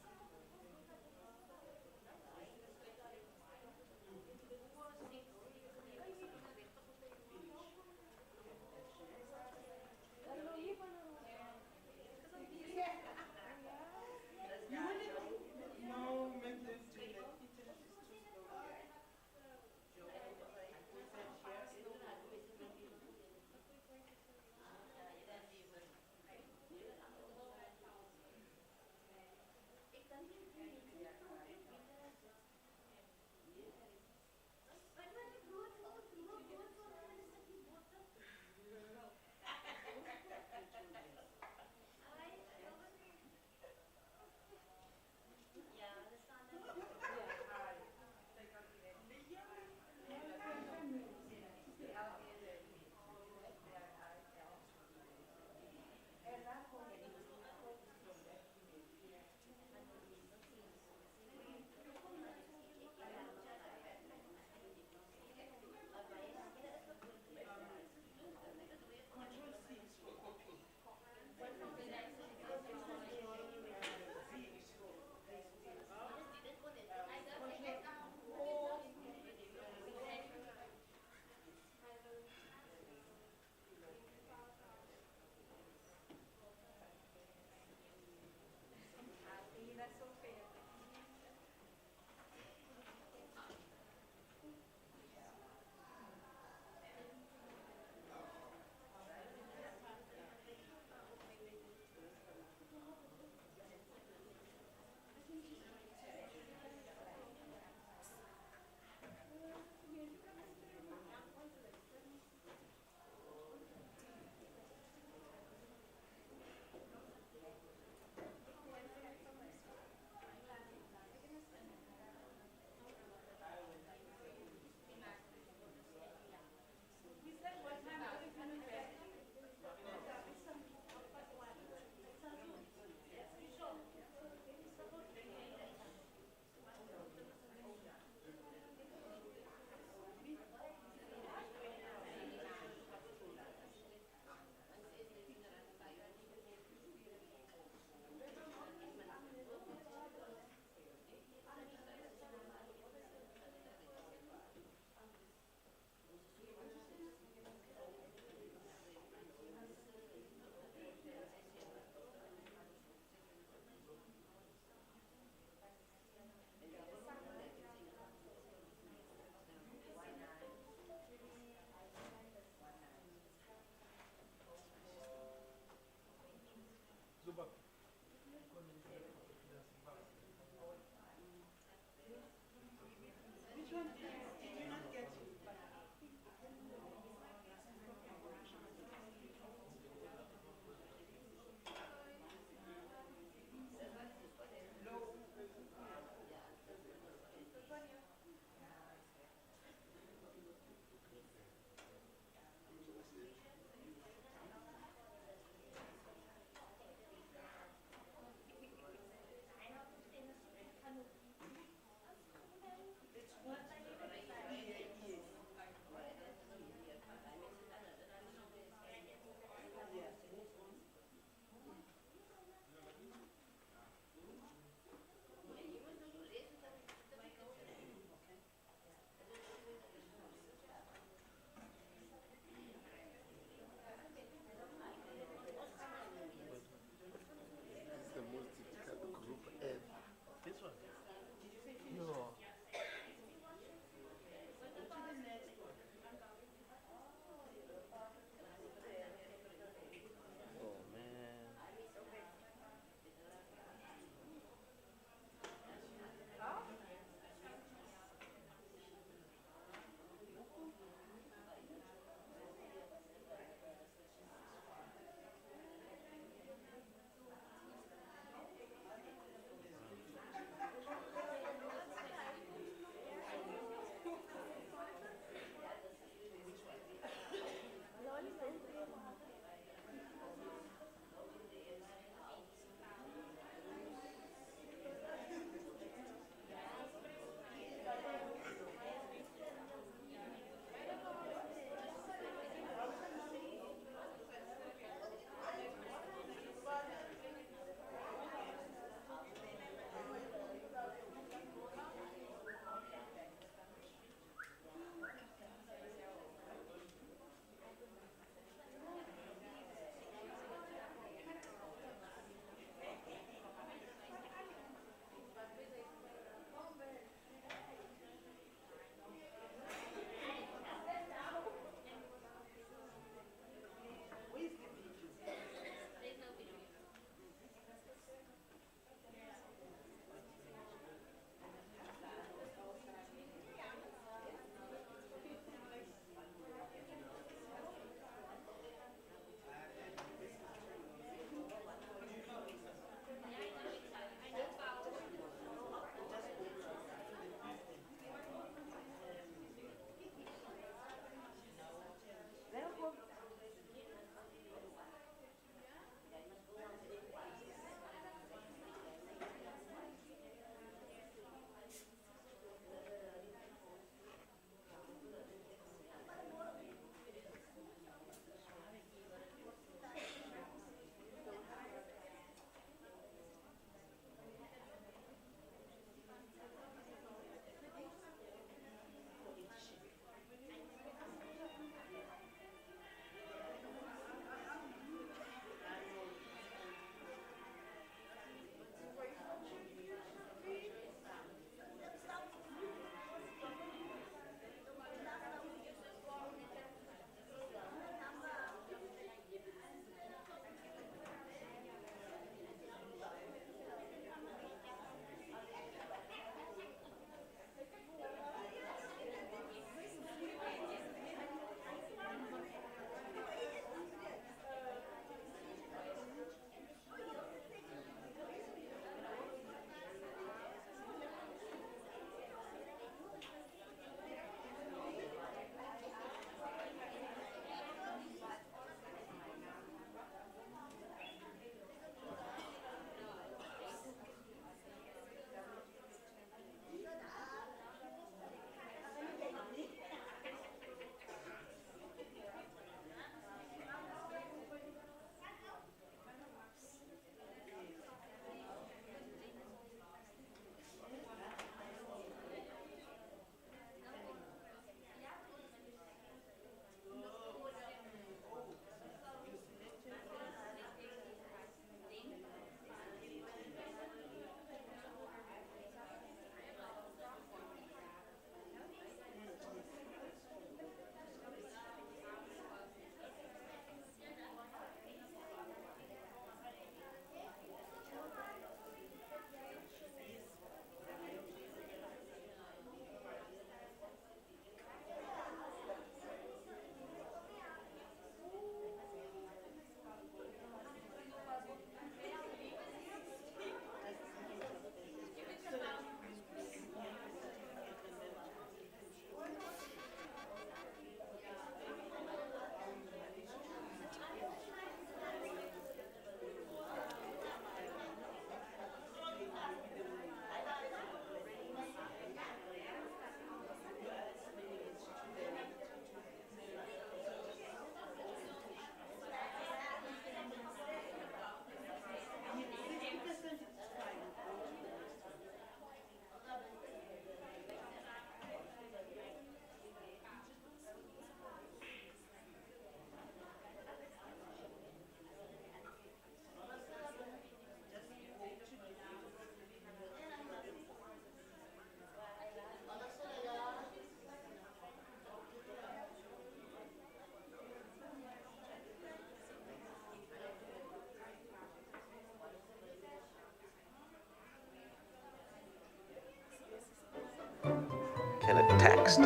Can it text?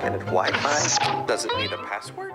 Can it Wi-Fi? Does it need a password?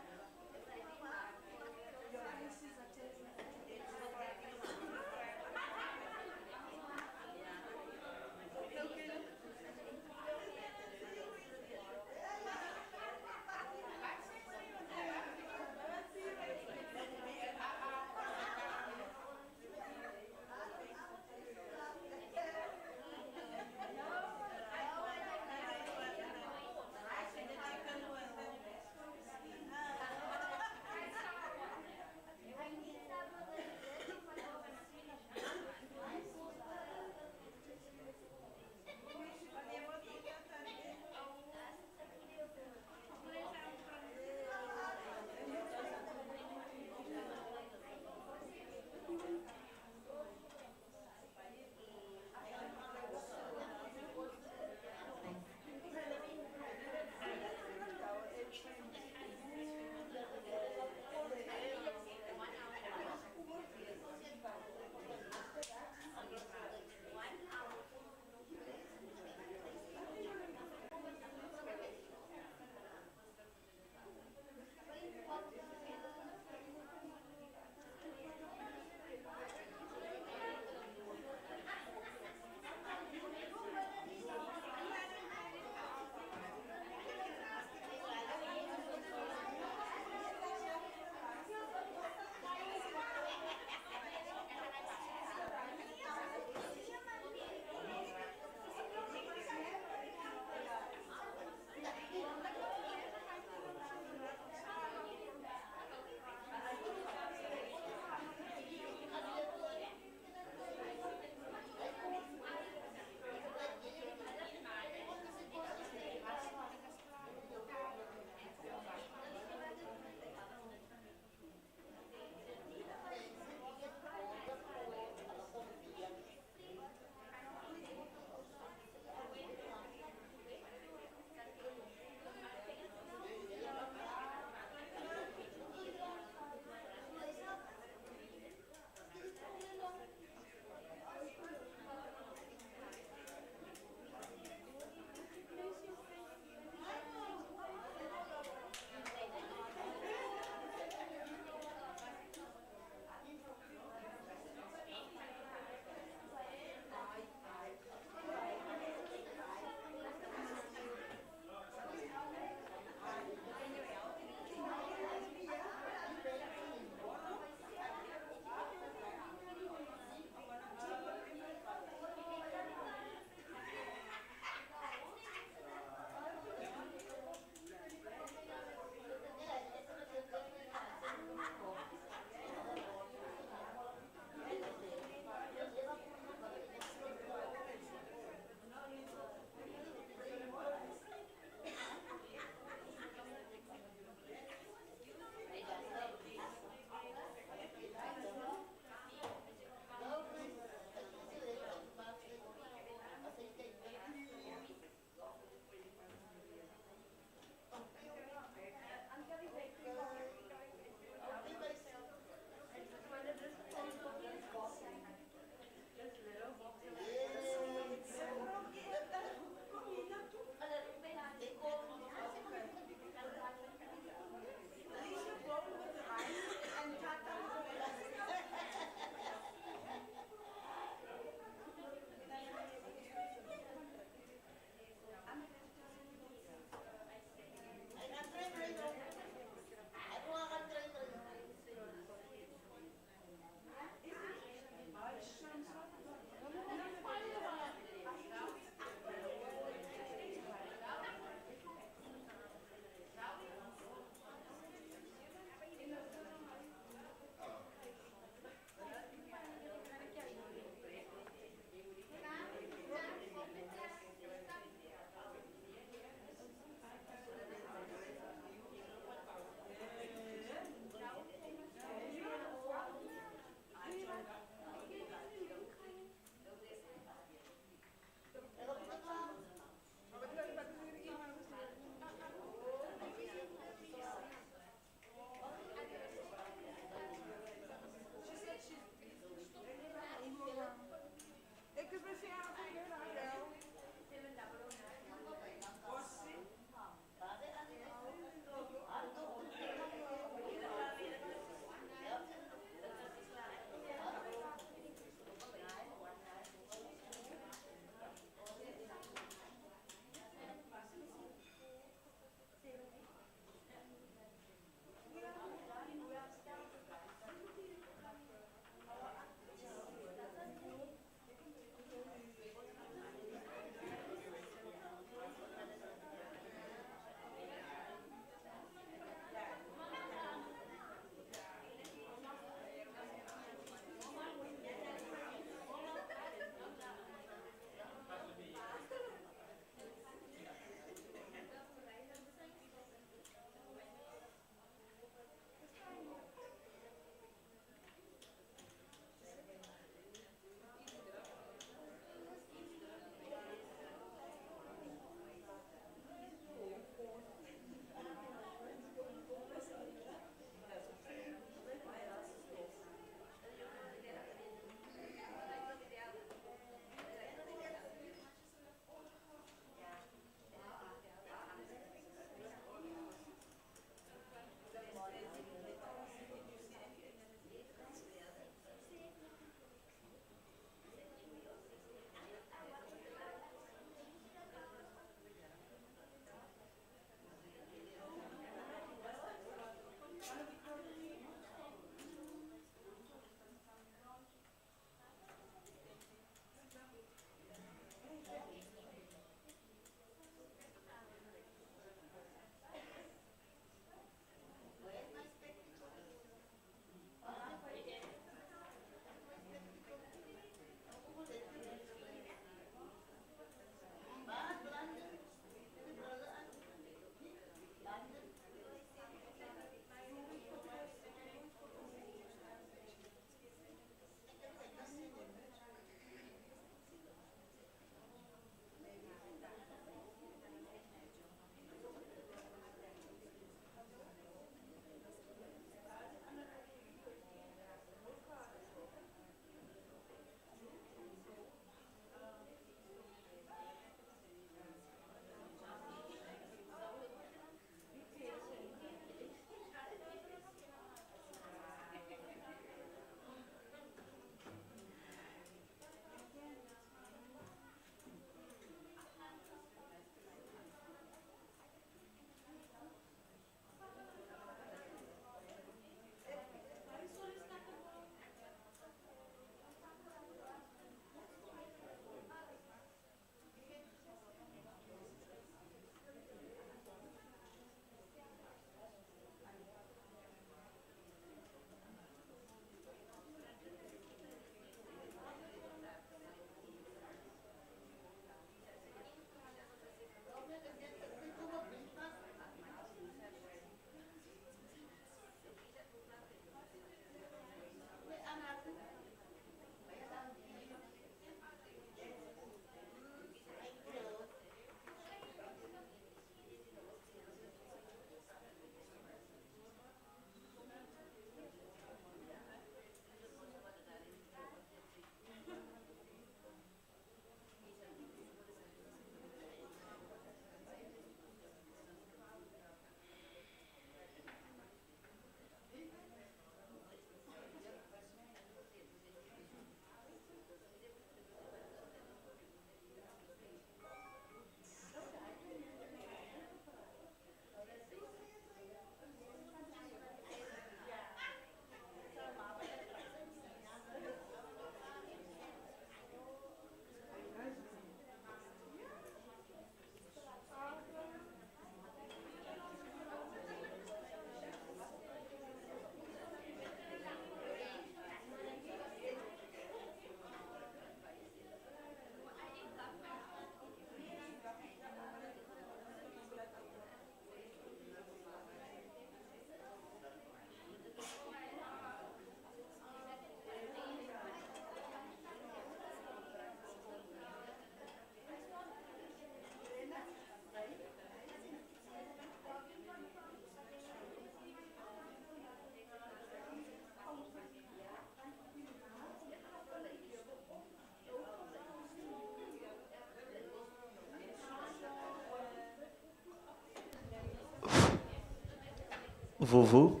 Vuvu.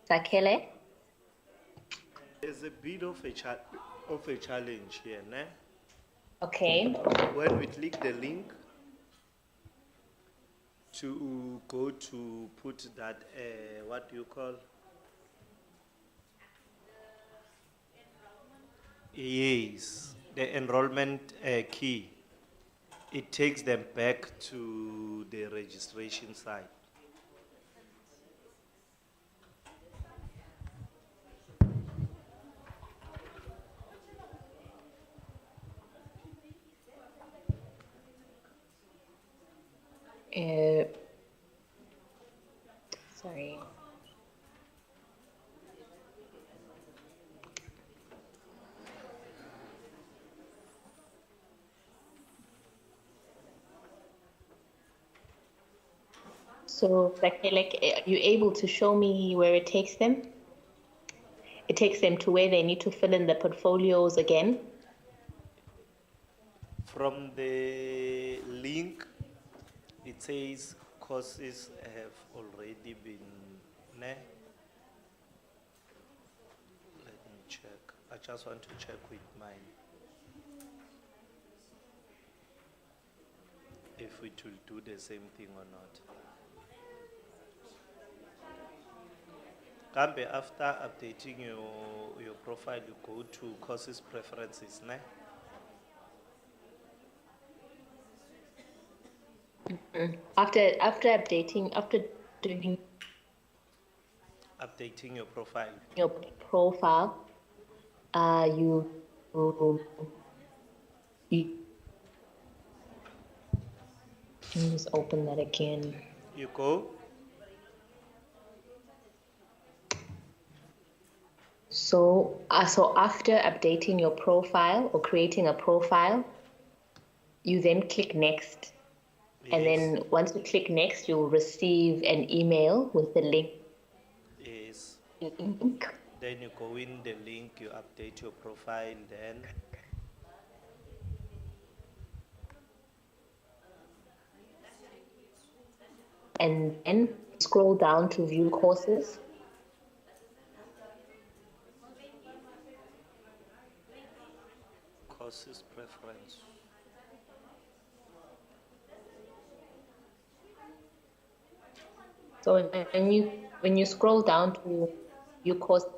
Sakele? There's a bit of a challenge here, ne? Okay. When we click the link to go to put that, what do you call? Yes, the enrollment key. It takes them back to the registration site. Sorry. So, Sakele, are you able to show me where it takes them? It takes them to where they need to fill in the portfolios again. From the link, it says courses have already been, ne? Let me check. I just want to check with mine. If it will do the same thing or not. Kambe, after updating your profile, you go to courses preferences, ne? After doing Updating your profile. your profile, you let me just open that again. You go. So after updating your profile or creating a profile, you then click next. And then once you click next, you'll receive an email with the link. Yes. Link. Then you go in the link, you update your profile, then And then scroll down to view courses. courses preference. So when you scroll down to view courses,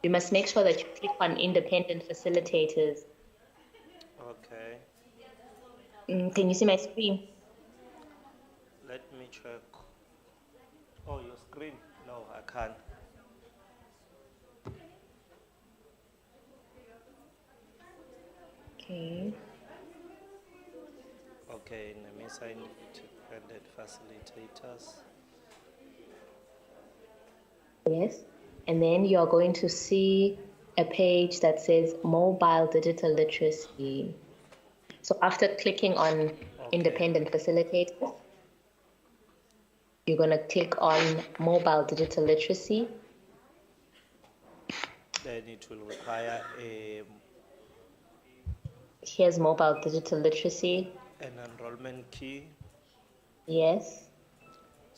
you must make sure that you click on independent facilitators. Okay. Can you see my screen? Let me check. Oh, your screen? No, I can't. Okay. Okay, let me sign independent facilitators. Yes. And then you're going to see a page that says mobile digital literacy. So after clicking on independent facilitators, you're going to click on mobile digital literacy. Then it will require Here's mobile digital literacy. an enrollment key. Yes.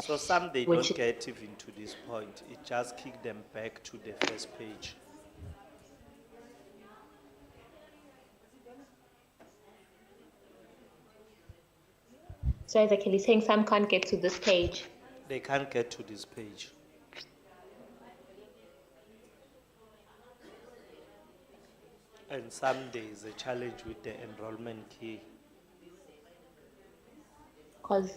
So some they Which- don't get even to this point. It just kick them back to the first page. So as Akeli saying, some can't get to this page. They can't get to this page. And some days a challenge with the enrollment key. Because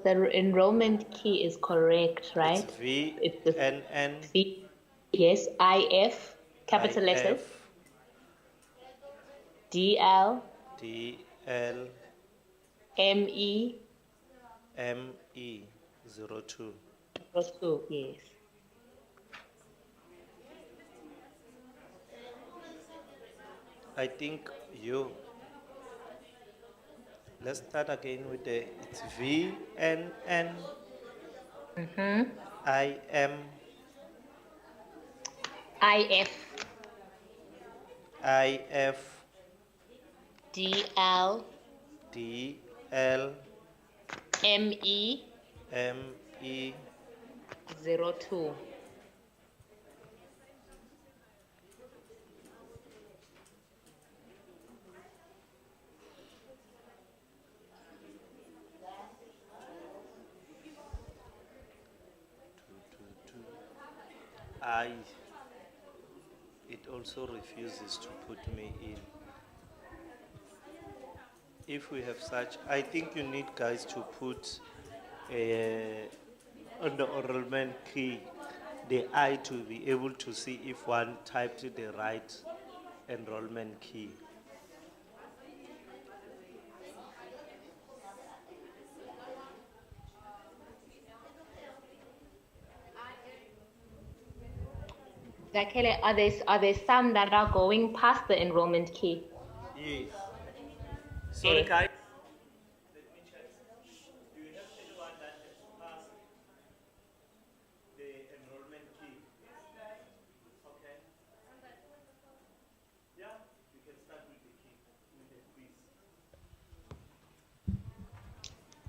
the enrollment key is correct, right? It's V It's the N N V, yes, IF, capital letters, DL, D L ME, M E 02. 02, yes. I think you. Let's start again with the it's V N N I M IF IF DL DL ME ME 02. It also refuses to put me in. If we have such, I think you need guys to put on the enrollment key the eye to be able to see if one typed the right enrollment key. Dakele, are there some that are going past the enrollment key? Yes. Sorry, Okay. guys.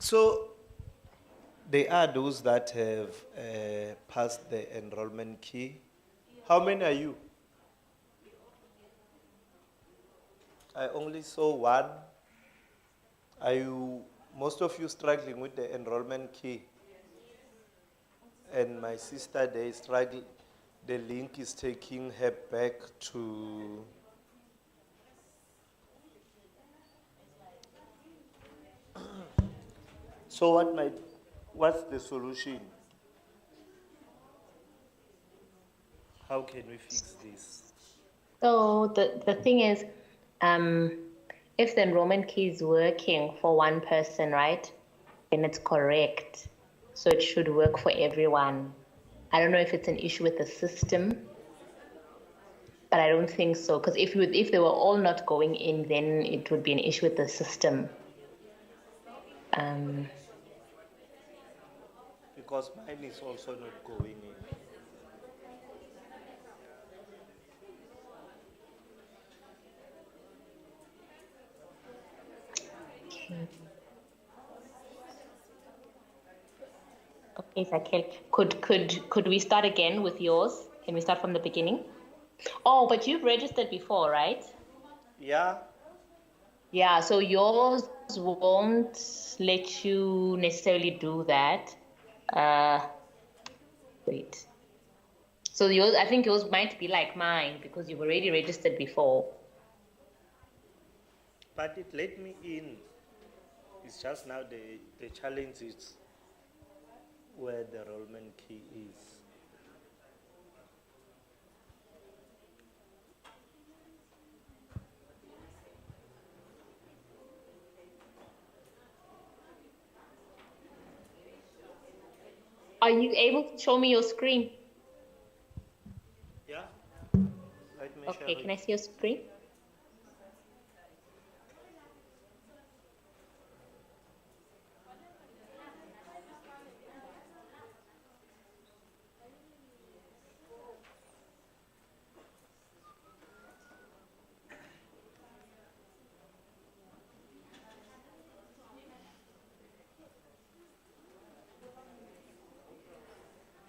So there are those that have passed the enrollment key. How many are you? I only saw one. Are you, most of you struggling with the enrollment key? And my sister there is struggling. The link is taking her back to so what's the solution? How can we fix this? So the thing is, if the enrollment key is working for one person, right, then it's correct. So it should work for everyone. I don't know if it's an issue with the system, but I don't think so. Because if they were all not going in, then it would be an issue with the system. Because mine is also not going in. Okay, Zakel, could we start again with yours? Can we start from the beginning? Oh, but you've registered before, right? Yeah. Yeah, so yours won't let you necessarily do that. Wait. So yours, I think yours might be like mine because you've already registered before. But it let me in. It's just now the challenge is where the enrollment key is. Are you able to show me your screen? Yeah. Let me Okay, share can I see your screen?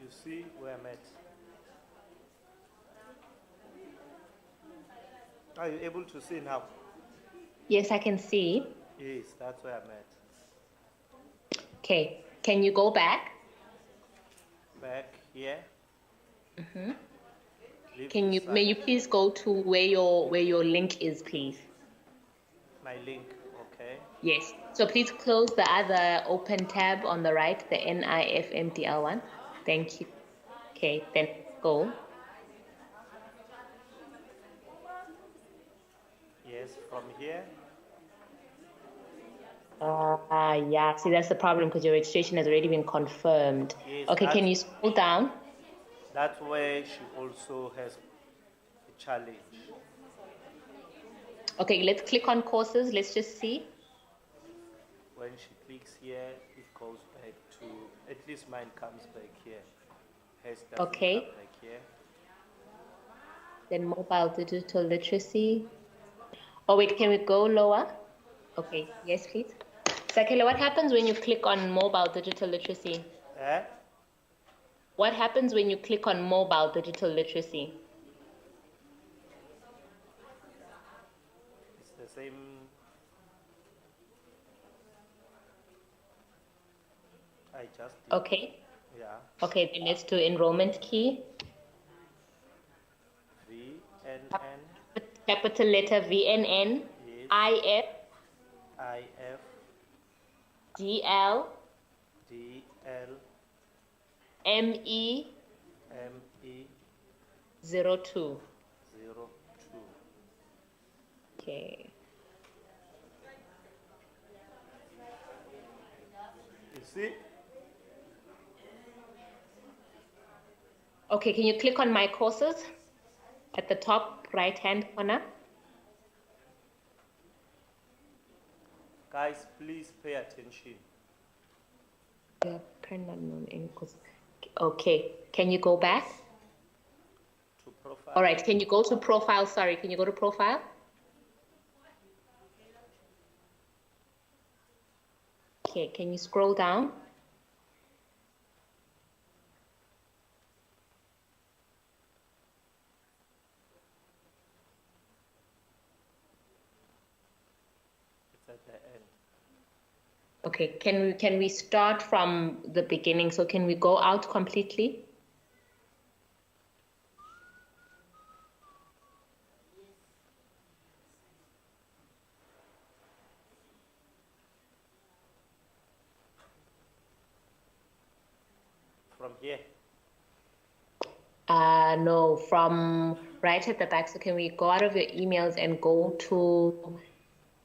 You see where I'm at? Are you able to see now? Yes, I can see. Yes, that's where I'm at. Okay, can you go back? Back here. Mm-hmm. Leave Can you, this may side. you please go to where your link is, please? My link, okay. Yes. So please close the other open tab on the right, the NIFMDL one. Thank you. Okay, then go. Yes, from here. Yeah, see, that's the problem because your registration has already been confirmed. Yes, Okay, can that's- you scroll down? That's where she also has a challenge. Okay, let's click on courses. Let's just see. When she clicks here, it goes back to, at least mine comes back here. Hers doesn't Okay. come back here. then mobile digital literacy. Oh wait, can we go lower? Okay, yes please. Sakela, what happens when you click on mobile digital literacy? Eh? What happens when you click on mobile digital literacy? It's the same. I just did. Okay. Yeah. Okay, then let's do enrollment key. VNN. Capital letter VNN, Yes. IF, IF. DL, DL. ME, ME. 02. 02. Okay. You see? Okay, can you click on my courses at the top right-hand corner? Guys, please pay attention. Yeah, current unknown in course. Okay, can you go back? To profile. All right, can you go to profile? Sorry, can you go to profile? Okay, can you scroll down? It's at the end. Okay, can we start from the beginning? So can we go out completely? From here. No, from right at the back. So can we go out of your emails and go to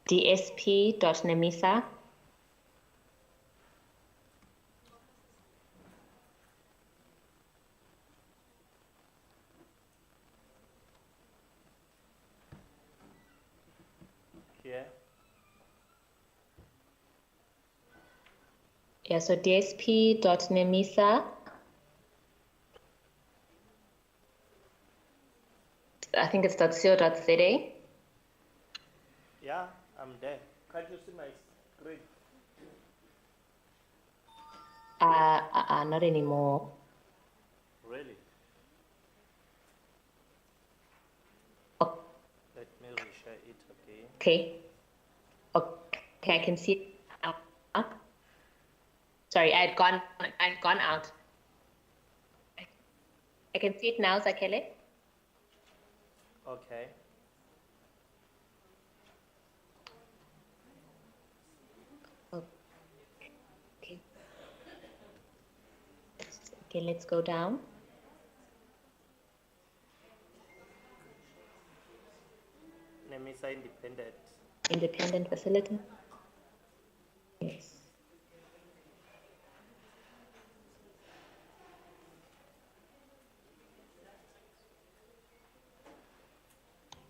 dsp.nemisa? Here. Yeah, so dsp.nemisa. I think it's .co.za. Yeah, I'm there. Can't you see my screen? Not anymore. Really? Oh. Let me reshare it again. Okay. Okay, I can see it now. Sorry, I'd gone out. I can see it now, Zakele. Okay. Okay. Okay, let's go down. Nemisa Independent. Independent facility. Yes.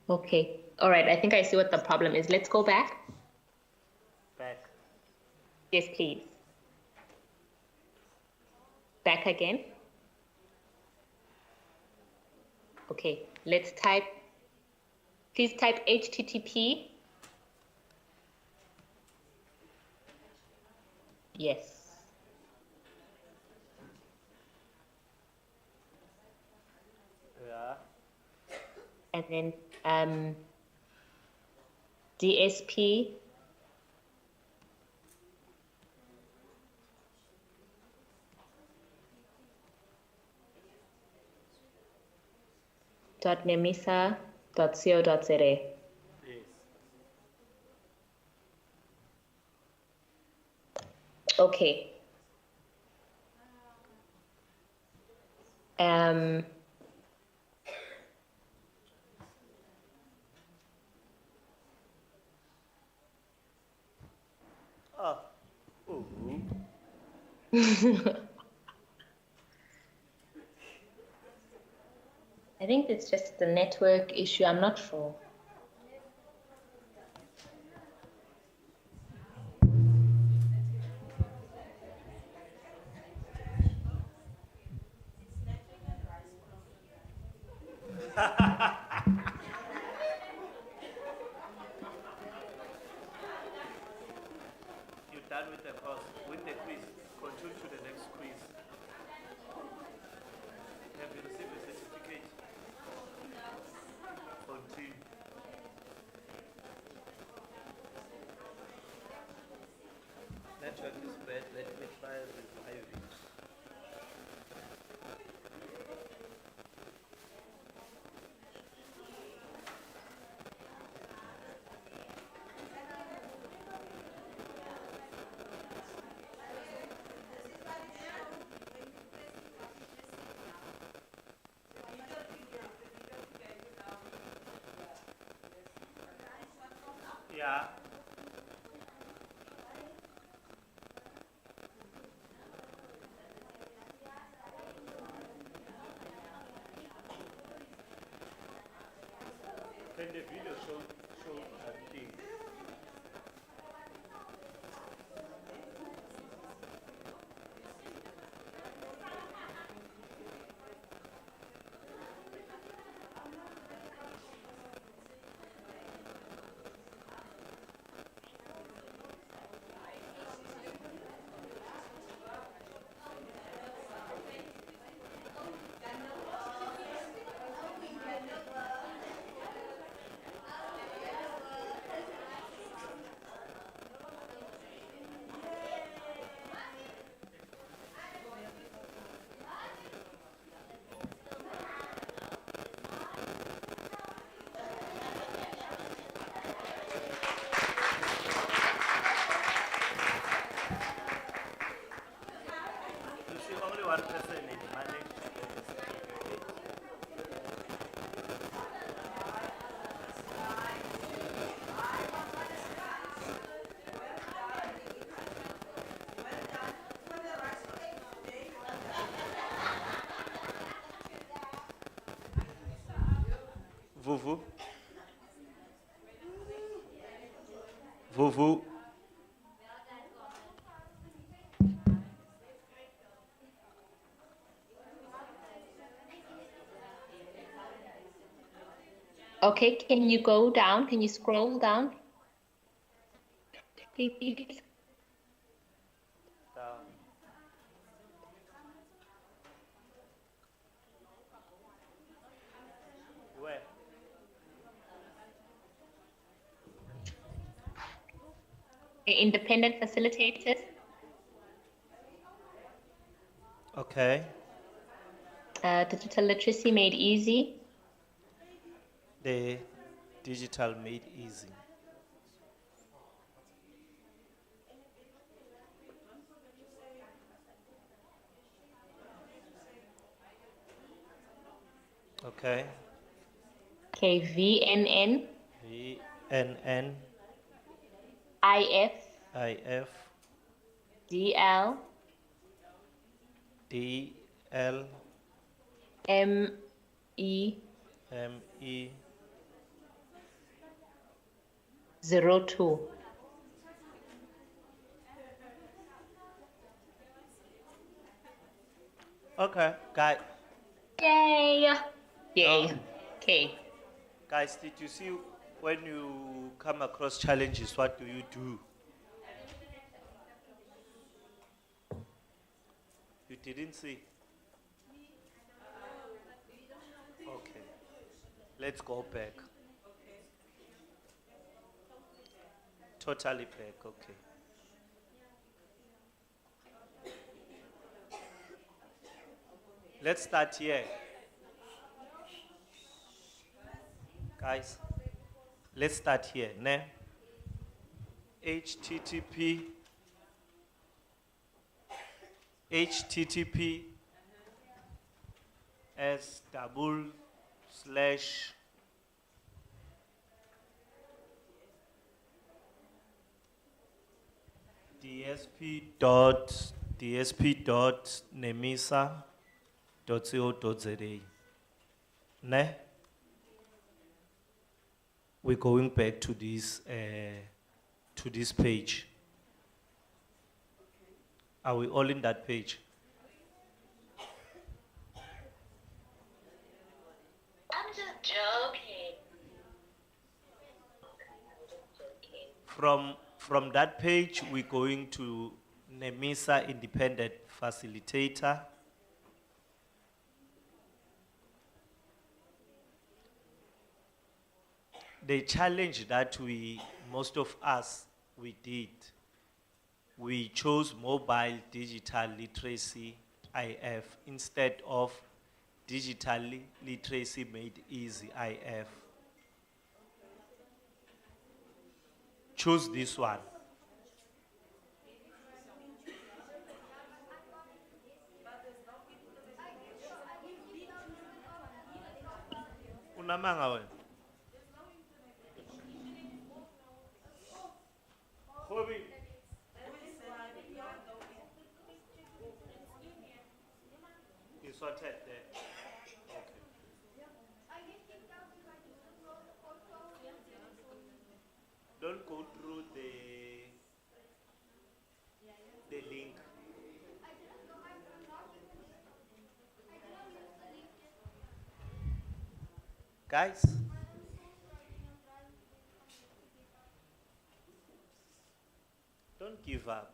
Okay. All right. I think I see what the problem is. Let's go back. Back. Yes, please. Back again. Okay. Let's type. Please type HTTP. Yes. Yeah. And then DSP. .nemisa.co.za. Yes. Okay. Oh. Ooh. I think it's just the network issue. I'm not sure. done with the course, with the quiz, continue to the next quiz. Have you received a certificate? Continue. Network is bad. Let me try and revive it. Yeah. Can the video show that thing? You see, only one person is managed to get a certificate. Vuvu. Vuvu. Okay, can you go down? Can you scroll down? Please. Down. Where? Independent facilitators. Okay. Digital literacy made easy. The digital made easy. Okay. Okay, VNN, VNN, IF, IF, DL, DL, ME, ME, 02. Okay, guys. Yay! Yay. Okay. Guys, did you see when you come across challenges, what do you do? You didn't see? Okay. Let's go back. Totally back, okay. Let's start here. Guys, let's start here. Ne? HTTP S double slash dsp.nemisa.co.za. Ne? We're going back to this page. Are we all in that page? I'm just joking. From that page, we're going to NEMISA Independent Facilitator. The challenge that most of us, we did, we chose mobile digital literacy, IF, instead of digital literacy made easy, IF. Choose this one. Unamanga wena? Hobby. It's sorted there. Okay. Don't go through the link. Guys, don't give up.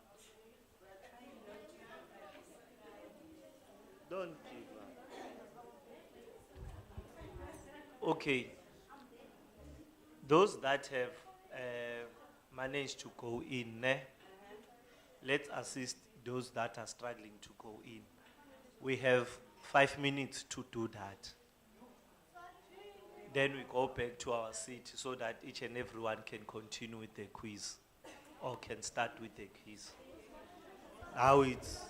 Don't give up. Okay. Those that have managed to go in, let's assist those that are struggling to go in. We have 5 minutes to do that. Then we go back to our seat so that each and everyone can continue with the quiz or can start with the quiz. Now it's...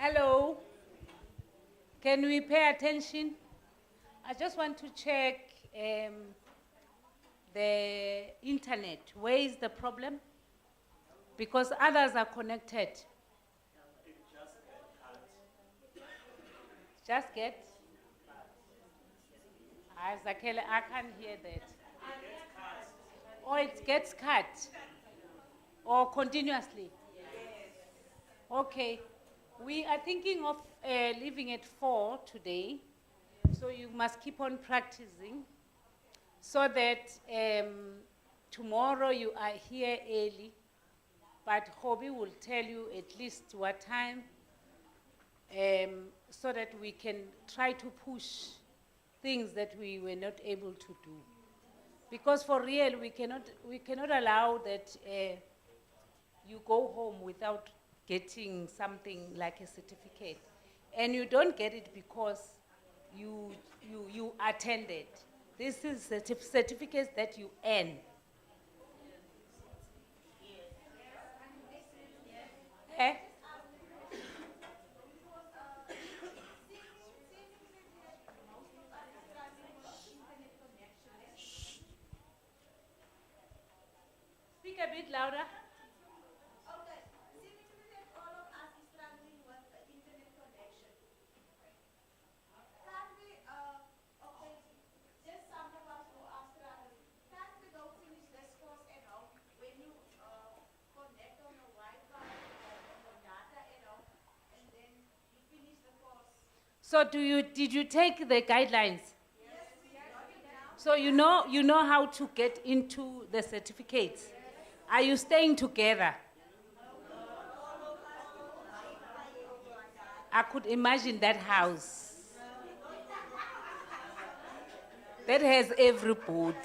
Hello. Can we pay attention? I just want to check the internet. Where is the problem? Because others are connected. Just get? Zakele, I can't hear that. Or it gets cut? Or continuously? Okay. We are thinking of leaving at 4 today, so you must keep on practicing so that tomorrow you are here early, but Hobby will tell you at least what time so that we can try to push things that we were not able to do. Because for real, we cannot allow that you go home without getting something like a certificate. And you don't get it because you attended. This is certificates that you earn. Eh? Speak a bit louder. So did you take the guidelines? So you know how to get into the certificates. Are you staying together? I could imagine that house. That has everybody.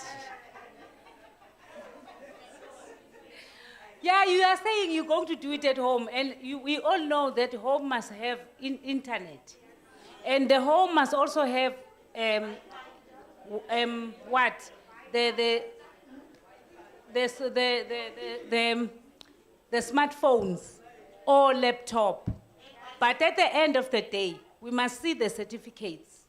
Yeah, you are saying you're going to do it at home, and we all know that home must have internet. And the home must also have what? The smartphones or laptop. But at the end of the day, we must see the certificates.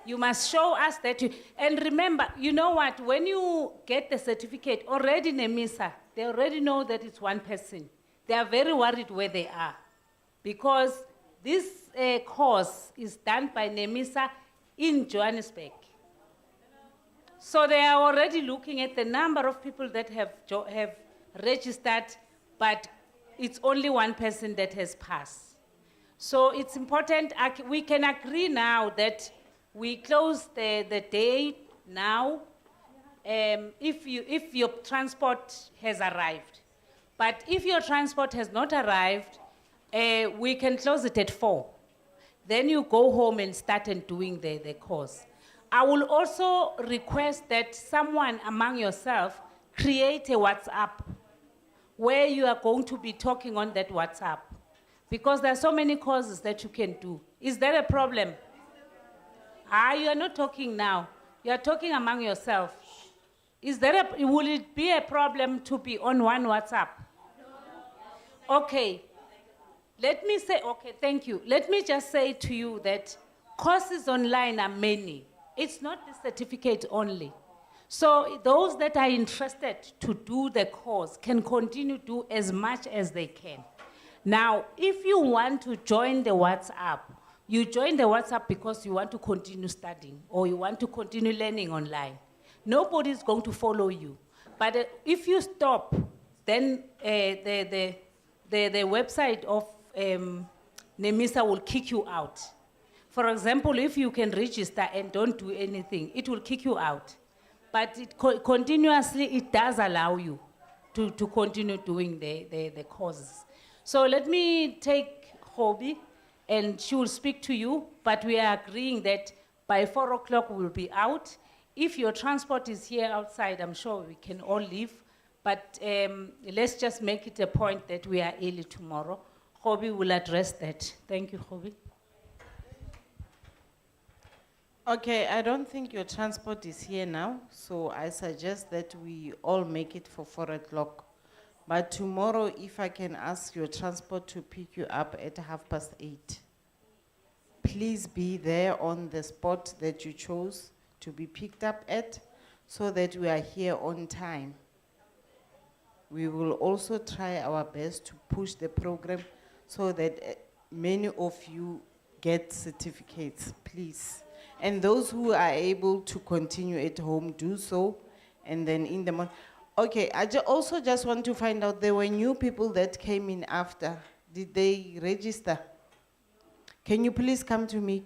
You must show us that you, and remember, you know what, when you get the certificate, already NEMISA, they already know that it's one person. They are very worried where they are. Because this course is done by NEMISA in Johannesburg. So they are already looking at the number of people that have registered, but it's only one person that has passed. So it's important, we can agree now that we close the day now if your transport has arrived. But if your transport has not arrived, we can close it at 4. Then you go home and start doing the course. I will also request that someone among yourself create a WhatsApp where you are going to be talking on that WhatsApp. Because there are so many courses that you can do. Is there a problem? You are not talking now. You are talking among yourself. Will it be a problem to be on one WhatsApp? Okay. Let me say, okay, thank you. Let me just say to you that courses online are many. It's not the certificate only. So those that are interested to do the course can continue to do as much as they can. Now, if you want to join the WhatsApp, you join the WhatsApp because you want to continue studying or you want to continue learning online. Nobody is going to follow you. But if you stop, then the website of NEMISA will kick you out. For example, if you can register and don't do anything, it will kick you out. But continuously, it does allow you to continue doing the courses. So let me take Hobby, and she will speak to you, but we are agreeing that by 4 o'clock we'll be out. If your transport is here outside, I'm sure we can all leave, but let's just make it a point that we are early tomorrow. Hobby will address that. Thank you, Hobby. Okay, I don't think your transport is here now, so I suggest that we all make it for 4 o'clock But tomorrow, if I can ask your transport to pick you up at 8:30, please be there on the spot that you chose to be picked up at, so that we are here on time. We will also try our best to push the program so that many of you get certificates, please. And those who are able to continue at home, do so. And then in the morning. Okay, I also just want to find out, there were new people that came in after. Did they register? Can you please come to me?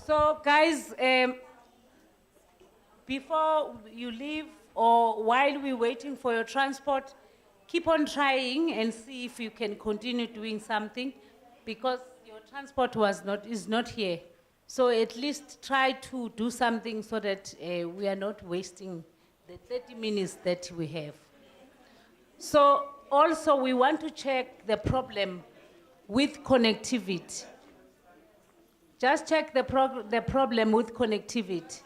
So guys, before you leave or while we're waiting for your transport, keep on trying and see if you can continue doing something, because your transport is not here. So at least try to do something so that we are not wasting the 30 minutes that we have. So also we want to check the problem with connectivity. Just check the problem with connectivity.